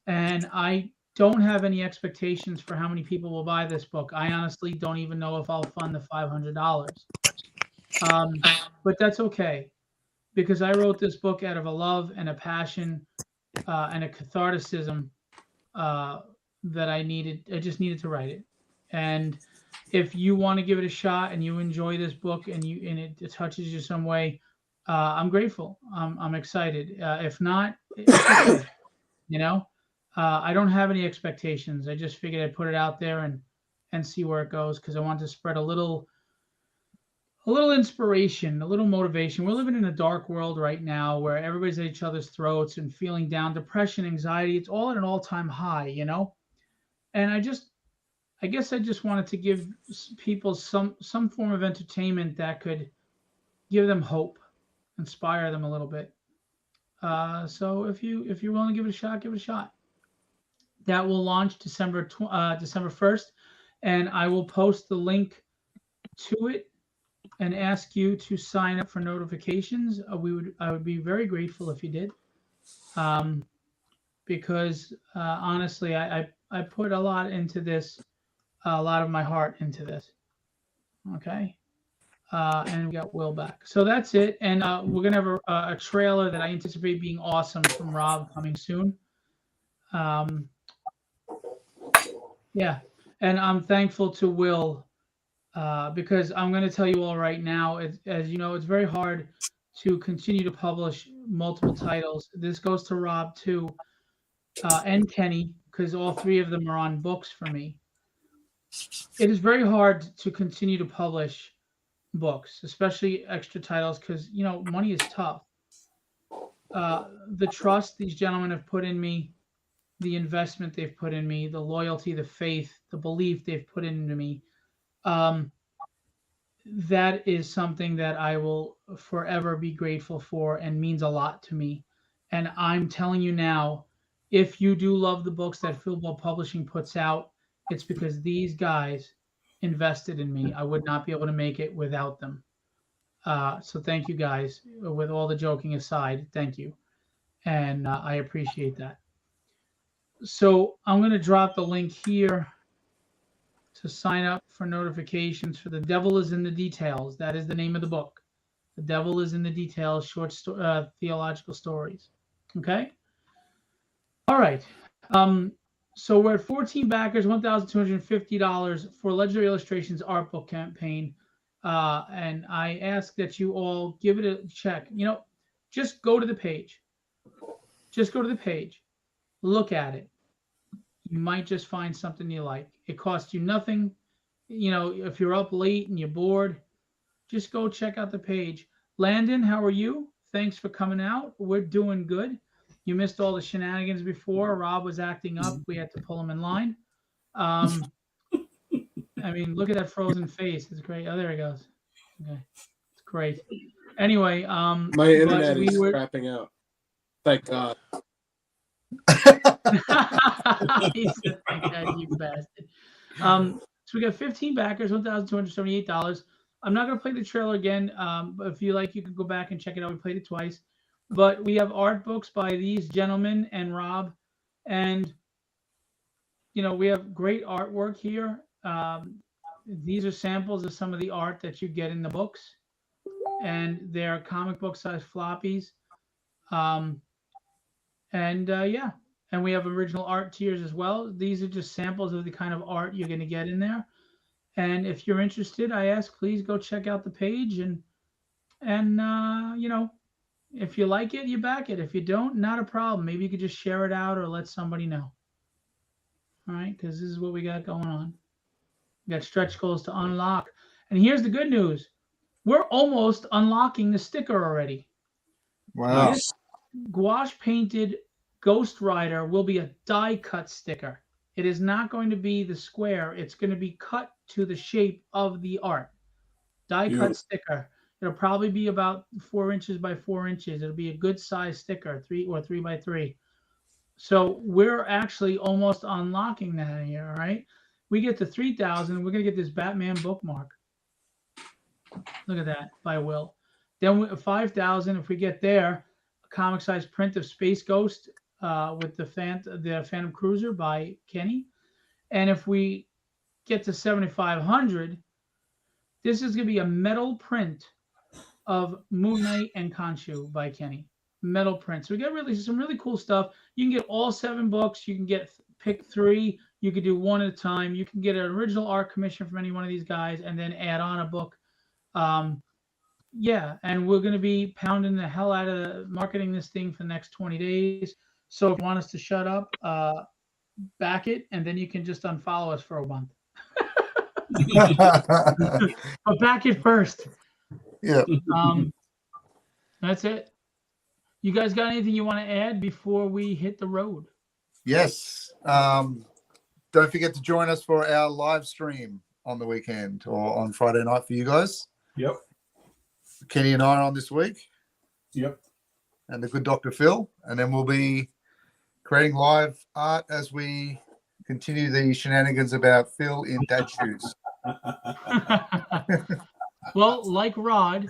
and I don't have any expectations for how many people will buy this book. I honestly don't even know if I'll fund the $500. But that's okay, because I wrote this book out of a love and a passion and a catharticism that I needed. I just needed to write it. And if you want to give it a shot and you enjoy this book and it touches you some way, I'm grateful. I'm excited. If not, it's okay. I don't have any expectations. I just figured I'd put it out there and see where it goes, because I want to spread a little inspiration, a little motivation. We're living in a dark world right now where everybody's at each other's throats and feeling down, depression, anxiety. It's all at an all-time high, And I guess I just wanted to give people some form of entertainment that could give them hope, inspire them a little bit. So if you're willing to give it a shot, give it a shot. That will launch December 1st, and I will post the link to it and ask you to sign up for notifications. I would be very grateful if you did, because honestly, I put a lot into this, a lot of my heart into this. Okay. And we got Will back. So that's it. And we're gonna have a trailer that I anticipate being awesome from Rob coming soon. Um, yeah, and I'm thankful to Will because I'm gonna tell you all right now. As you know, it's very hard to continue to publish multiple titles. This goes to Rob too, and Kenny, because all three of them are on books for me. It is very hard to continue to publish books, especially extra titles, because money is tough. The trust these gentlemen have put in me, the investment they've put in me, the loyalty, the faith, the belief they've put into me, um, that is something that I will forever be grateful for and means a lot to me. And I'm telling you now, if you do love the books that Fieldball Publishing puts out, it's because these guys invested in me. I would not be able to make it without them. So thank you guys. With all the joking aside, thank you. And I appreciate that. So I'm going to drop the link here to sign up for notifications for The Devil is in the Details. That is the name of the book. The Devil is in the Details, short theological stories. Okay? All right. So we're at 14 backers, $1,250 for Legendary Illustrations art book campaign. And I ask that you all give it a check. Just go to the page. Just go to the page. Look at it. You might just find something you like. It costs you nothing. If you're up late and you're bored, just go check out the page. Landon, how are you? Thanks for coming out. We're doing good. You missed all the shenanigans before. Rob was acting up. We had to pull him in line. I mean, look at that frozen face. It's great. Oh, there he goes. Okay. It's great. Anyway, my internet is crapping out. Thank God. He said, "Thank God, you bastard." So we got 15 backers, $1,278. I'm not gonna play the trailer again. But if you like, you can go back and check it out. We played it twice. But we have art books by these gentlemen and Rob, and we have great artwork here. These are samples of some of the art that you get in the books, and they're comic book size floppies. Yeah, and we have original art tiers as well. These are just samples of the kind of art you're going to get in there. And if you're interested, I ask, please go check out the page, and if you like it, you back it. If you don't, not a problem. Maybe you could just share it out or let somebody know. All right, because this is what we got going on. We got stretch goals to unlock. And here's the good news. We're almost unlocking the sticker already. Wow. This gouache painted Ghost Rider will be a die cut sticker. It is not going to be the square. It's going to be cut to the shape of the art. Die cut sticker. It'll probably be about 4 inches by 4 inches. It'll be a good size sticker, 3 or 3 by 3. So we're actually almost unlocking that here. All right. We get to 3,000. We're going to get this Batman bookmark. Look at that, by Will. Then 5,000. If we get there, a comic size print of Space Ghost with the Phantom Cruiser by Kenny. And if we get to 7,500, this is going to be a metal print of Moon Knight and Khonshu by Kenny. Metal print. So we got some really cool stuff. You can get all 7 books. You can pick 3. You could do one at a time. You can get an original art commission from any one of these guys and then add on a book. Yeah, and we're going to be pounding the hell out of marketing this thing for the next 20 days. So if you want us to shut up, back it, and then you can just unfollow us for a month. But back it first. Yeah. That's it. You guys got anything you want to add before we hit the road? Yes. Don't forget to join us for our live stream on the weekend or on Friday night for you guys. Yep. Kenny and I are on this week. Yep. And the good Dr. Phil. And then we'll be creating live art as we continue the shenanigans about Phil in dad shoes. Well, like Rod,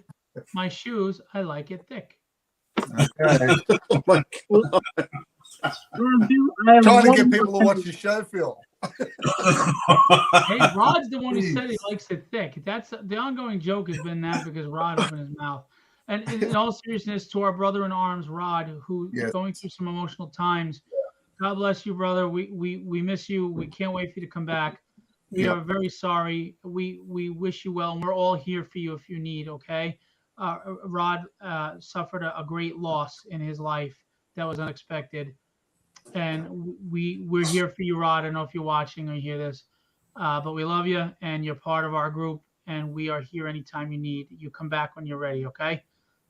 my shoes, I like it thick. Okay. Oh my God. We're am Trying to get 100% people to watch your show, Phil. Hey, Rod's the one who said he likes it thick. That's the ongoing joke has been that because Rod opened his mouth. And in all seriousness, to our brother in arms, Rod, who's Yes. going through some emotional times. God bless you, brother. We miss you. We can't wait for you to come back. We Yep. are very sorry. We wish you well, and we're all here for you if you need. Okay. Rod suffered a great loss in his life that was unexpected, and we're here for you, Rod. I don't know if you're watching or you hear this, but we love you, and you're part of our group, and we are here anytime you need. You come back when you're ready. Okay.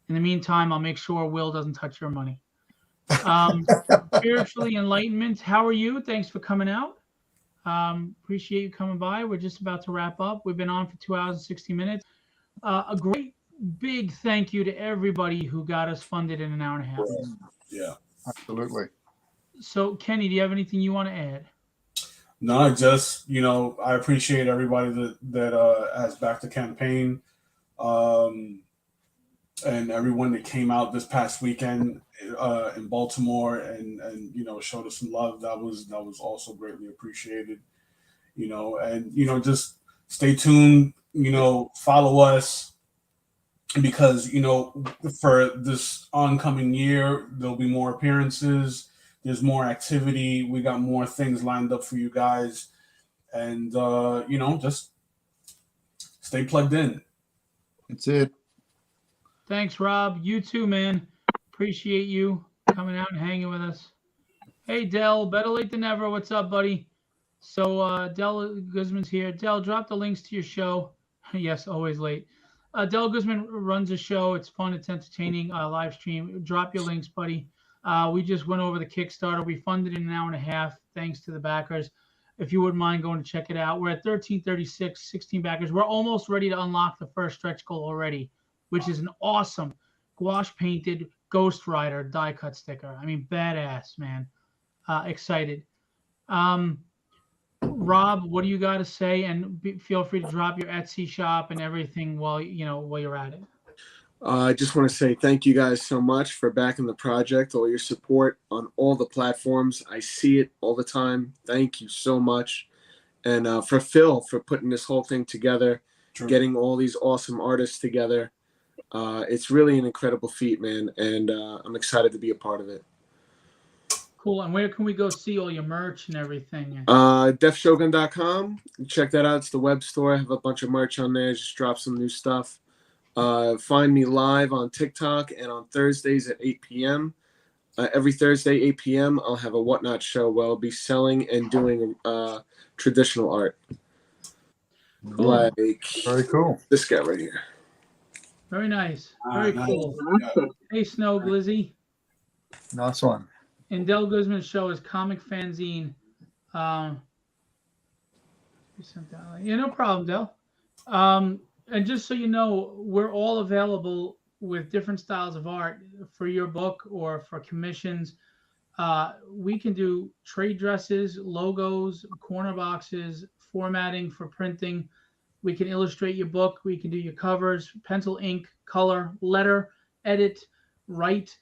In the meantime, I'll make sure Will doesn't touch your money. Spiritually enlightenment, how are you? Thanks for coming out. Appreciate you coming by. We're just about to wrap up. We've been on for 2 hours and 60 minutes. A great big thank you to everybody who got us funded in an hour and a half. Yeah. Absolutely. So, Kenny, do you have anything you want to add? No, just I appreciate everybody that has backed the campaign, and everyone that came out this past weekend in Baltimore and showed us some love. That was also greatly appreciated. And just stay tuned. Follow us because for this oncoming year there'll be more appearances. There's more activity. We got more things lined up for you guys, and just stay plugged in. That's it. Thanks, Rob. You too, man. Appreciate you coming out and hanging with us. Hey, Dell. Better late than never. What's up, buddy? So, Dell Guzman's here. Dell, drop the links to your show. Yes, always late. Dell Guzman runs a show. It's fun. It's entertaining. Live stream. Drop your links, buddy. We just went over the Kickstarter. We funded in an hour and a half, thanks to the backers. If you wouldn't mind going to check it out. We're at 1336, 16 backers. We're almost ready to unlock the first stretch goal already, which is an awesome gouache painted Ghost Rider die cut sticker. I mean, badass, man. Excited. Rob, what do you got to say? And feel free to drop your Etsy shop and everything while you're at it. I just want to say thank you guys so much for backing the project, all your support on all the platforms. I see it all the time. Thank you so much. And for Phil for putting this whole thing together, getting all these awesome artists together. It's really an incredible feat, man. And I'm excited to be a part of it. Cool. And where can we go see all your merch and everything? DefShogun.com. Check that out. It's the web store. I have a bunch of merch on there. Just drop some new stuff. Find me live on TikTok and on Thursdays at 8 p.m. Every Thursday, 8 p.m., I'll have a Whatnot show where I'll be selling and doing traditional art. Cool. Like Very cool. This guy right here. Very nice. Very cool. Awesome. Hey, Snow Glizzy. Nice one. And Del Guzman's show is Comic Fanzine. Yeah, no problem, Del. And just so you know, we're all available with different styles of art for your book or for commissions. We can do trade dresses, logos, corner boxes, formatting for printing. We can illustrate your book. We can do your covers, pencil, ink, color, letter, edit, write.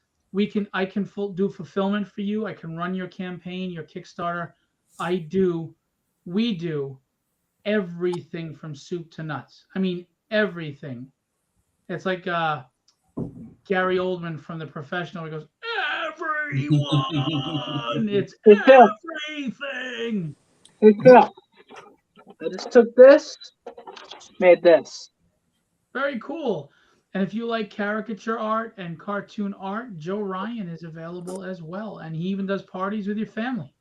I can do fulfillment for you. I can run your campaign, your Kickstarter. We do everything from soup to nuts. I mean, everything. It's like Gary Oldman from The Professional. He goes, everyone. It's everything. Hey, Phil. I just took this, made this. Very cool. And if you like caricature art and cartoon art, Joe Ryan is available as well. And he even does parties with your family.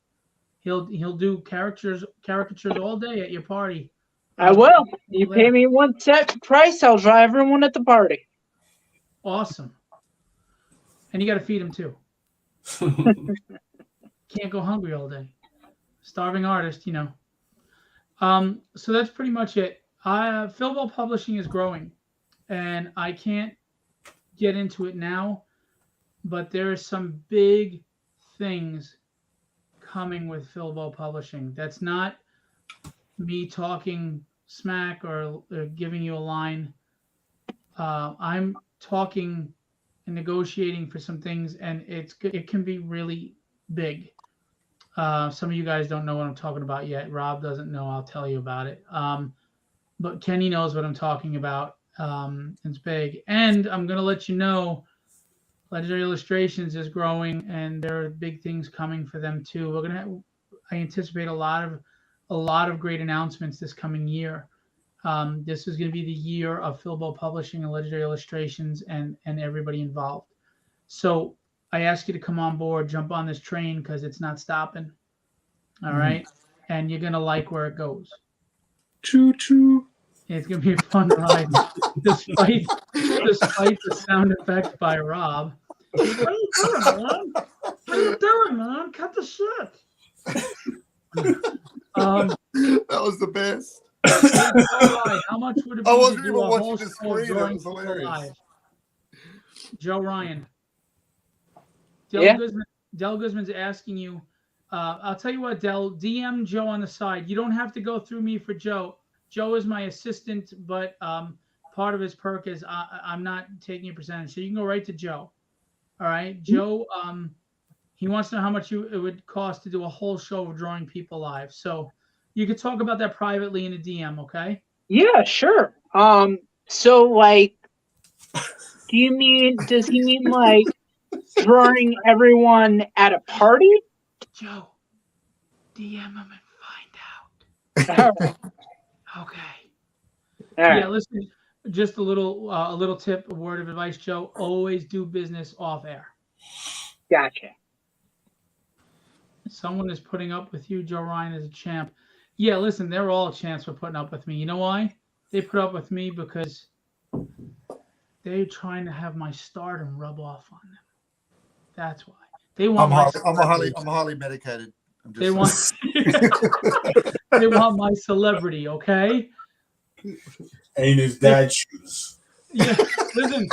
He'll do caricatures all day at your party. I will. You pay me one set price, I'll draw everyone at the party. Awesome. And you got to feed him too. Can't go hungry all day. Starving artist, So that's pretty much it. Philball Publishing is growing, and I can't get into it now, but there are some big things coming with Philball Publishing. That's not me talking smack or giving you a line. I'm talking and negotiating for some things, and it can be really big. Some of you guys don't know what I'm talking about yet. Rob doesn't know. I'll tell you about it. But Kenny knows what I'm talking about. It's big. And I'm going to let you know Legendary Illustrations is growing, and there are big things coming for them too. I anticipate a lot of great announcements this coming year. This is going to be the year of Filbo Publishing and Legendary Illustrations and everybody involved. So I ask you to come on board, jump on this train because it's not stopping. All right, and you're gonna like where it goes. Choo choo. It's gonna be a fun ride, despite the sound effects by Rob. What are you doing, man? What are you doing, man? Cut the shit. That was the best. How much would it be I wasn't to even do a watching whole the show of screen. It drawing was people hilarious. live? Joe Ryan. Yeah? Del Guzman's asking you. I'll tell you what, Del, DM Joe on the side. You don't have to go through me for Joe. Joe is my assistant, but part of his perk is I'm not taking a percentage. So you can go right to Joe. All right, Joe. He wants to know how much it would cost to do a whole show of drawing people live. So you could talk about that privately in a DM, okay? Yeah, sure. So like, does he mean like drawing everyone at a party? Joe, DM him and find out. All right. Okay. All right. Yeah, listen, just a little tip, a word of advice, Joe. Always do business off air. Gotcha. Someone is putting up with you. Joe Ryan is a champ. Yeah, listen, they're all champs for putting up with me. You know why? They put up with me because they're trying to have my stardom rub off on them. That's why. They want I'm highly medicated. They want they want my celebrity, okay? Ain't his dad shoes. Yeah, listen.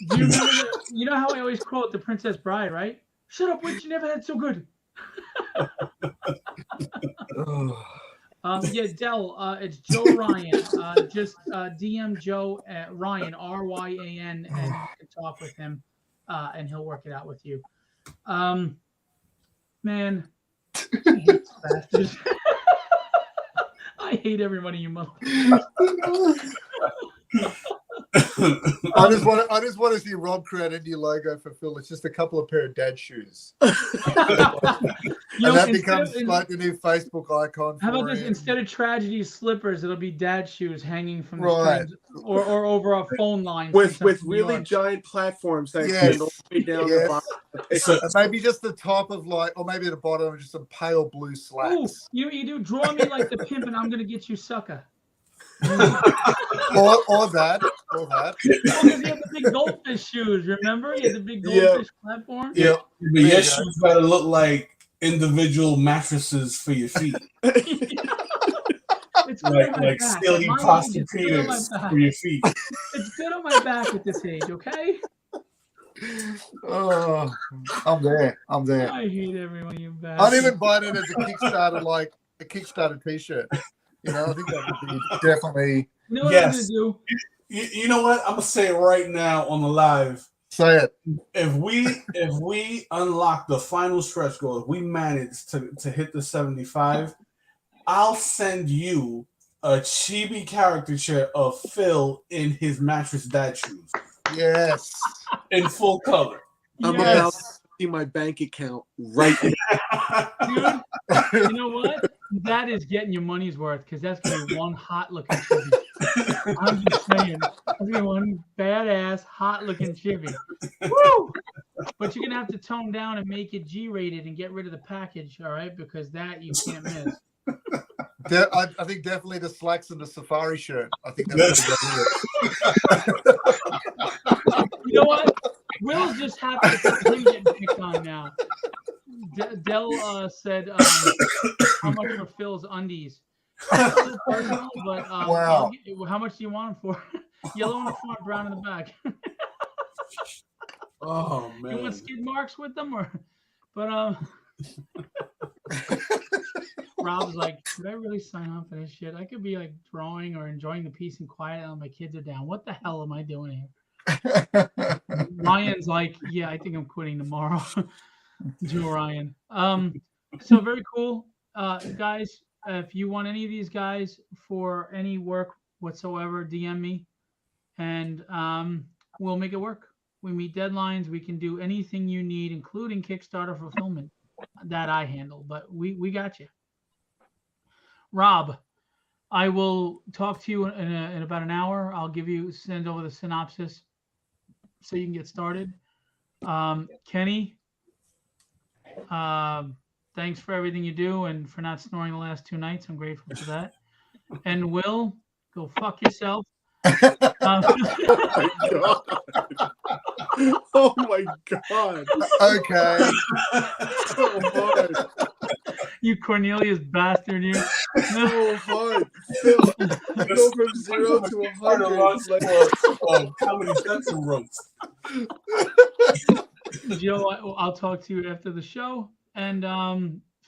Do you remember you know how I always quote The Princess Bride, right? Shut up, witch! You never had so good. Yeah, Del, it's Joe Ryan. Just DM Joe at Ryan, Ryan, and you can talk with him, and he'll work it out with you. Man, I hate this bastard. I hate every one of you motherfuckers. I just want to see Rob create a new logo for Phil. It's just a couple of pair of dad shoes. And that becomes like the new Facebook icon. How about this? him. Instead of tragedy slippers, it'll be dad shoes hanging from the Right. strings or over a phone line. With really giant platforms that Yes. extend all the way down Yes. the bottom. And maybe just the top of like, or maybe the bottom of just some pale blue Oh, slacks. you do draw me like the pimp, and I'm gonna get you sucker. or that. Oh, because he had the big goldfish shoes. Remember, he had the big goldfish platform. Yeah. But your shoes gotta look like individual mattresses for your feet. It's good on my like back. silly At my pasta age, it's good on my peters back. for your feet. It's good on my back at this age, okay? Oh, I'm there. I hate everyone, you I'd bastard. even buy it as a Kickstarter, like a Kickstarter T-shirt. You know, I think that would be definitely. You know what Yes. I'm gonna do? You know what? I'm gonna say it right now on the live. Say it. If we unlock the final stretch goal, if we manage to hit the 75, I'll send you a chibi caricature of Phil in his mattress dad shoes Yes. in full color. I'm Yes. about to see my bank account right now. Dude, you know what? That is getting your money's worth because that's gonna be one hot looking chibi. I'm just saying, that's gonna be one badass hot looking chibi. Woo! But you're gonna have to tone down and make it G-rated and get rid of the package, all right? Because that you can't miss. I think definitely the slacks and the safari shirt. I think that's You know what? Will's just happy to see him getting picked on now. Del said, "How much for Phil's undies?" That's a little personal, but Wow. how much do you want them for? Yellow in the front, brown in the back. Oh You want man. skid marks with them, or? But Rob's like, "Should I really sign up for this shit? I could be like drawing or enjoying the peace and quiet while my kids are down. What the hell am I doing here?" Ryan's like, "Yeah, I think I'm quitting tomorrow." Joe Ryan. So very cool, guys. If you want any of these guys for any work whatsoever, DM me, and we'll make it work. We meet deadlines. We can do anything you need, including Kickstarter fulfillment that I handle. But we got you, Rob. I will talk to you in about an hour. I'll send over the synopsis so you can get started. Kenny, thanks for everything you do and for not snoring the last 2 nights. I'm grateful for that. And Will, go fuck yourself. Oh my god. Okay. So hard. You Cornelius bastard, you. So hard. Phil, go from 0 to 100. Like, comedy Stetson roast. Joe, I'll talk to you after the show. And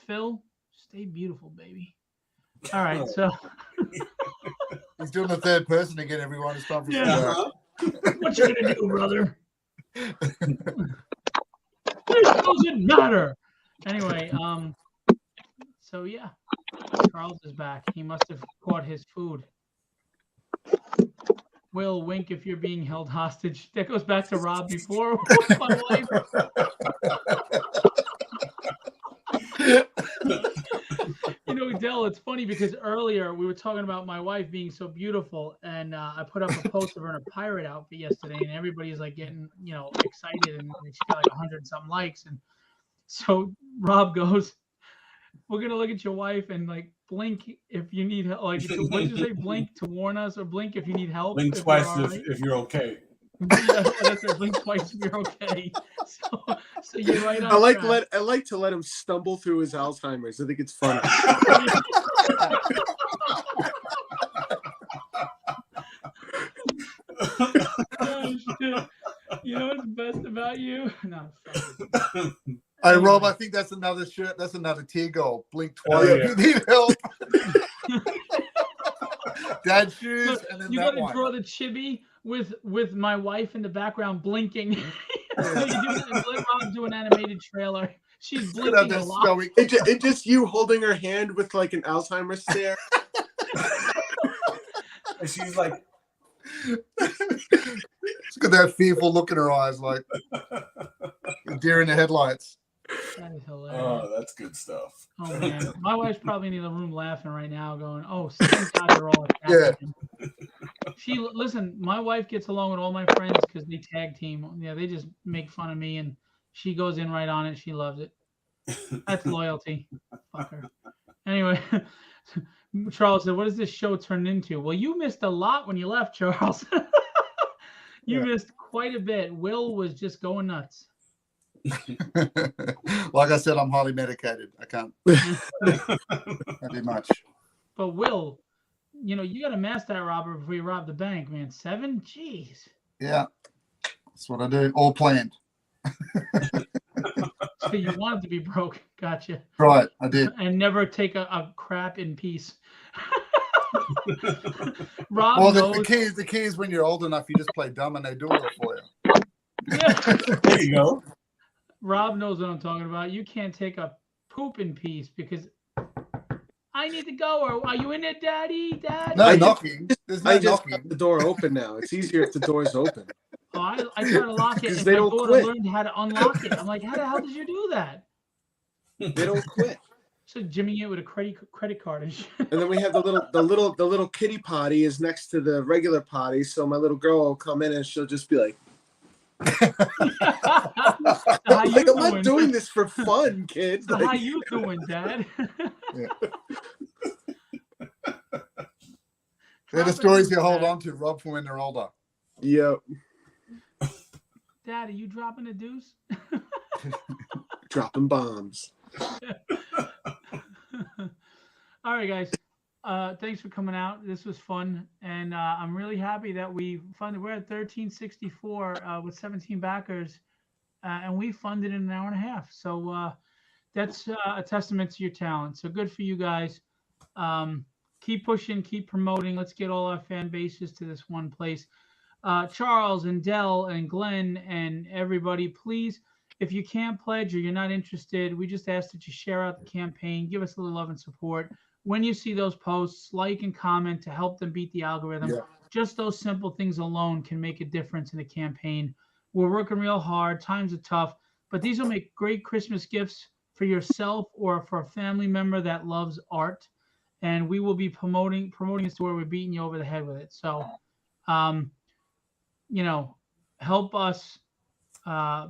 Phil, stay beautiful, baby. All right, so He's doing the third person again, everyone. It's time for some work. what you gonna do, brother? This doesn't matter. Anyway, so yeah, Charles is back. He must have caught his food. Will, wink if you're being held hostage. That goes back to Rob before with my wife. You know, Dell, it's funny because earlier we were talking about my wife being so beautiful, and I put up a post of her in a pirate outfit yesterday, and everybody's like getting, excited, and she got like 100-something likes. And so Rob goes, "We're gonna look at your wife and like blink if you need help." Like, what did you say? Blink to warn us, or blink if you need help. Blink twice if you're okay. Yeah, that's right. Blink twice if you're okay. So you're right on I like track. to let him stumble through his Alzheimer's. I think it's funny. Oh, shit. You know what's best about you? No. Hey, Rob, I think that's another shirt. That's another tier goal. Blink twice Oh, if you need help. Dad shoes, Look, and then you that got to one. draw the chibi with my wife in the background blinking. So you let Rob do an animated trailer. She's blinking a lot. It just you holding her hand with like an Alzheimer's stare. And she's like, She's got that fearful look in her eyes, like a deer in the headlights. That is hilarious. oh, that's good stuff. Oh man, my wife's probably in the room laughing right now, going, "Oh, thank God they're all Yeah. Listen. My wife gets along with all my friends because they tag team. Yeah, they just make fun of me, and she goes in right on it. She loves it. That's loyalty. Fuck her. Anyway, Charles said, "What does this show turn into?" Well, you missed a lot when you left, Charles. You missed quite a bit. Will was just going nuts. Like I said, I'm highly medicated. I can't do much. But Will, you got to master that robber before you rob the bank, man. 7? Jeez. Yeah, that's what I do. All planned. So you wanted to be broke. Gotcha. Right, I did. And never take a crap in peace. Rob Well, knows. the key is when you're old enough, you just play dumb and they do it all for you. Yeah. There you go. Rob knows what I'm talking about. You can't take a poop in peace because I need to go. Or are you in there, Daddy? Dad? No knocking. There's no I just knocking. got the door open now. It's easier if the door's open. Oh, I try to lock it, 'Cause and they my don't daughter quit. learned how to unlock it. I'm like, how the hell did you do that? They don't quit. So Jimmy it with a credit card and shit. And then we have the little kitty potty is next to the regular potty. So my little girl will come in and she'll just be like, How you I'm doing? not doing this for fun, kid. So how you doing, Dad? They're the stories you hold on to, Rob, for when they're older. Yep. Dad, are you dropping a deuce? Dropping bombs. All right, guys. Thanks for coming out. This was fun, and I'm really happy that we funded. We're at 1364 with 17 backers, and we funded in an hour and a half. So that's a testament to your talent. So good for you guys. Keep pushing, keep promoting. Let's get all our fan bases to this one place. Charles and Dell and Glenn and everybody, please If you can't pledge or you're not interested, we just ask that you share out the campaign, give us a little love and support. When you see those posts, like and comment to help them beat the algorithm. Yeah. Just those simple things alone can make a difference in a campaign. We're working real hard. Times are tough, but these will make great Christmas gifts for yourself or for a family member that loves art. And we will be promoting this to where we're beating you over the head with it. So, help us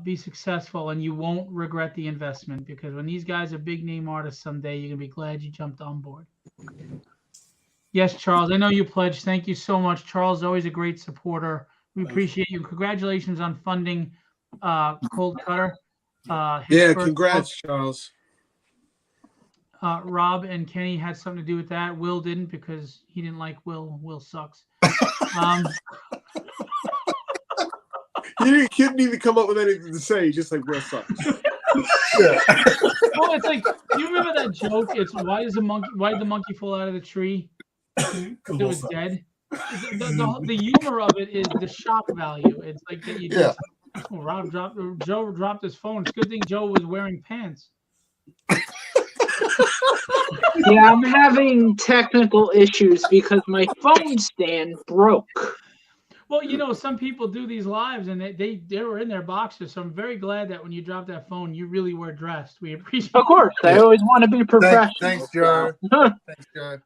be successful, and you won't regret the investment, because when these guys are big name artists someday, you're gonna be glad you jumped on board. Yes, Charles, I know you pledged. Thank you so much. Charles is always a great supporter. We appreciate you. Congratulations on funding Cold Cutter. Congrats, Charles. Rob and Kenny had something to do with that. Will didn't, because he didn't like Will. Will sucks. He couldn't even come up with anything to say. Just like, Will sucks. Yeah. Well, it's like, you remember that joke? It's why did the monkey fall out of the tree? Because it was dead. The humor of it is the shock value. It's like that you just Joe dropped his phone. It's a good thing Joe was wearing pants. Yeah, I'm having technical issues because my phone stand broke. Well, some people do these lives and they were in their boxers. So I'm very glad that when you dropped that phone, you really were dressed. We appreciate it. Of course, I always want to be professional. Thanks, Joe. Thanks, Joe.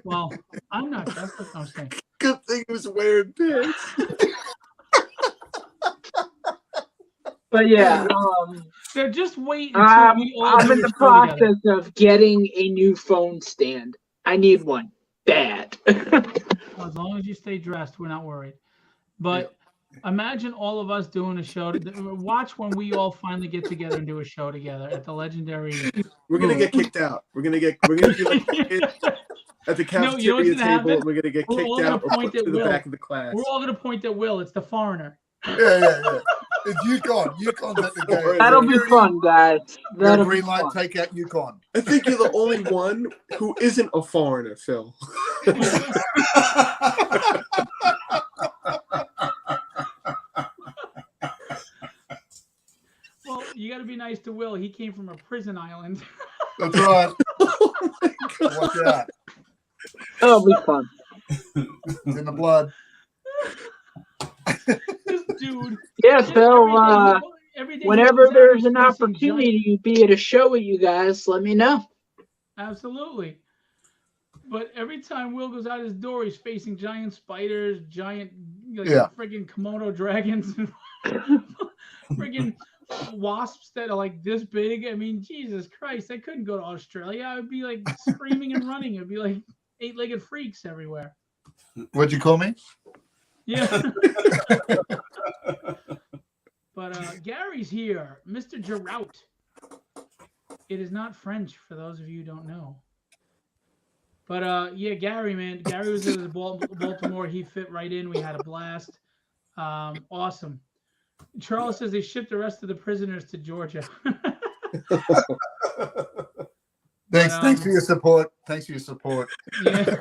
Well, I'm not. That's what I'm saying. Good thing he was wearing pants. But yeah, So just wait until we all I'm do in a the show process together. of getting a new phone stand. I need one bad. As long as you stay dressed, we're not worried. But imagine all of us doing a show. Watch when we all finally get together and do a show together at the legendary. We're gonna get kicked out. We're gonna be like at the cafeteria table, and we're gonna get kicked out or put to the back of the class. We're all gonna point at Will. It's the foreigner. Yeah. It's Yukon. Yukon's at the game. That'll be fun, guys. That'll green be light. fun. Take out Yukon. I think you're the only one who isn't a foreigner, Phil. Well, you got to be nice to Will. He came from a prison island. That's right. Watch out. That'll be fun. It's in the blood. This dude. Yeah, Phil. Every day Whenever there's an opportunity to be at a show with you guys, let me know. Absolutely. But every time Will goes out his door, he's facing giant spiders, giant friggin' Komodo dragons, and friggin' wasps that are like this big. I mean, Jesus Christ, I couldn't go to Australia. I would be like screaming and running. It'd be like 8-legged freaks everywhere. What'd you call me? Yeah. But Gary's here, Mr. Girout. It is not French, for those of you who don't know. But Gary, man. Gary was in Baltimore. He fit right in. We had a blast. Awesome. Charles says they shipped the rest of the prisoners to Georgia. Thanks for your support. Yeah.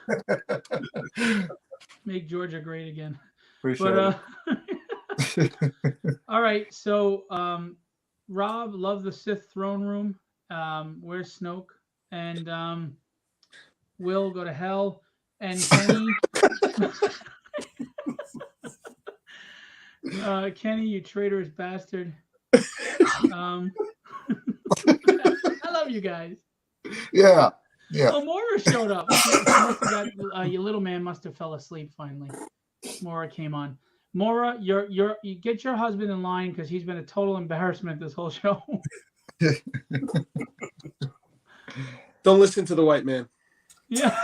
Make Georgia great again. Appreciate it. All right. So, Rob, love the Sith throne room. Where's Snoke? And Will, go to hell. And Kenny, Kenny, you traitorous bastard. I love you guys. Yeah. Oh, Mora showed up. Your little man must have fell asleep finally. Mora came on. Mora, you get your husband in line, because he's been a total embarrassment this whole show. Don't listen to the white man. Yeah.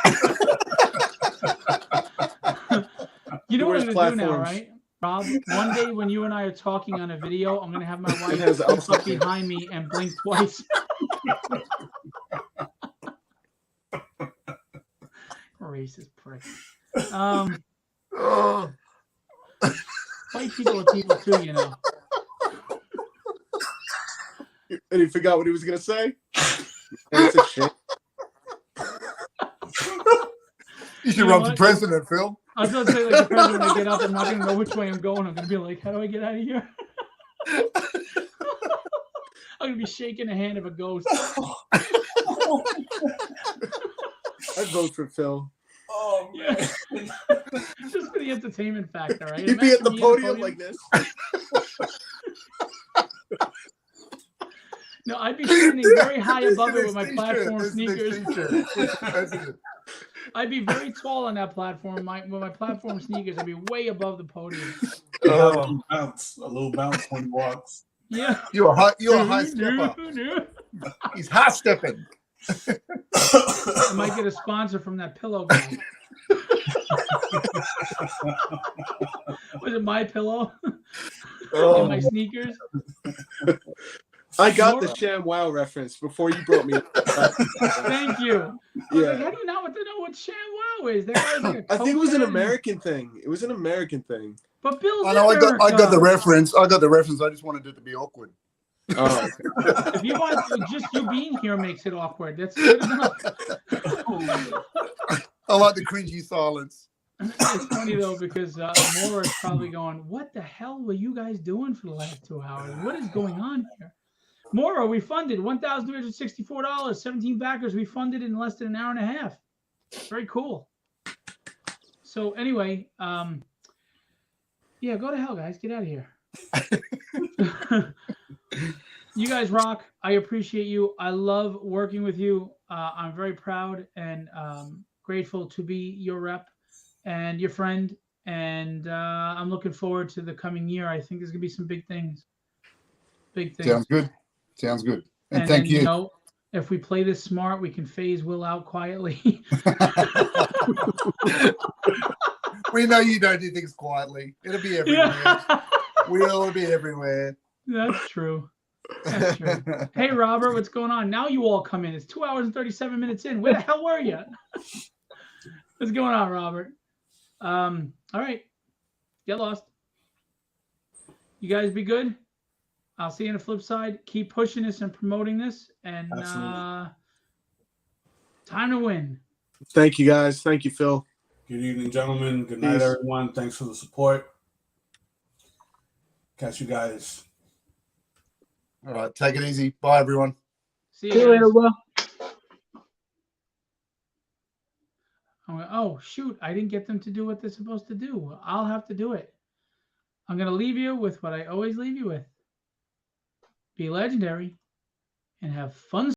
You know what I'm going to do now, right? Rob, one day when you and I are talking on a video, I'm going to have my wife step up behind me and blink twice. Racist prick. White people are people too, you know. And he forgot what he was going to say? That's a shit. You should run for president, Phil. I was going to say, like, the president, when I get up, I'm not going to know which way I'm going. I'm going to be like, how do I get out of here? I'm gonna be shaking the hand of a ghost. I'd vote for Phil. Oh man. Yeah. Just for the entertainment factor, right? He'd be at Imagine the me podium like this. No, I'd be standing very high above it with my platform sneakers. I'd be very tall on that platform. With my platform sneakers, I'd be way above the podium. Have a little bounce when he walks. Yeah. You're a high stepper. He's high stepping. I might get a sponsor from that pillow guy. Was it my pillow? And my sneakers? I got the ShamWow reference before you brought me up. Thank you. I was like, how do you not want to know what ShamWow is? That guy was like I think it was an American thing. It was an American thing. But Bill's I know. I got the reference. I just wanted it to be awkward. Oh. If you want, just you being here makes it awkward. That's good enough. I like the cringy silence. It's funny though because Maura is probably going, "What the hell were you guys doing for the last 2 hours? What is going on here?" Maura, we funded $1,364. 17 backers. We funded in less than an hour and a half. Very cool. So anyway, yeah, go to hell, guys. Get out of here. You guys rock. I appreciate you. I love working with you. I'm very proud and grateful to be your rep and your friend. And I'm looking forward to the coming year. I think there's going to be some big things. Big things. Sounds good. Sounds good. And then, thank you. You know, if we play this smart, we can phase Will out quietly. We know you don't do things quietly. It'll be everywhere. Yeah. We'll be everywhere. That's true. That's true. Hey, Robert, what's going on? Now you all come in. It's 2 hours and 37 minutes in. Where the hell were you? What's going on, Robert? All right. Get lost. You guys be good. I'll see you on the flip side. Keep pushing this and promoting this. And time to win. Thank you, guys. Thank you, Phil. Good evening, gentlemen. Good night, everyone. Thanks for the support. Catch you guys. All right. Take it easy. Bye, everyone. See you later, Will. Oh, shoot. I didn't get them to do what they're supposed to do. I'll have to do it. I'm going to leave you with what I always leave you with. Be legendary and have fun.